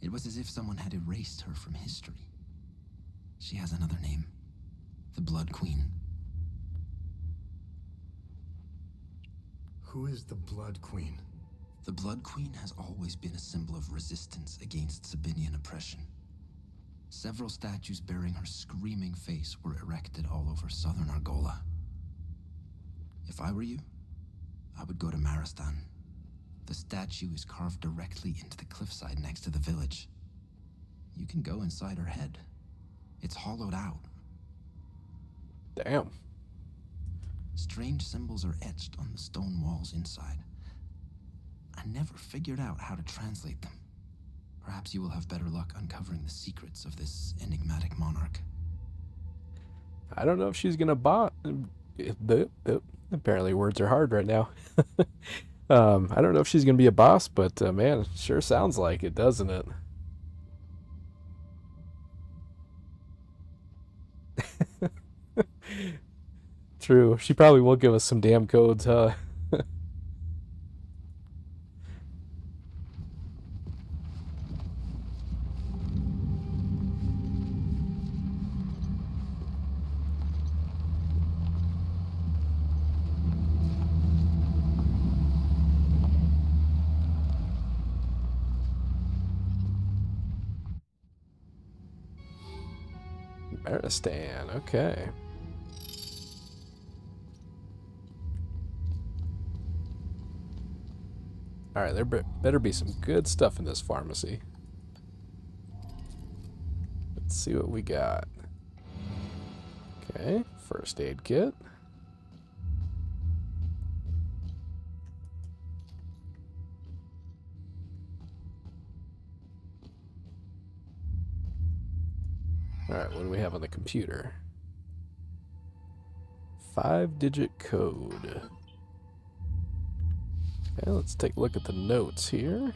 It was as if someone had erased her from history. She has another name. The Blood Queen.
Who is the Blood Queen?
The Blood Queen has always been a symbol of resistance against Sabinian oppression. Several statues bearing her screaming face were erected all over southern Argola. If I were you, I would go to Maristan. The statue is carved directly into the cliffside next to the village. You can go inside her head. It's hollowed out.
Damn.
Strange symbols are etched on the stone walls inside. I never figured out how to translate them. Perhaps you will have better luck uncovering the secrets of this enigmatic monarch.
I don't know if she's gonna apparently words are hard right now. I don't know if she's gonna be a boss, but man, it sure sounds like it, doesn't it? True. She probably will give us some damn codes, huh? Maristan, okay. Alright, there better be some good stuff in this pharmacy. Let's see what we got. Okay, first aid kit. Alright, what do we have on the computer? 5-digit code. Okay, let's take a look at the notes here.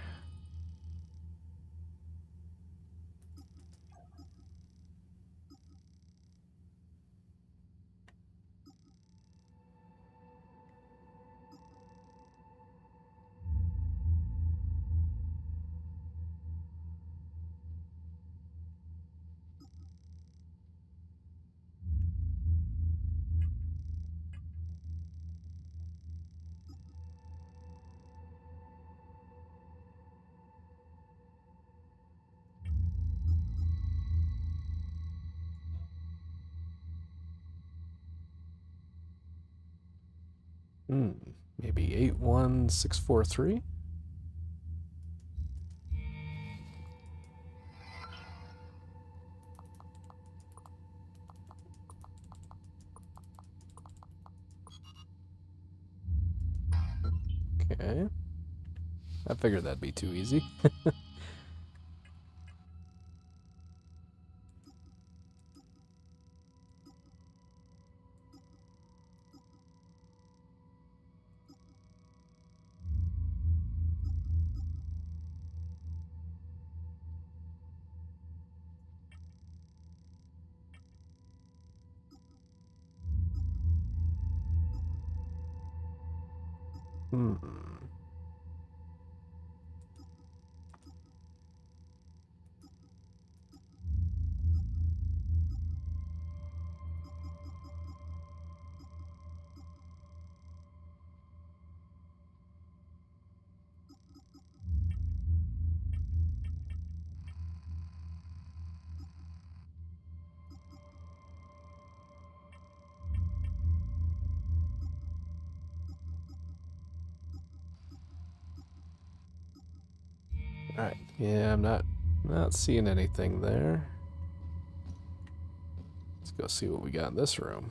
Maybe 81643. Okay. I figured that'd be too easy. Alright, yeah, I'm not seeing anything there. Let's go see what we got in this room.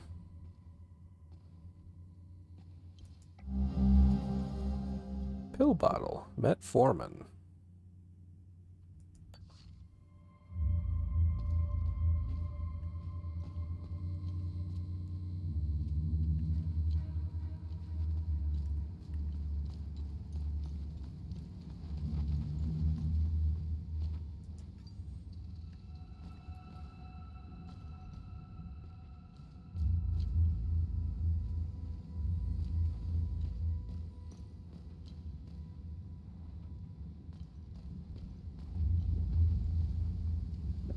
Pill bottle, metformin.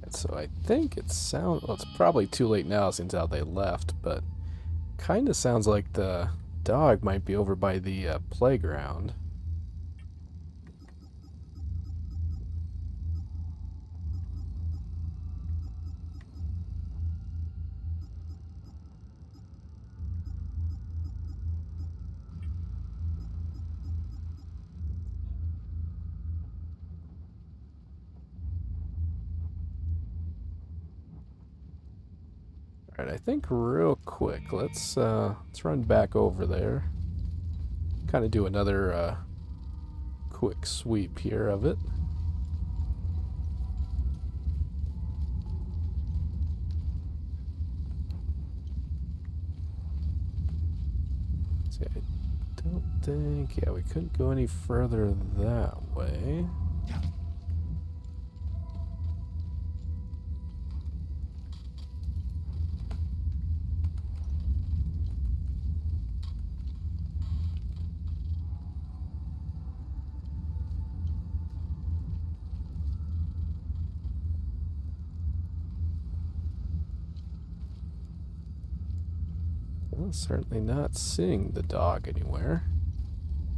So I think it sounds, well, it's probably too late now since how they left, but kind of sounds like the dog might be over by the playground. Alright, I think real quick, let's run back over there. Kind of do another quick sweep here of it. See, I don't think, yeah, we couldn't go any further that way. Well, certainly not seeing the dog anywhere.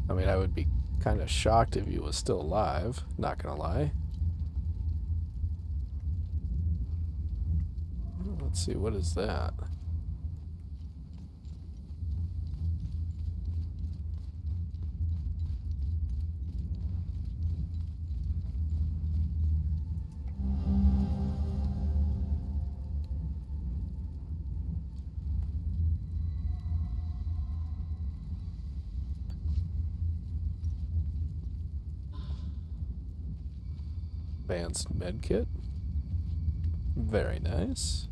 I mean, I would be kind of shocked if he was still alive, not gonna lie. Let's see, what is that? Advanced medkit. Very nice.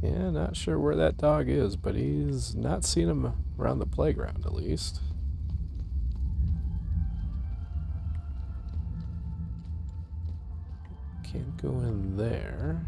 Yeah, not sure where that dog is, but he's not seen him around the playground at least. Can't go in there.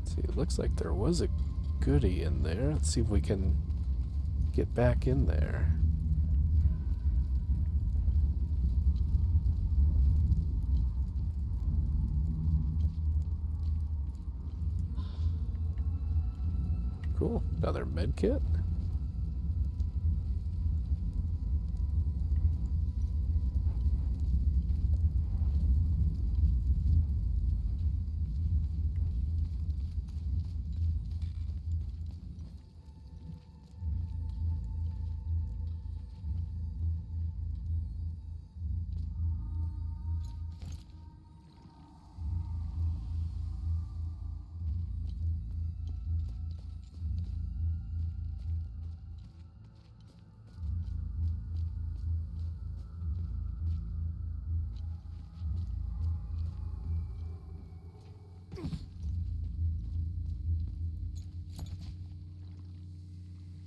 See, it looks like there was a goodie in there. Let's see if we can get back in there. Cool. Another med kit.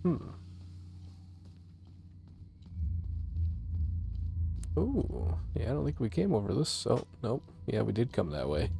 Hmm. Ooh, yeah, I don't think we came over this. Oh, nope. Yeah, we did come that way.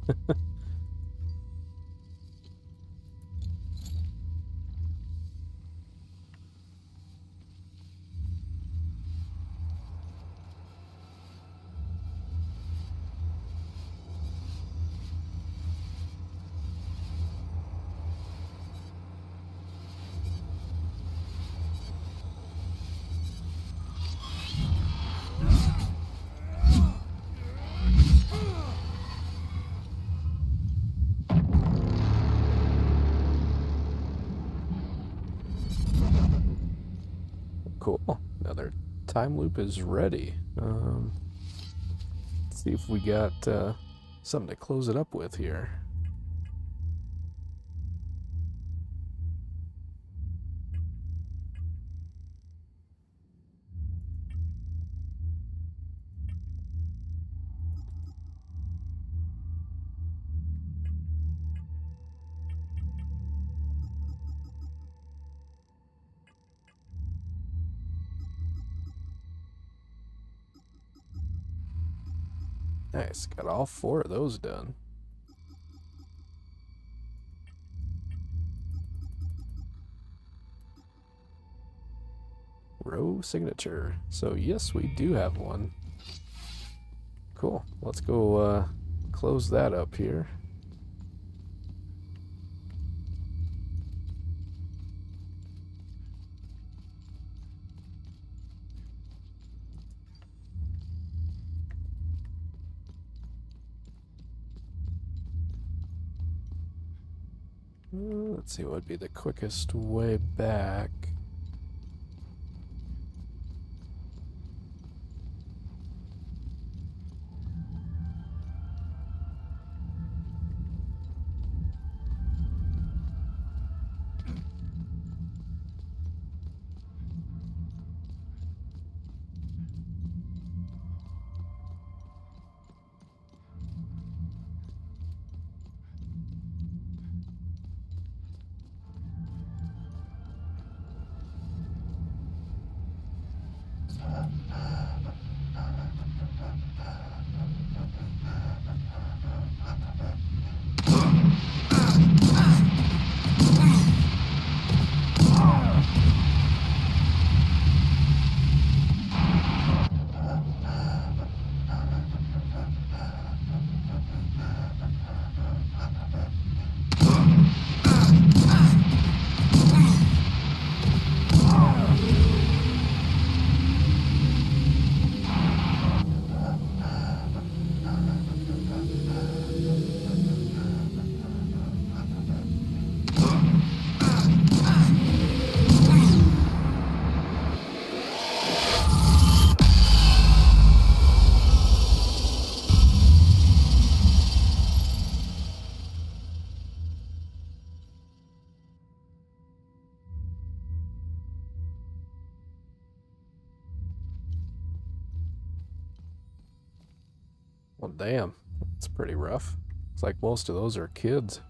Cool. Another time loop is ready. Let's see if we got something to close it up with here. Nice, got all 4 of those done. Row signature. So yes, we do have one. Cool. Let's go close that up here. Let's see what would be the quickest way back. Well, damn. That's pretty rough. It's like most of those are kids.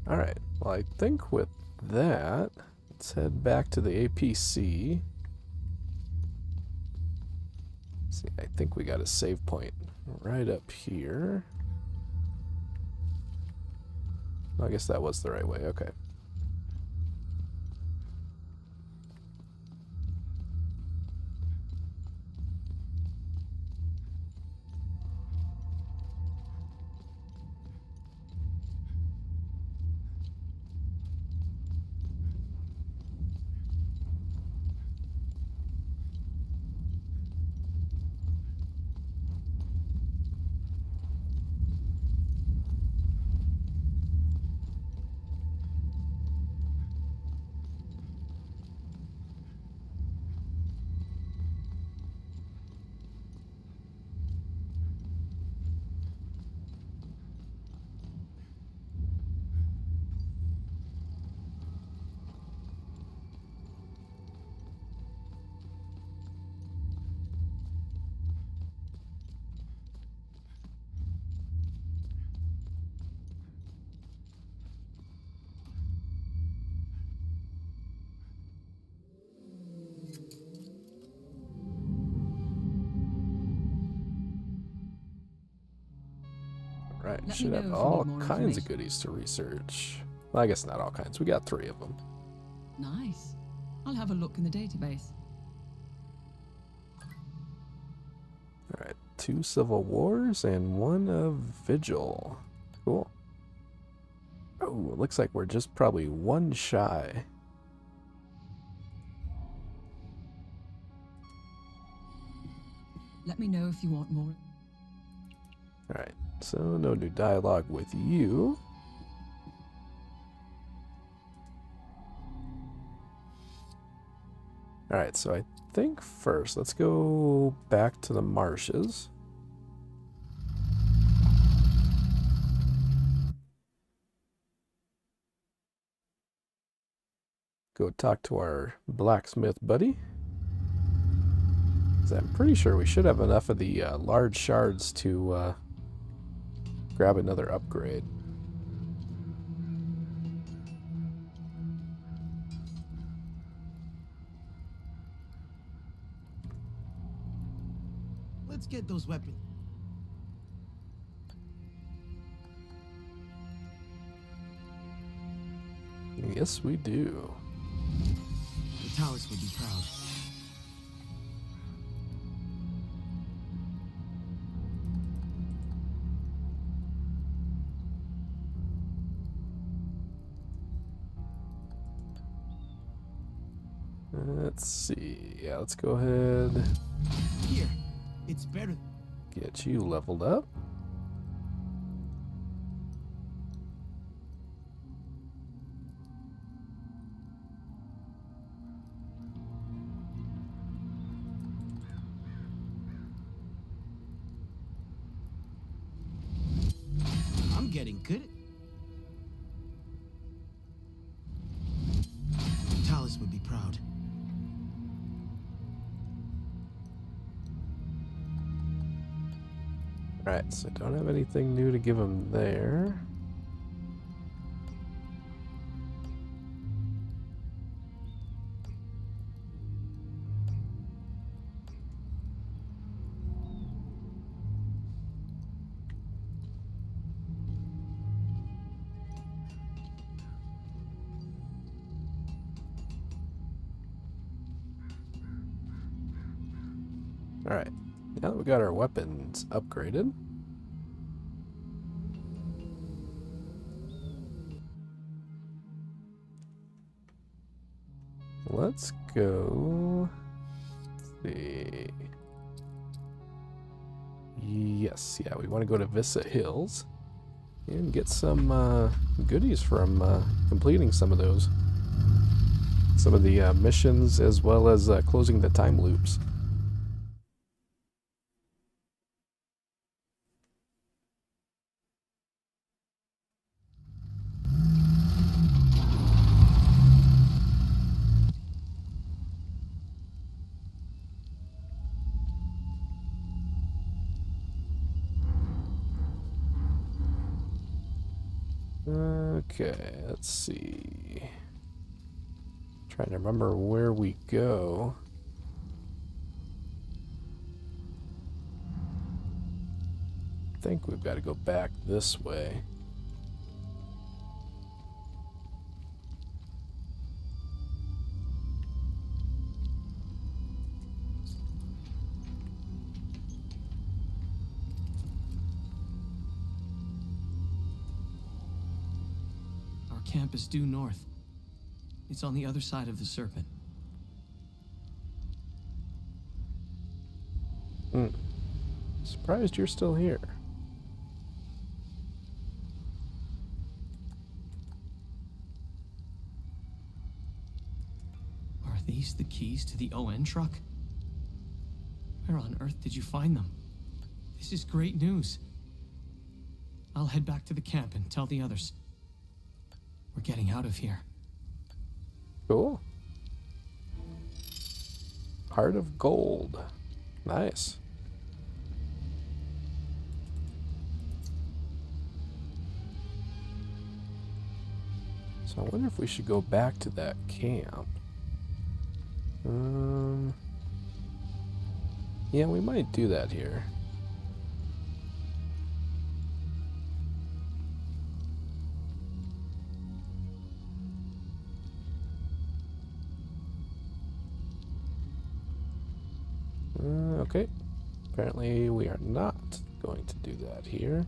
Alright, well, I think with that, let's head back to the APC. See, I think we got a save point right up here. I guess that was the right way, okay. Alright,
Let me
should
know
have
if you
all
need more
kinds of
information.
goodies to research. Well, I guess not all kinds. We got 3 of them.
Nice. I'll have a look in the database.
Alright, 2 Civil Wars and 1 of Vigil. Cool. Oh, it looks like we're just probably 1 shy.
Let me know if you want more.
Alright, so no new dialogue with you. Alright, so I think first, let's go back to the marshes. Go talk to our blacksmith buddy. 'Cause I'm pretty sure we should have enough of the large shards to grab another upgrade.
Let's get those weapons.
Yes, we do.
The Taoists would be proud.
Let's see. Yeah, let's go ahead.
Here, it's better.
Get you leveled up.
I'm getting good at... Talis would be proud.
Alright, so don't have anything new to give him there. Alright, now that we got our weapons upgraded, let's go. Let's see. Yes, yeah, we want to go to Vista Hills and get some goodies from completing some of those. Some of the missions, as well as closing the time loops. Okay, let's see. Trying to remember where we go. I think we've got to go back this way.
Our camp is due north. It's on the other side of the serpent.
Surprised you're still here.
Are these the keys to the ON truck? Where on earth did you find them? This is great news. I'll head back to the camp and tell the others. We're getting out of here.
Cool. Heart of gold. Nice. So I wonder if we should go back to that camp. Yeah, we might do that here. Okay. Apparently we are not going to do that here.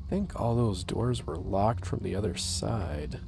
I think all those doors were locked from the other side.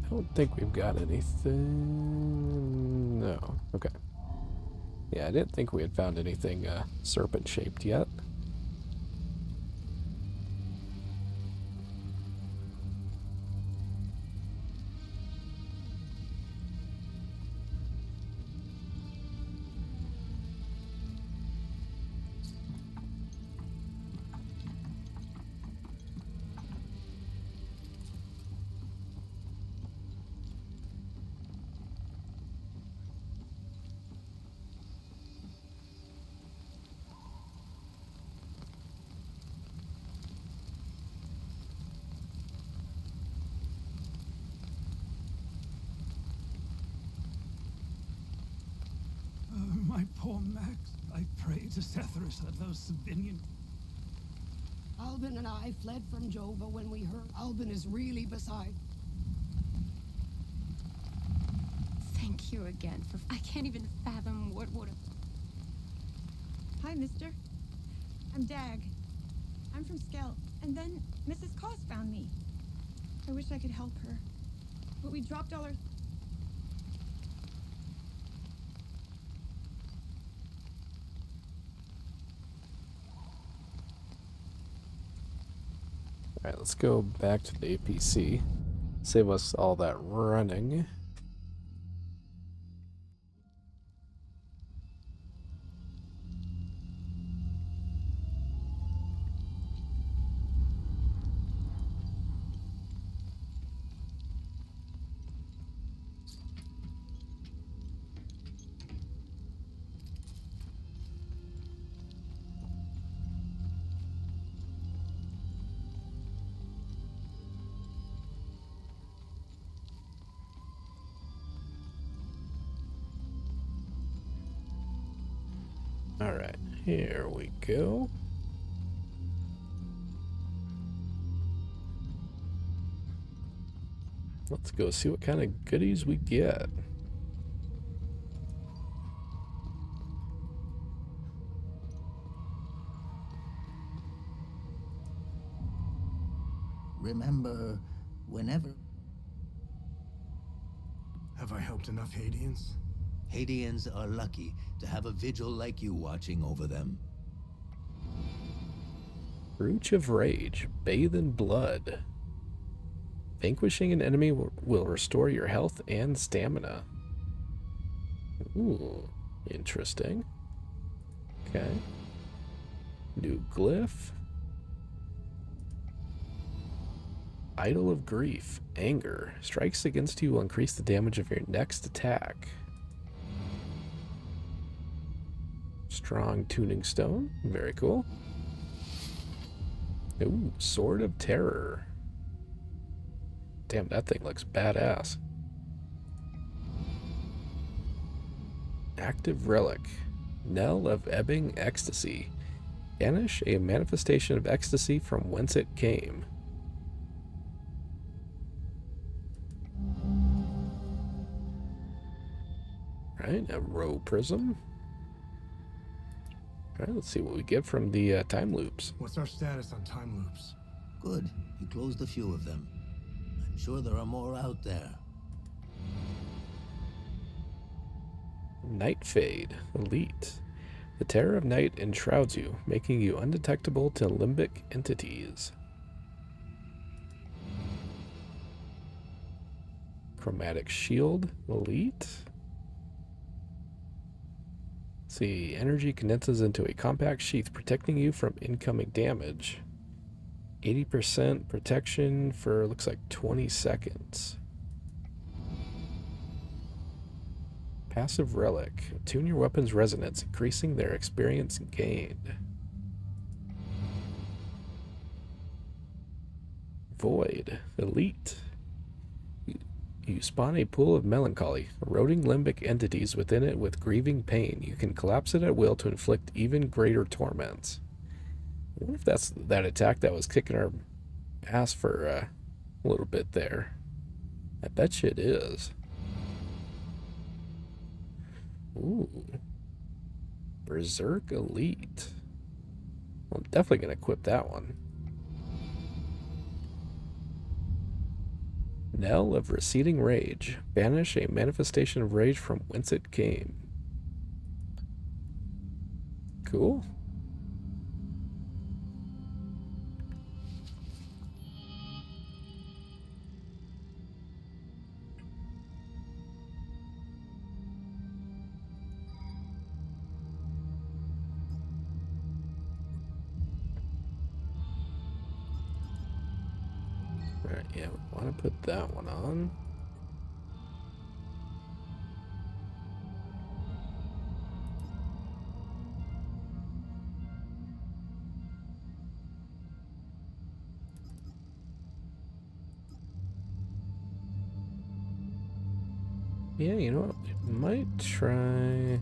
I don't think we've got anything. No. Okay. Yeah, I didn't think we had found anything serpent-shaped yet.
My poor Max. I pray to Sethris that those Sabinian...
Albin and I fled from Jova when we heard Albin is really beside.
Thank you again for... I can't even fathom what would have...
Hi, mister. I'm Dag. I'm from Skell. And then Mrs. Koss found me. I wish I could help her. But we dropped all our...
Alright, let's go back to the APC. Save us all that running. Alright, here we go. Let's go see what kind of goodies we get.
Remember, whenever...
Have I helped enough Hadians?
Hadians are lucky to have a vigil like you watching over them.
Brooch of Rage. Bathe in blood. Vanquishing an enemy will restore your health and stamina. Ooh, interesting. Okay. New glyph. Idol of Grief. Anger. Strikes against you will increase the damage of your next attack. Strong tuning stone. Very cool. Ooh, Sword of Terror. Damn, that thing looks badass. Active Relic. Knell of Ebbing Ecstasy. Banish a manifestation of ecstasy from whence it came. Right, a row prism. Alright, let's see what we get from the time loops.
What's our status on time loops?
Good. You closed a few of them. I'm sure there are more out there.
Night Fade, Elite. The terror of night enshrouds you, making you undetectable to limbic entities. Chromatic Shield, Elite. See, energy condenses into a compact sheath, protecting you from incoming damage. 80% protection for, looks like 20 seconds. Passive Relic. Tune your weapon's resonance, increasing their experience gained. Void. Elite. You spawn a pool of melancholy, eroding limbic entities within it with grieving pain. You can collapse it at will to inflict even greater torments. I wonder if that's that attack that was kicking our ass for a little bit there. I bet you it is. Ooh. Berserk Elite. Well, I'm definitely going to equip that one. Knell of Receding Rage. Banish a manifestation of rage from whence it came. Cool. Alright, yeah, we want to put that one on. Yeah, you know what? We might try...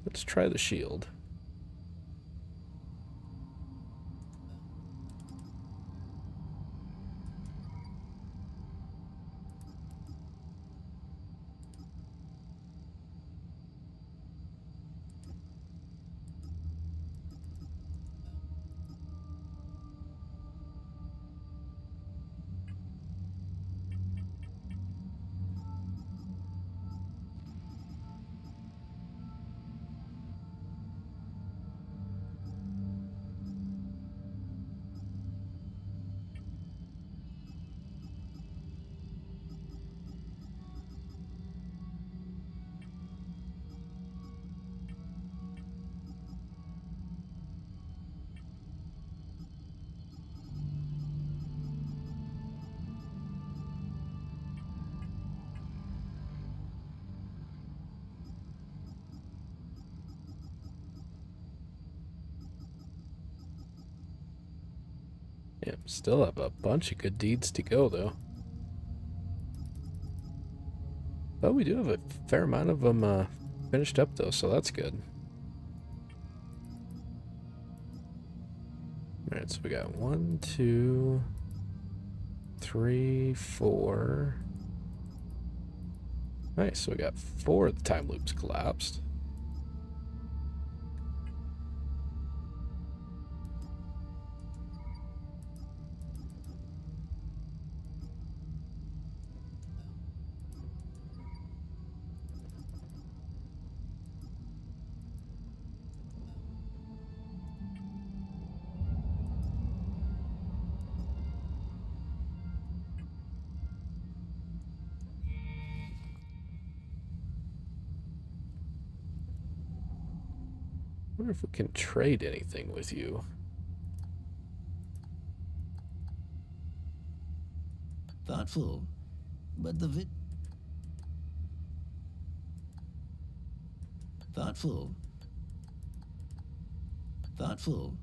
Let's try the shield. Yeah, still have a bunch of good deeds to go, though. But we do have a fair amount of them finished up, though, so that's good. Alright, so we got 1, 2, 3, 4. Nice, so we got 4 of the time loops collapsed. I wonder if we can trade anything with you.
Thoughtful, but the Thoughtful. Thoughtful.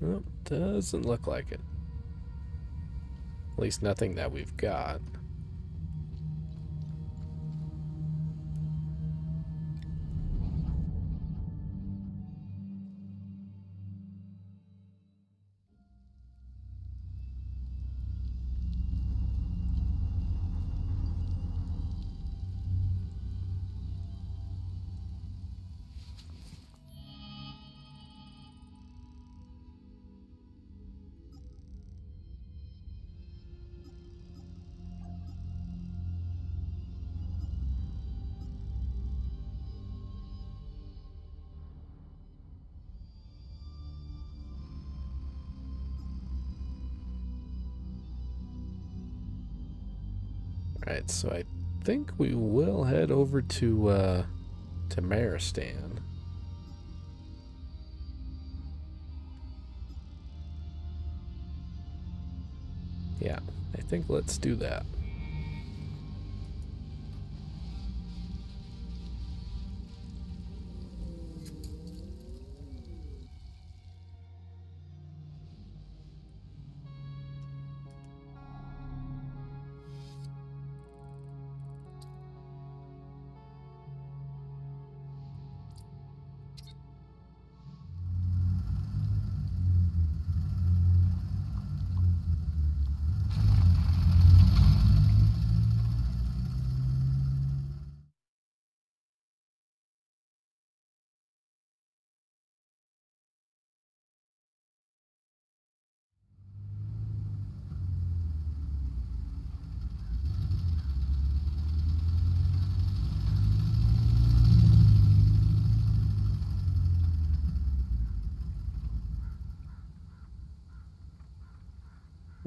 Well, doesn't look like it. At least nothing that we've got. Alright, so I think we will head over to Maristan. Yeah, I think let's do that.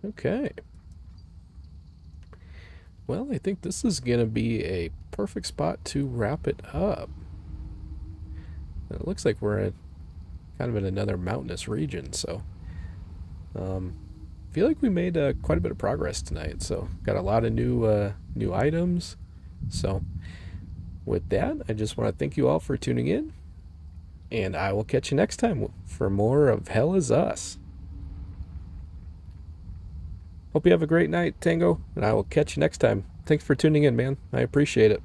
Okay. Well, I think this is going to be a perfect spot to wrap it up. It looks like we're kind of in another mountainous region, so I feel like we made quite a bit of progress tonight. So got a lot of new items. So with that, I just want to thank you all for tuning in, and I will catch you next time for more of Hell Is Us. Hope you have a great night, Tango, and I will catch you next time. Thanks for tuning in, man. I appreciate it.